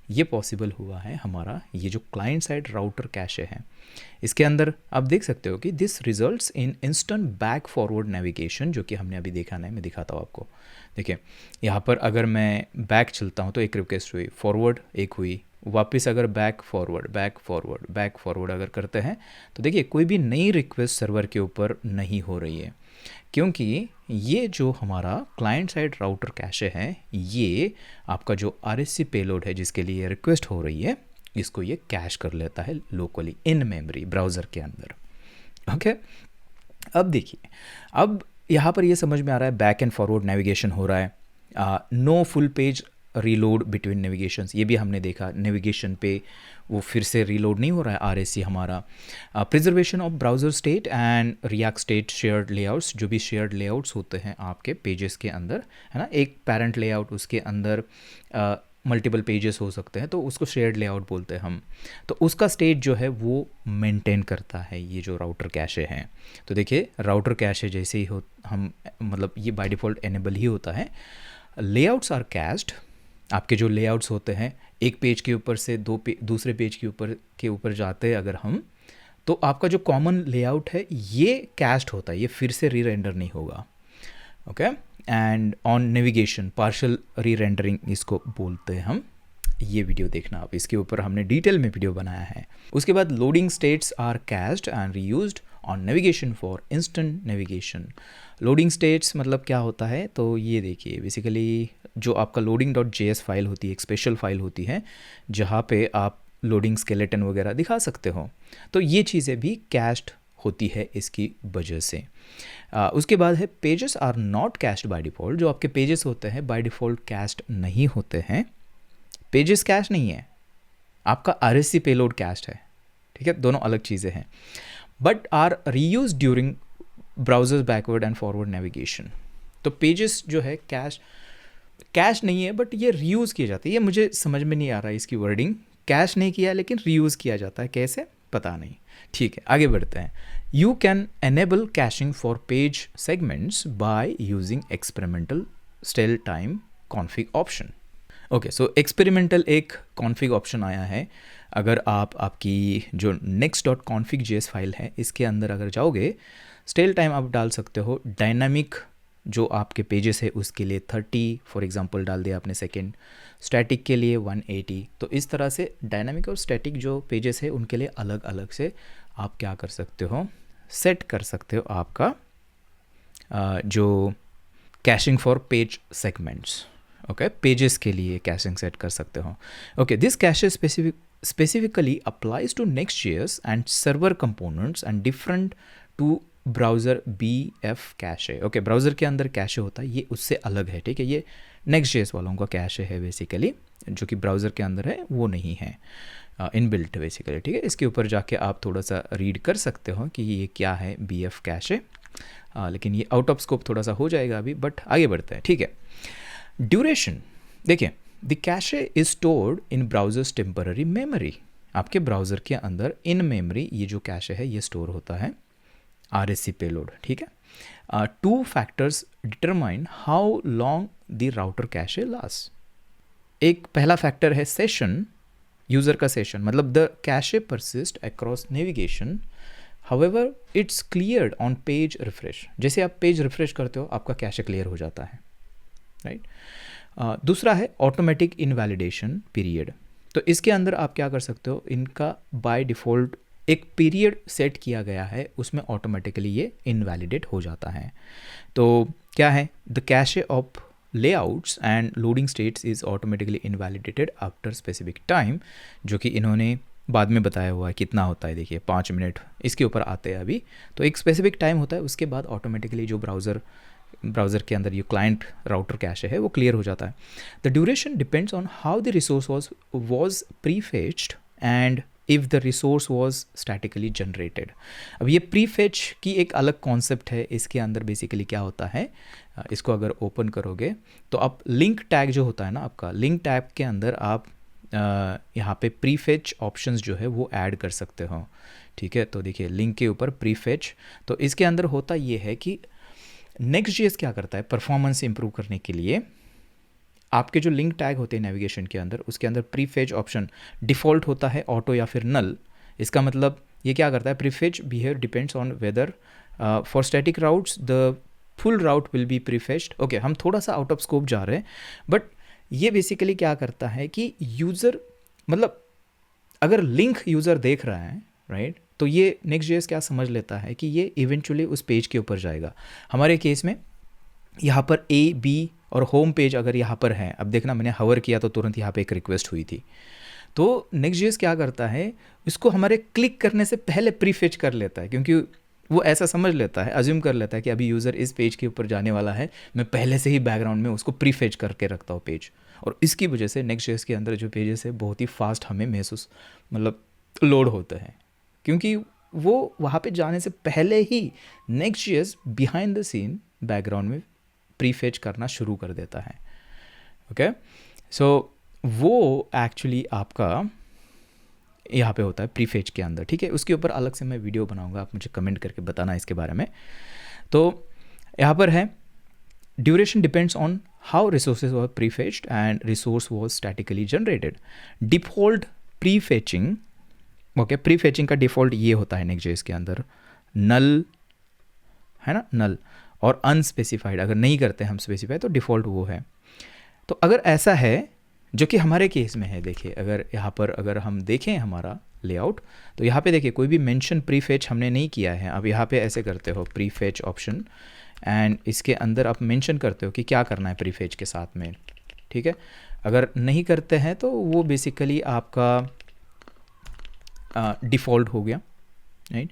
ये पॉसिबल हुआ है हमारा ये जो क्लाइंट साइड राउटर कैशे है, इसके अंदर आप देख सकते हो कि this results in instant back forward navigation, जो कि हमने अभी देखा नहीं, मैं दिखाता हूँ आपको। देखिए यहाँ पर अगर मैं बैक चलता हूँ तो एक रिक्वेस्ट हुई, फॉरवर्ड एक हुई, वापस अगर बैक फॉरवर्ड अगर करते हैं तो देखिए कोई भी नई रिक्वेस्ट सर्वर के ऊपर नहीं हो रही है, क्योंकि ये जो हमारा क्लाइंट साइड राउटर कैशे है ये आपका जो RSC पेलोड है जिसके लिए रिक्वेस्ट हो रही है, इसको ये कैश कर लेता है लोकली इन मेमोरी ब्राउज़र के अंदर। ओके, अब देखिए, अब यहाँ पर ये समझ में आ रहा है बैक एंड फॉरवर्ड नेविगेशन हो रहा है, no full page reload between navigations, ये भी हमने देखा, नेविगेशन पे वो फिर से रीलोड नहीं हो रहा है RSC हमारा। Preservation of browser state and react state shared layouts, जो भी शेयर्ड लेआउट्स होते हैं आपके पेजेस के अंदर, है ना, एक पेरेंट लेआउट, उसके अंदर मल्टीपल पेजेस हो सकते हैं, तो उसको शेयर्ड लेआउट बोलते हैं हम, तो उसका स्टेट जो है वो मेंटेन करता है ये जो राउटर कैशे हैं। तो देखिए राउटर कैशे जैसे ही हो हम, मतलब ये बाय डिफ़ॉल्ट एनेबल ही होता है। लेआउट्स आर कैश्ड, आपके जो लेआउट्स होते हैं एक पेज के ऊपर से दूसरे पेज के ऊपर जाते हैं अगर हम, तो आपका जो कॉमन लेआउट है ये कैश्ड होता है, ये फिर से री रेंडर नहीं होगा। Okay, and on navigation partial री रेंडरिंग इसको बोलते हैं हम, ये वीडियो देखना आप, इसके ऊपर हमने डिटेल में वीडियो बनाया है। उसके बाद loading states are cached and reused on navigation for instant navigation. Loading states मतलब क्या होता है, तो ये देखिए बेसिकली जो आपका loading.js फाइल होती है, एक स्पेशल फाइल होती है जहाँ पे आप लोडिंग स्केलेटन वगैरह दिखा सकते हो, तो ये चीज़ें भी कैश्ड होती है इसकी वजह से। उसके बाद है pages are not cached by default, जो आपके पेजेस होते हैं बाय डिफ़ॉल्ट कैश्ड नहीं होते हैं, पेजेस कैश नहीं है, आपका RSC पेलोड कैश्ड है, ठीक है, दोनों अलग चीज़ें हैं, but are reuse during browsers backward and forward navigation. तो पेजेस जो है कैश कैश नहीं है बट ये रीयूज़ किया जाता है। ये मुझे समझ में नहीं आ रहा है इसकी वर्डिंग, कैश नहीं किया लेकिन रीयूज़ किया जाता है, कैसे पता नहीं। ठीक है, आगे बढ़ते हैं। You can enable caching for page segments by using experimental stale time config option. Okay, so experimental एक कॉन्फ़िग ऑप्शन आया है। अगर आप आपकी जो next.config.js फाइल है इसके अंदर अगर जाओगे, स्टेल टाइम आप डाल सकते हो, डायनामिक जो आपके पेजेस है उसके लिए 30 फॉर एग्जांपल डाल दिया आपने सेकेंड, स्टैटिक के लिए 180। तो इस तरह से डायनामिक और स्टैटिक जो पेजेस है उनके लिए अलग अलग से आप क्या कर सकते हो, सेट कर सकते हो आपका जो caching for page segments. Okay, pages के लिए कैशिंग सेट कर सकते हो। Okay, this cash specifically applies to Next.js and server components and different to browser BF cache। Okay, browser के अंदर कैशे होता है, ये उससे अलग है। ठीक है, ये Next.js वालों का कैशे है बेसिकली, जो कि ब्राउज़र के अंदर है वो नहीं है इनबिल्ट बेसिकली। ठीक है, इसके ऊपर जाके आप थोड़ा सा रीड कर सकते हो कि ये क्या है BF कैशे, लेकिन ये आउट ऑफ स्कोप थोड़ा सा हो जाएगा अभी, बट आगे बढ़ते हैं। ठीक है, ड्यूरेशन देखिए, the cache is stored in browsers temporary memory. आपके ब्राउज़र के अंदर इन मेमोरी ये जो कैशे है ये स्टोर होता है RSC पेलोड। ठीक है, 2 factors determine how long the router cache last. एक पहला फैक्टर है सेशन, यूज़र का सेशन, मतलब the cache persist across navigation, however it's cleared on page refresh. जैसे आप पेज रिफ्रेश करते हो आपका कैशे क्लियर हो जाता है, राइट। दूसरा है ऑटोमेटिक इनवैलिडेशन पीरियड। तो इसके अंदर आप क्या कर सकते हो, इनका बाय डिफ़ॉल्ट एक पीरियड सेट किया गया है, उसमें ऑटोमेटिकली ये इनवैलिडेट हो जाता है। तो क्या है, the cache of layouts and loading states is automatically invalidated after specific time, जो कि इन्होंने बाद में बताया हुआ है कितना होता है। देखिए 5 मिनट इसके ऊपर आते हैं अभी। तो एक स्पेसिफिक टाइम होता है, उसके बाद ऑटोमेटिकली जो ब्राउज़र के अंदर ये क्लाइंट राउटर कैशे है वो क्लियर हो जाता है। The duration depends on how the resource was prefetched and if the resource was statically generated. अब ये प्रीफेच की एक अलग कॉन्सेप्ट है। इसके अंदर बेसिकली क्या होता है, इसको अगर ओपन करोगे तो आप लिंक टैग जो होता है ना आपका, लिंक टैग के अंदर आप यहाँ पे प्रीफेच ऑप्शंस जो है वो ऐड कर सकते हो। ठीक है, तो देखिए लिंक के ऊपर प्रीफेच, तो इसके अंदर होता ये है कि Next.js क्या करता है, परफॉर्मेंस इंप्रूव करने के लिए आपके जो लिंक टैग होते हैं नेविगेशन के अंदर, उसके अंदर प्रीफेच ऑप्शन डिफ़ॉल्ट होता है ऑटो या फिर नल। इसका मतलब ये क्या करता है, prefetch behaviour depends on whether for static routes the full route will be prefetched. Okay, हम थोड़ा सा आउट ऑफ स्कोप जा रहे हैं, बट ये बेसिकली क्या करता है कि यूज़र, मतलब अगर लिंक यूज़र देख रहा है, राइट, तो ये Next.js क्या समझ लेता है कि ये इवेंचुअली उस पेज के ऊपर जाएगा। हमारे केस में यहाँ पर A, B और होम पेज अगर यहाँ पर है, अब देखना मैंने हवर किया तो तुरंत यहाँ पे एक रिक्वेस्ट हुई थी। तो Next.js क्या करता है, इसको हमारे क्लिक करने से पहले प्रीफेच कर लेता है, क्योंकि वो ऐसा समझ लेता है, अज्यूम कर लेता है कि अभी यूज़र इस पेज के ऊपर जाने वाला है, मैं पहले से ही बैकग्राउंड में उसको प्रीफेच करके रखता हूँ पेज। और इसकी वजह से Next.js के अंदर जो पेजेस है बहुत ही फास्ट हमें महसूस मतलब लोड होते हैं, क्योंकि वो वहाँ पे जाने से पहले ही Next.js behind the scene background में प्रीफेच करना शुरू कर देता है। ओके, सो वो एक्चुअली आपका यहाँ पे होता है प्रीफेच के अंदर। ठीक है, उसके ऊपर अलग से मैं वीडियो बनाऊंगा, आप मुझे कमेंट करके बताना इसके बारे में। तो यहाँ पर है duration depends on how resources were prefetched and resource was statically generated. Default prefetching, okay, prefetching का डिफ़ॉल्ट ये होता है Next.js के अंदर, नल है ना, नल और अनस्पेसिफाइड। अगर नहीं करते हम स्पेसिफाई तो डिफ़ॉल्ट वो है। तो अगर ऐसा है, जो कि हमारे केस में है, देखिए अगर यहाँ पर अगर हम देखें हमारा लेआउट, तो यहाँ पे देखिए कोई भी मेंशन प्रीफेच हमने नहीं किया है। अब यहाँ पे ऐसे करते हो प्रीफेच ऑप्शन, एंड इसके अंदर आप मेंशन करते हो कि क्या करना है प्रीफेच के साथ में। ठीक है, अगर नहीं करते हैं तो वो बेसिकली आपका डिफ़ॉल्ट हो गया, राइट,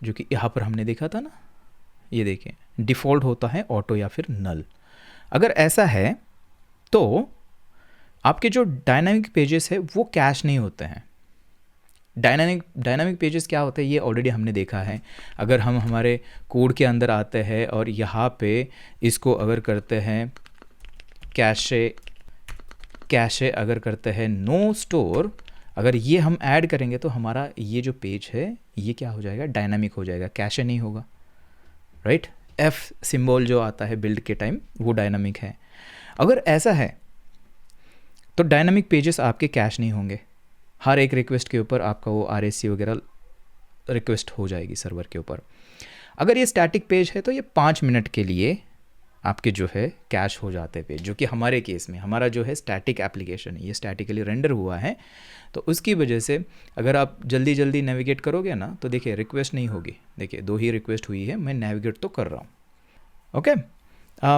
जो कि यहाँ पर हमने देखा था ना, ये देखें डिफ़ॉल्ट होता है ऑटो या फिर नल। अगर ऐसा है तो आपके जो डायनामिक पेजेस है वो कैश नहीं होते हैं। डायनामिक पेजेस क्या होते हैं ये ऑलरेडी हमने देखा है। अगर हम हमारे कोड के अंदर आते हैं और यहाँ पे इसको अगर करते हैं कैशे कैशे अगर करते हैं नो स्टोर, अगर ये हम ऐड करेंगे तो हमारा ये जो पेज है ये क्या हो जाएगा, डायनामिक हो जाएगा, कैशे नहीं होगा, राइट। एफ सिंबल जो आता है बिल्ड के टाइम वो डायनामिक है। अगर ऐसा है तो डायनामिक पेजेस आपके कैश नहीं होंगे, हर एक रिक्वेस्ट के ऊपर आपका वो RSC वगैरह रिक्वेस्ट हो जाएगी सर्वर के ऊपर। अगर ये स्टैटिक पेज है तो ये 5 मिनट के लिए आपके जो है कैश हो जाते हैं पेज, जो कि हमारे केस में हमारा जो है स्टैटिक एप्लीकेशन है, ये स्टैटिकली रेंडर हुआ है, तो उसकी वजह से अगर आप जल्दी जल्दी नेविगेट करोगे ना तो देखिए रिक्वेस्ट नहीं होगी, देखिए 2 ही रिक्वेस्ट हुई है, मैं नेविगेट तो कर रहा हूँ। ओके,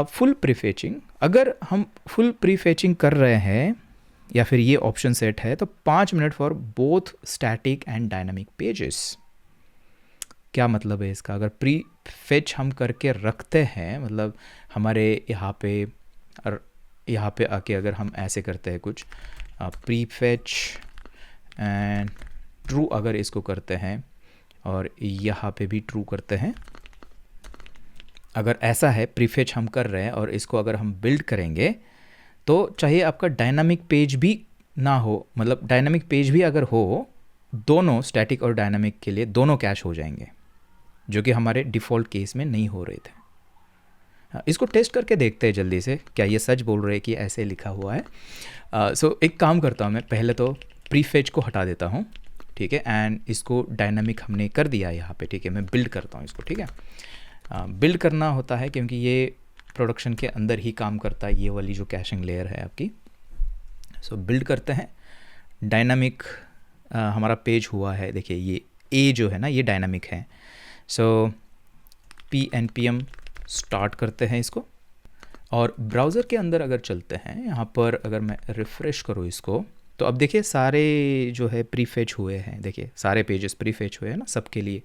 फुल प्रीफेचिंग, अगर हम फुल प्रीफेचिंग कर रहे हैं या फिर ये ऑप्शन सेट है तो 5 minute for both static and dynamic pages. क्या मतलब है इसका, अगर प्री फेच हम करके रखते हैं, मतलब हमारे यहाँ पे आके अगर हम ऐसे करते हैं कुछ प्री फेच एंड ट्रू, अगर इसको करते हैं और यहाँ पे भी ट्रू करते हैं, अगर ऐसा है प्री फेच हम कर रहे हैं और इसको अगर हम बिल्ड करेंगे तो चाहे आपका डायनामिक पेज भी ना हो, मतलब डायनामिक पेज भी अगर हो, दोनों स्टैटिक और डायनामिक के लिए दोनों कैश हो जाएंगे, जो कि हमारे डिफ़ॉल्ट केस में नहीं हो रहे थे। इसको टेस्ट करके देखते हैं जल्दी से, क्या ये सच बोल रहे हैं कि ऐसे लिखा हुआ है। सो एक काम करता हूँ मैं, पहले तो प्रीफेच को हटा देता हूँ, ठीक है, एंड इसको डायनामिक हमने कर दिया यहाँ पे, ठीक है, मैं बिल्ड करता हूँ इसको, ठीक है। बिल्ड करना होता है क्योंकि ये प्रोडक्शन के अंदर ही काम करता है, ये वाली जो कैशिंग लेयर है आपकी। सो बिल्ड करते हैं, डायनामिक हमारा पेज हुआ है, देखिए ये ए जो है ना ये डायनामिक है। सो PNPM स्टार्ट करते हैं इसको, और ब्राउज़र के अंदर अगर चलते हैं, यहाँ पर अगर मैं रिफ़्रेश करूँ इसको, तो अब देखिए सारे जो है प्रीफेच हुए हैं, देखिए सारे पेजेस प्रीफेच हुए हैं ना सबके लिए,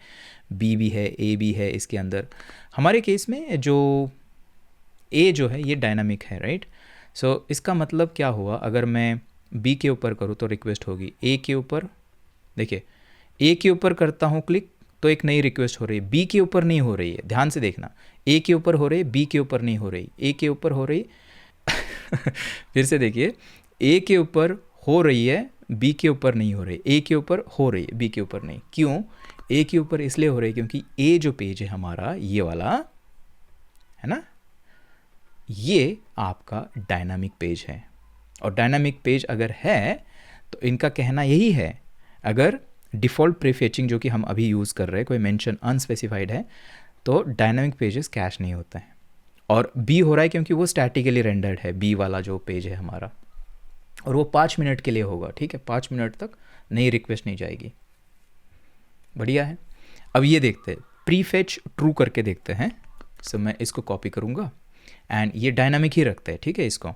B भी है, A भी है इसके अंदर। हमारे केस में जो A जो है ये डायनामिक है, राइट। सो इसका मतलब क्या हुआ, अगर मैं B के ऊपर करूँ तो रिक्वेस्ट होगी, A के ऊपर, देखिए A के ऊपर करता हूँ क्लिक तो एक नई रिक्वेस्ट हो रही है, B के ऊपर नहीं हो रही है, ध्यान से देखना, A के ऊपर हो रही है, B के ऊपर नहीं हो रही, A के ऊपर हो रही फिर से देखिए, A के ऊपर हो रही है, B के ऊपर नहीं हो रही, A के ऊपर हो रही है, B के ऊपर नहीं। क्यों? A के ऊपर इसलिए हो रही है क्योंकि A जो पेज है हमारा ये वाला है ना, ये आपका डायनामिक पेज है, और डायनामिक पेज अगर है तो इनका कहना यही है, अगर डिफ़ॉल्ट प्रीफेचिंग जो कि हम अभी यूज़ कर रहे हैं, कोई मेंशन अनस्पेसिफाइड है, तो डायनामिक पेजेस कैश नहीं होते हैं। और B हो रहा है क्योंकि वो स्टैटिकली रेंडर्ड है, B वाला जो पेज है हमारा, और वो 5 मिनट के लिए होगा, ठीक है, 5 मिनट तक नई रिक्वेस्ट नहीं जाएगी। बढ़िया है। अब ये देखते हैं, प्रीफेच ट्रू करके देखते हैं। सो मैं इसको कॉपी करूँगा एंड ये डायनामिक ही रखते हैं, ठीक है। इसको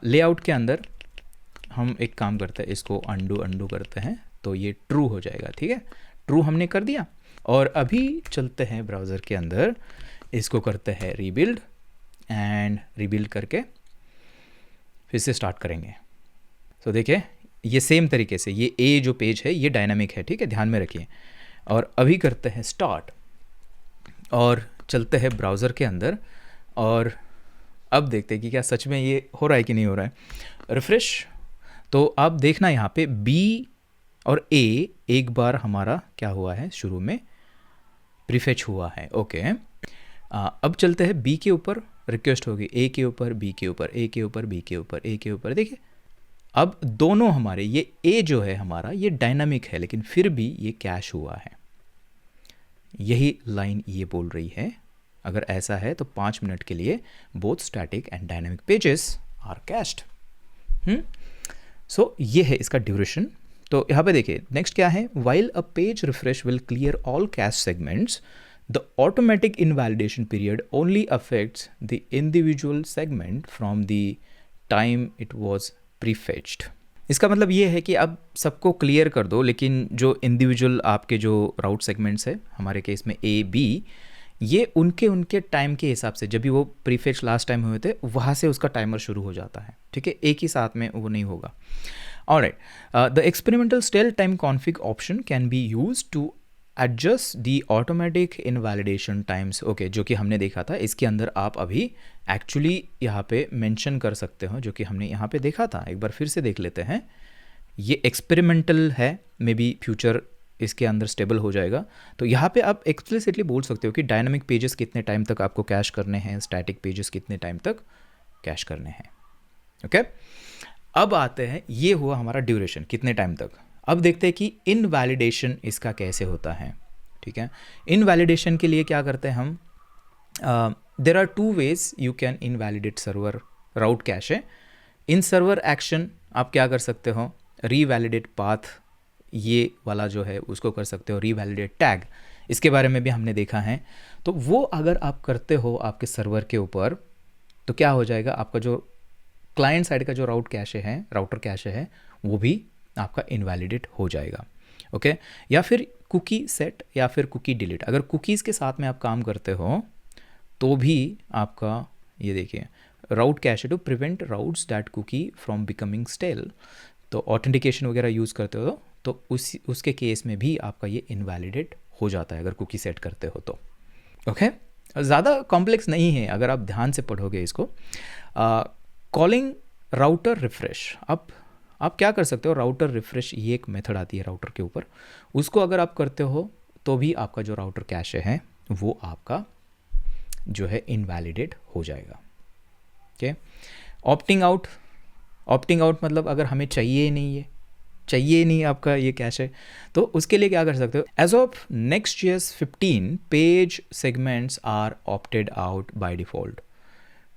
लेआउट के अंदर हम एक काम करते हैं, इसको अंडू करते हैं तो ये ट्रू हो जाएगा, ठीक है। ट्रू हमने कर दिया, और अभी चलते हैं ब्राउज़र के अंदर, इसको करते हैं रीबिल्ड, एंड रीबिल्ड करके फिर से स्टार्ट करेंगे। तो देखिए ये सेम तरीके से ये A जो पेज है ये डायनामिक है, ठीक है, ध्यान में रखिए। और अभी करते हैं स्टार्ट और चलते हैं ब्राउज़र के अंदर, और अब देखते हैं कि क्या सच में ये हो रहा है कि नहीं हो रहा है। रिफ्रेश, तो आप देखना यहाँ पे B और A एक बार हमारा क्या हुआ है, शुरू में प्रीफेच हुआ है, ओके। अब चलते हैं B के ऊपर, रिक्वेस्ट होगी A के ऊपर, B के ऊपर, A के ऊपर, B के ऊपर, A के ऊपर। देखिए अब दोनों हमारे, ये A जो है हमारा ये डायनामिक है लेकिन फिर भी ये कैश हुआ है, यही लाइन ये बोल रही है। अगर ऐसा है तो 5 मिनट के लिए both static and dynamic pages are cached. So ये है इसका ड्यूरेशन। तो यहाँ पे देखिए नेक्स्ट क्या है, while a page refresh will clear all cache segments, the automatic invalidation period only affects the individual segment from the time it was prefetched. इसका मतलब ये है कि अब सबको क्लियर कर दो, लेकिन जो इंडिविजुअल आपके जो राउट सेगमेंट्स है, हमारे केस में A B, ये उनके टाइम के हिसाब से, जब भी वो प्रीफेच लास्ट टाइम हुए थे वहाँ से उसका टाइमर शुरू हो जाता है, ठीक है, एक ही साथ में वो नहीं होगा। Alright, the experimental stale time config option can be used to adjust the automatic invalidation times, okay, जो कि हमने देखा था, इसके अंदर आप अभी एक्चुअली यहाँ पे मेंशन कर सकते हो, जो कि हमने यहाँ पे देखा था। एक बार फिर से देख लेते हैं। ये एक्सपेरिमेंटल है, मे बी फ्यूचर इसके अंदर स्टेबल हो जाएगा। तो यहाँ पे आप एक्सप्लिसिटली बोल सकते हो कि डायनामिक पेजेस कितने टाइम तक आपको कैश करने हैं, स्टैटिक पेजेस कितने टाइम तक कैश करने हैं। ओके, अब आते हैं, ये हुआ हमारा ड्यूरेशन, कितने टाइम तक। अब देखते हैं कि इनवैलिडेशन इसका कैसे होता है। ठीक है, इनवैलिडेशन के लिए क्या करते हैं हम, there are two ways you can invalidate server route cache है। इन सर्वर एक्शन आप क्या कर सकते हो, रीवैलिडेट पाथ, ये वाला जो है उसको कर सकते हो, रीवैलिडेट टैग, इसके बारे में भी हमने देखा है। तो वो अगर आप करते हो आपके सर्वर के ऊपर, तो क्या हो जाएगा, आपका जो क्लाइंट साइड का जो राउटर कैशे है वो भी आपका इनवैलिडेट हो जाएगा। ओके, या फिर कुकी सेट या फिर कुकी डिलीट, अगर कुकीज़ के साथ में आप काम करते हो तो भी आपका, ये देखिए, route cache to prevent routes that cookie from becoming stale, तो ऑथेंटिकेशन वगैरह यूज़ करते हो तो उसके केस में भी आपका ये इनवैलिडेट हो जाता है अगर कुकी सेट करते हो तो। ओके, ज़्यादा कॉम्प्लेक्स नहीं है अगर आप ध्यान से पढ़ोगे इसको। कॉलिंग राउटर रिफ्रेश, आप क्या कर सकते हो, राउटर रिफ्रेश, ये एक मेथड आती है राउटर के ऊपर, उसको अगर आप करते हो तो भी आपका जो राउटर कैशे है वो आपका जो है इनवैलिडेट हो जाएगा। ओके, ऑप्टिंग आउट मतलब अगर हमें चाहिए नहीं आपका ये कैश है, तो उसके लिए क्या कर सकते हो, as of Next.js 15 page segments are opted out by default.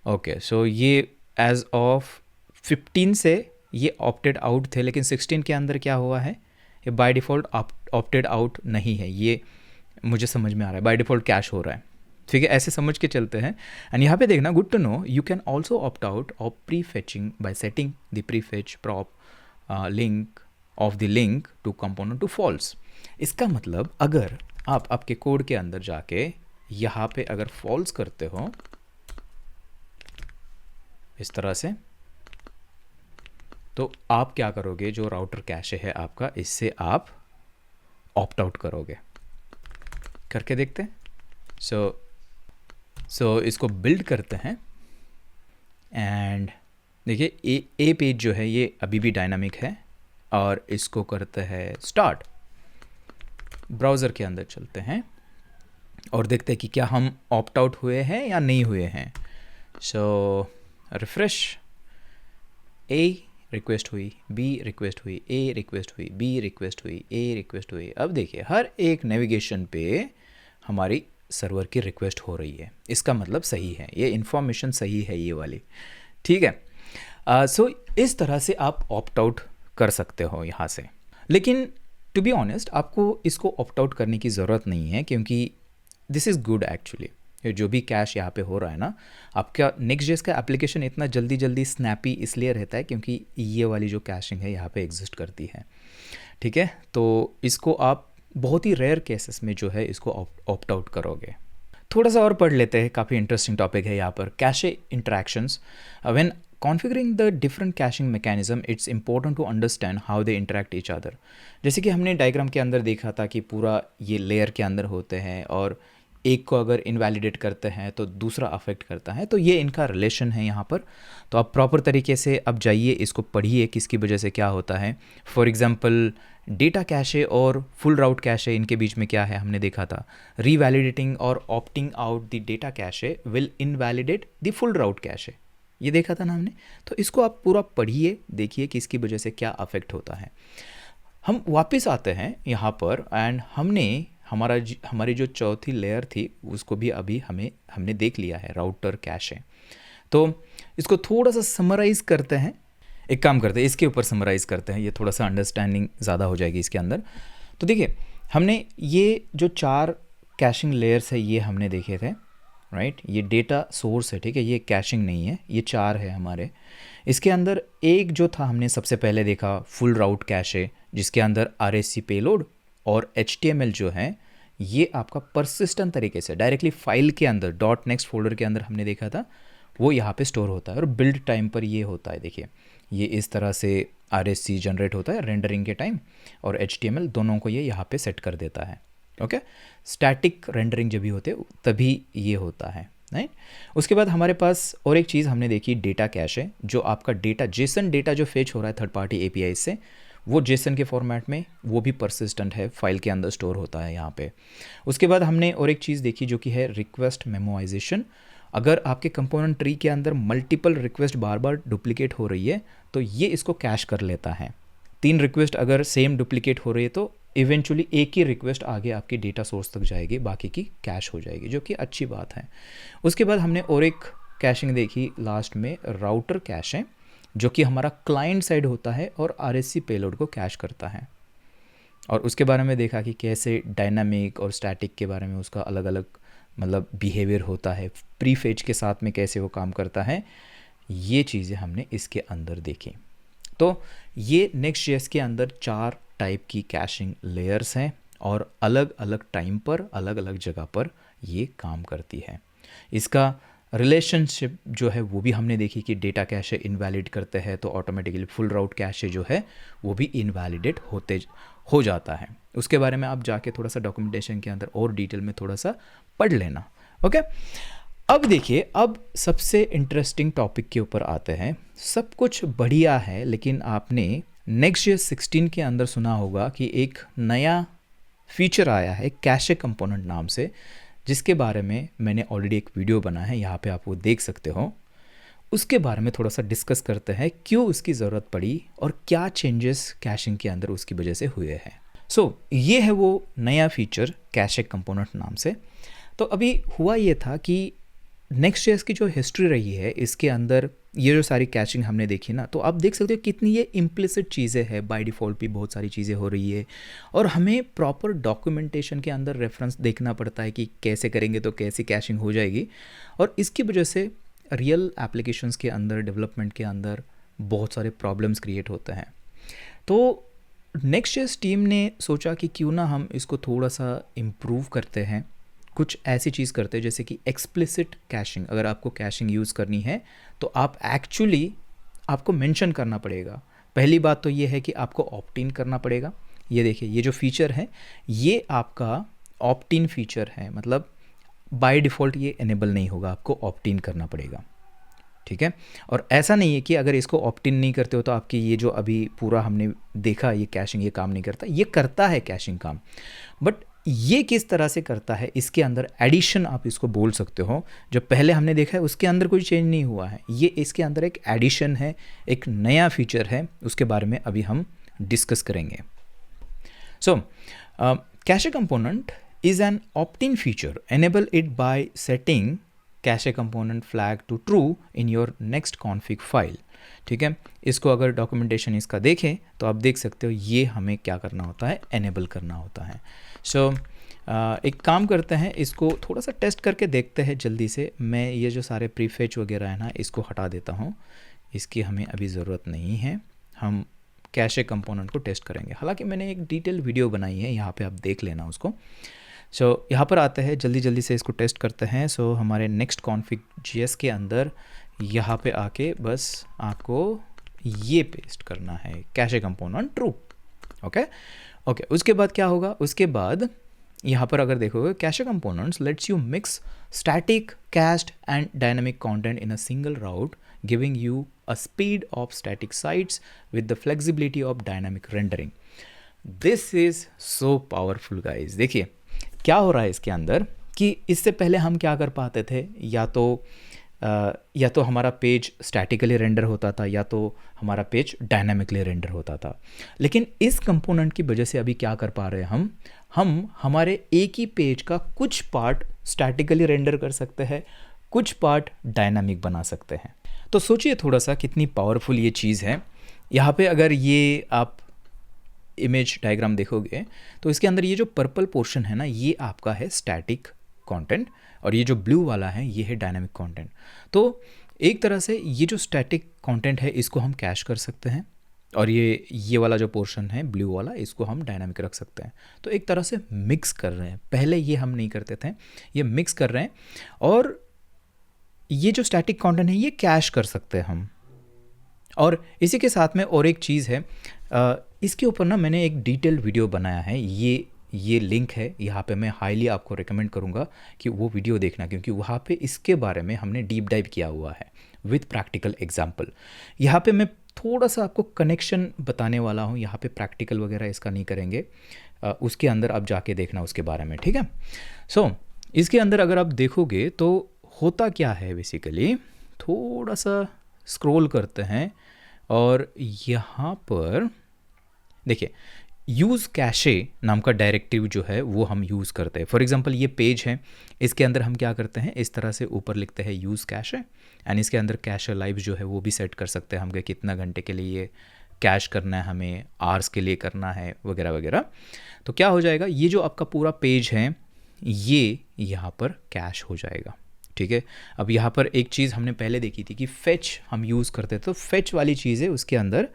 Okay, so ये एज ऑफ 15 से ये ऑप्टेड आउट थे, लेकिन 16 के अंदर क्या हुआ है, ये बाय डिफ़ॉल्ट ऑप्टेड आउट नहीं है, ये मुझे समझ में आ रहा है, बाय डिफ़ॉल्ट कैश हो रहा है। ठीक है, ऐसे समझ के चलते हैं। एंड यहाँ पे देखना, good to know, you can also opt out of prefetching by setting the prefetch prop link of the link to component to false. इसका मतलब अगर आप आपके कोड के अंदर जाके यहाँ पे अगर फॉल्स करते हो इस तरह से, तो आप क्या करोगे, जो राउटर कैशे है आपका, इससे आप ऑप्ट आउट करोगे। करके देखते हैं। सो इसको बिल्ड करते हैं एंड देखिए ए पेज जो है ये अभी भी डायनामिक है, और इसको करते हैं स्टार्ट। ब्राउज़र के अंदर चलते हैं और देखते हैं कि क्या हम ऑप्ट आउट हुए हैं या नहीं हुए हैं। सो रिफ्रेश, ए रिक्वेस्ट हुई, बी रिक्वेस्ट हुई, ए रिक्वेस्ट हुई, बी रिक्वेस्ट हुई, ए रिक्वेस्ट हुई। अब देखिए हर एक नेविगेशन पे हमारी सर्वर की रिक्वेस्ट हो रही है, इसका मतलब सही है, ये इन्फॉर्मेशन सही है ये वाली। ठीक है, सो इस तरह से आप ऑप्ट आउट कर सकते हो यहाँ से। लेकिन टू बी ऑनेस्ट आपको इसको ऑप्ट आउट करने की ज़रूरत नहीं है, क्योंकि दिस इज़ गुड एक्चुअली। जो भी कैश यहाँ पे हो रहा है ना, आपका Next.js का एप्लीकेशन इतना जल्दी स्नैपी इसलिए रहता है क्योंकि ये वाली जो कैशिंग है यहाँ पे एग्जिस्ट करती है। ठीक है, तो इसको आप बहुत ही रेयर केसेस में जो है इसको ऑप्ट आउट करोगे। थोड़ा सा और पढ़ लेते हैं, काफ़ी इंटरेस्टिंग टॉपिक है यहाँ पर, cache interactions. When configuring the different caching mechanism it's important to understand how they interact each other. जैसे कि हमने डायग्राम के अंदर देखा था कि पूरा ये लेयर के अंदर होते हैं, और एक को अगर इनवैलिडेट करते हैं तो दूसरा अफेक्ट करता है, तो ये इनका रिलेशन है यहाँ पर। तो आप प्रॉपर तरीके से अब जाइए, इसको पढ़िए, किसकी वजह से क्या होता है। फॉर एग्जांपल डेटा कैशे और फुल राउट कैशे, इनके बीच में क्या है हमने देखा था, रीवैलिडेटिंग और opting out the data cache will invalidate the full route cache, ये देखा था ना हमने। तो इसको आप पूरा पढ़िए, देखिए कि इसकी वजह से क्या अफेक्ट होता है। हम वापस आते हैं यहाँ पर, एंड हमारी जो चौथी लेयर थी उसको भी अभी हमने देख लिया है, राउटर कैशे। तो इसको थोड़ा सा समराइज़ करते हैं, एक काम करते हैं इसके ऊपर समराइज़ करते हैं, ये थोड़ा सा अंडरस्टैंडिंग ज़्यादा हो जाएगी इसके अंदर। तो देखिए हमने ये जो 4 कैशिंग लेयर्स है ये हमने देखे थे, राइट। ये डेटा सोर्स है, ठीक है, ये कैशिंग नहीं है, ये 4 है हमारे। इसके अंदर एक जो था हमने सबसे पहले देखा फुल राउट कैशे, जिसके अंदर RSC पेलोड और HTML जो है ये आपका परसिस्टेंट तरीके से डायरेक्टली फाइल के अंदर .next फोल्डर के अंदर हमने देखा था, वो यहाँ पे स्टोर होता है, और बिल्ड टाइम पर ये होता है। देखिए ये इस तरह से RSC जनरेट होता है रेंडरिंग के टाइम, और HTML दोनों को ये यहाँ पे सेट कर देता है। ओके, स्टैटिक रेंडरिंग जब भी होते तभी ये होता है, राइट। उसके बाद हमारे पास और एक चीज़ हमने देखी, डेटा कैश है, जो आपका डेटा जेसन डेटा जो फेच हो रहा है थर्ड पार्टी एपीआई से, वो जेसन के फॉर्मेट में, वो भी परसिस्टेंट है, फाइल के अंदर स्टोर होता है यहाँ पे। उसके बाद हमने और एक चीज़ देखी जो कि है रिक्वेस्ट मेमोइजेशन। अगर आपके कंपोनेंट ट्री के अंदर मल्टीपल रिक्वेस्ट बार बार डुप्लीकेट हो रही है तो ये इसको कैश कर लेता है। 3 रिक्वेस्ट अगर सेम डुप्लीकेट हो रही है तो इवेंचुअली एक ही रिक्वेस्ट आगे आपकी डेटा सोर्स तक जाएगी, बाकी की कैश हो जाएगी, जो कि अच्छी बात है। उसके बाद हमने और एक कैशिंग देखी लास्ट में, राउटर कैश है, जो कि हमारा क्लाइंट साइड होता है और आरएससी पेलोड को कैश करता है। और उसके बारे में देखा कि कैसे डायनामिक और स्टैटिक के बारे में उसका अलग अलग मतलब बिहेवियर होता है, प्री फेज के साथ में कैसे वो काम करता है, ये चीज़ें हमने इसके अंदर देखी। तो ये Next.js के अंदर 4 टाइप की कैशिंग लेयर्स हैं और अलग अलग टाइम पर अलग अलग जगह पर ये काम करती है। इसका रिलेशनशिप जो है वो भी हमने देखी कि डेटा कैशे इनवैलिड करते हैं तो ऑटोमेटिकली फुल राउट कैशे जो है वो भी इनवैलिडेट हो जाता है। उसके बारे में आप जाके थोड़ा सा डॉक्यूमेंटेशन के अंदर और डिटेल में थोड़ा सा पढ़ लेना, ओके। अब देखिए, अब सबसे इंटरेस्टिंग टॉपिक के ऊपर आते हैं। सब कुछ बढ़िया है, लेकिन आपने Next.js 16 के अंदर सुना होगा कि एक नया फीचर आया है कैशे कंपोनेंट नाम से, जिसके बारे में मैंने ऑलरेडी एक वीडियो बना है, यहाँ पे आप वो देख सकते हो। उसके बारे में थोड़ा सा डिस्कस करते हैं, क्यों उसकी ज़रूरत पड़ी और क्या चेंजेस कैशिंग के अंदर उसकी वजह से हुए हैं। सो ये है वो नया फीचर कैशे कंपोनेंट नाम से। तो अभी हुआ ये था कि Next.js की जो हिस्ट्री रही है, इसके अंदर ये जो सारी कैशिंग हमने देखी ना, तो आप देख सकते हो कितनी ये इम्प्लिसिट चीज़ें हैं, बाय डिफ़ॉल्ट भी बहुत सारी चीज़ें हो रही है और हमें प्रॉपर डॉक्यूमेंटेशन के अंदर रेफरेंस देखना पड़ता है कि कैसे करेंगे तो कैसी कैशिंग हो जाएगी। और इसकी वजह से रियल एप्लीकेशंस के अंदर, डेवलपमेंट के अंदर बहुत सारे प्रॉब्लम्स क्रिएट होते हैं। तो Next.js टीम ने सोचा कि क्यों ना हम इसको थोड़ा सा इम्प्रूव करते हैं, कुछ ऐसी चीज़ करते हैं जैसे कि एक्सप्लिसिट कैशिंग। अगर आपको कैशिंग यूज़ करनी है तो आप एक्चुअली आपको मेंशन करना पड़ेगा। पहली बात तो ये है कि आपको ऑप्ट इन करना पड़ेगा। ये देखिए, ये जो फीचर है ये आपका ऑप्ट इन फीचर है, मतलब बाय डिफ़ॉल्ट ये इनेबल नहीं होगा, आपको ऑप्ट इन करना पड़ेगा, ठीक है। और ऐसा नहीं है कि अगर इसको ऑप्ट इन नहीं करते हो तो आपकी ये जो अभी पूरा हमने देखा ये कैशिंग ये काम नहीं करता। ये करता है कैशिंग काम, बट ये किस तरह से करता है, इसके अंदर एडिशन आप इसको बोल सकते हो। जो पहले हमने देखा है उसके अंदर कोई चेंज नहीं हुआ है, ये इसके अंदर एक एडिशन है, एक नया फीचर है, उसके बारे में अभी हम डिस्कस करेंगे। So cache component is an opt in feature, enable it by setting cache component flag to true in your next config file, ठीक है। इसको अगर डॉक्यूमेंटेशन इसका देखें तो आप देख सकते हो ये हमें क्या करना होता है, एनेबल करना होता है। सो एक काम करते हैं, इसको थोड़ा सा टेस्ट करके देखते हैं जल्दी से। मैं ये जो सारे प्रीफेच वगैरह है ना, इसको हटा देता हूँ, इसकी हमें अभी ज़रूरत नहीं है। हम कैशे कंपोनेंट को टेस्ट करेंगे, हालांकि मैंने एक डिटेल वीडियो बनाई है, यहाँ पे आप देख लेना उसको। सो यहाँ पर आते हैं, जल्दी जल्दी से इसको टेस्ट करते हैं। सो हमारे नेक्स्ट कॉन्फ़िग JS के अंदर यहाँ पे आके बस आपको ये पेस्ट करना है, कैशे कंपोनेंट ट्रू, ओके। उसके बाद क्या होगा, उसके बाद यहाँ पर अगर देखोगे, cache components let's you mix static, cached and dynamic content in a single route, giving you a speed of static sites with the flexibility of dynamic rendering. This is so powerful guys. देखिए क्या हो रहा है इसके अंदर कि इससे पहले हम क्या कर पाते थे, या तो हमारा पेज स्टैटिकली रेंडर होता था या तो हमारा पेज डायनामिकली रेंडर होता था। लेकिन इस कंपोनेंट की वजह से अभी क्या कर पा रहे हैं, हम हमारे एक ही पेज का कुछ पार्ट स्टैटिकली रेंडर कर सकते हैं, कुछ पार्ट डायनामिक बना सकते हैं। तो सोचिए थोड़ा सा कितनी पावरफुल ये चीज़ है। यहाँ पे अगर ये आप इमेज डायग्राम देखोगे तो इसके अंदर ये जो पर्पल पोर्शन है ना, ये आपका है स्टैटिक कंटेंट और ये जो ब्लू वाला है ये है डायनामिक कंटेंट। तो एक तरह से ये जो स्टैटिक कंटेंट है इसको हम कैश कर सकते हैं और ये वाला जो पोर्शन है ब्लू वाला, इसको हम डायनामिक रख सकते हैं। तो एक तरह से मिक्स कर रहे हैं, पहले ये हम नहीं करते थे, ये मिक्स कर रहे हैं। और ये जो स्टैटिक कंटेंट है ये कैश कर सकते हैं हम। और इसी के साथ में और एक चीज़ है, इसके ऊपर ना मैंने एक डिटेल वीडियो बनाया है, ये ये लिंक है, यहाँ पे मैं हाईली आपको रिकमेंड करूँगा कि वो वीडियो देखना, क्योंकि वहाँ पे इसके बारे में हमने डीप डाइव किया हुआ है विथ प्रैक्टिकल एग्जाम्पल। यहाँ पे मैं थोड़ा सा आपको कनेक्शन बताने वाला हूँ, यहाँ पे प्रैक्टिकल वगैरह इसका नहीं करेंगे, उसके अंदर आप जाके देखना उसके बारे में, ठीक है। सो इसके अंदर अगर आप देखोगे तो होता क्या है बेसिकली, थोड़ा सा स्क्रॉल करते हैं और यहाँ पर देखिए यूज़ कैशे नाम का डायरेक्टिव जो है वो हम यूज़ करते हैं। फॉर एग्जांपल ये पेज है, इसके अंदर हम क्या करते हैं, इस तरह से ऊपर लिखते हैं यूज़ कैशे, एंड इसके अंदर कैशे लाइव जो है वो भी सेट कर सकते हैं हम कि कितना घंटे के लिए ये कैश करना है, हमें आवर्स के लिए करना है वगैरह वगैरह। तो क्या हो जाएगा, ये जो आपका पूरा पेज है ये यहाँ पर कैश हो जाएगा, ठीक है। अब यहाँ पर एक चीज़ हमने पहले देखी थी कि फेच हम यूज़ करते थे, तो फेच वाली चीज़ें उसके अंदर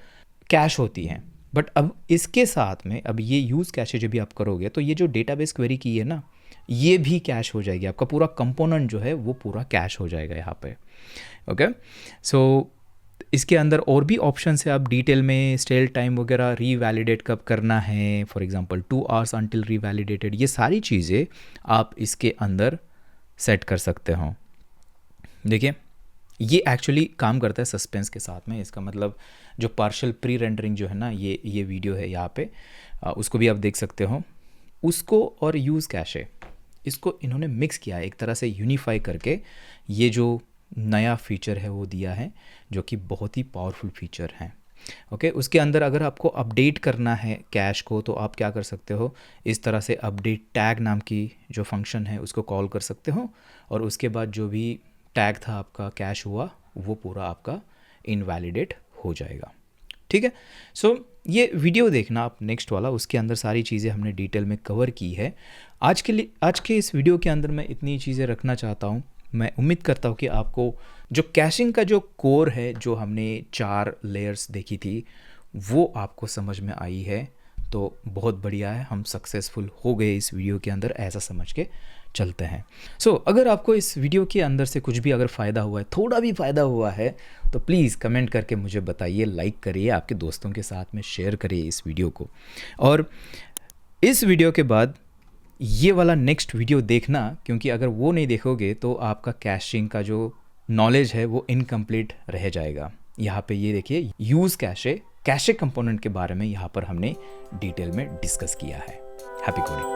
कैश होती हैं। बट अब इसके साथ में अब ये यूज़ कैशे जब भी आप करोगे तो ये जो डेटाबेस क्वेरी की है ना, ये भी कैश हो जाएगी, आपका पूरा कंपोनेंट जो है वो पूरा कैश हो जाएगा यहाँ पे। ओके, सो इसके अंदर और भी ऑप्शन है, आप डिटेल में स्टेल टाइम वगैरह रीवैलिडेट कब करना है, फॉर एग्जांपल 2 आवर्स अनटिल रीवैलिडेटेड, ये सारी चीज़ें आप इसके अंदर सेट कर सकते हो। देखिए ये एक्चुअली काम करता है सस्पेंस के साथ में, इसका मतलब जो पार्शियल प्री रेंडरिंग जो है ना, ये वीडियो है यहाँ पे, उसको भी आप देख सकते हो, उसको और यूज़ कैशे इसको इन्होंने मिक्स किया है एक तरह से यूनिफाई करके, ये जो नया फीचर है वो दिया है जो कि बहुत ही पावरफुल फीचर है। ओके, उसके अंदर अगर आपको अपडेट करना है कैश को तो आप क्या कर सकते हो, इस तरह से अपडेट टैग नाम की जो फंक्शन है उसको कॉल कर सकते हो, और उसके बाद जो भी टैग था आपका कैश हुआ वो पूरा आपका इनवैलिडेट हो जाएगा, ठीक है। सो ये वीडियो देखना आप नेक्स्ट वाला, उसके अंदर सारी चीज़ें हमने डिटेल में कवर की है। आज के इस वीडियो के अंदर मैं इतनी चीज़ें रखना चाहता हूँ। मैं उम्मीद करता हूँ कि आपको जो कैशिंग का जो कोर है, जो हमने 4 लेयर्स देखी थी, वो आपको समझ में आई है, तो बहुत बढ़िया है, हम सक्सेसफुल हो गए इस वीडियो के अंदर, ऐसा समझ के चलते हैं। सो अगर आपको इस वीडियो के अंदर से कुछ भी अगर फ़ायदा हुआ है, थोड़ा भी फ़ायदा हुआ है, तो प्लीज़ कमेंट करके मुझे बताइए, लाइक करिए, आपके दोस्तों के साथ में शेयर करिए इस वीडियो को, और इस वीडियो के बाद ये वाला नेक्स्ट वीडियो देखना, क्योंकि अगर वो नहीं देखोगे तो आपका कैशिंग का जो नॉलेज है वो इनकम्प्लीट रह जाएगा। यहाँ पे ये देखिए यूज़ कैशे कंपोनेंट के बारे में यहाँ पर हमने डिटेल में डिस्कस किया है। Happy coding.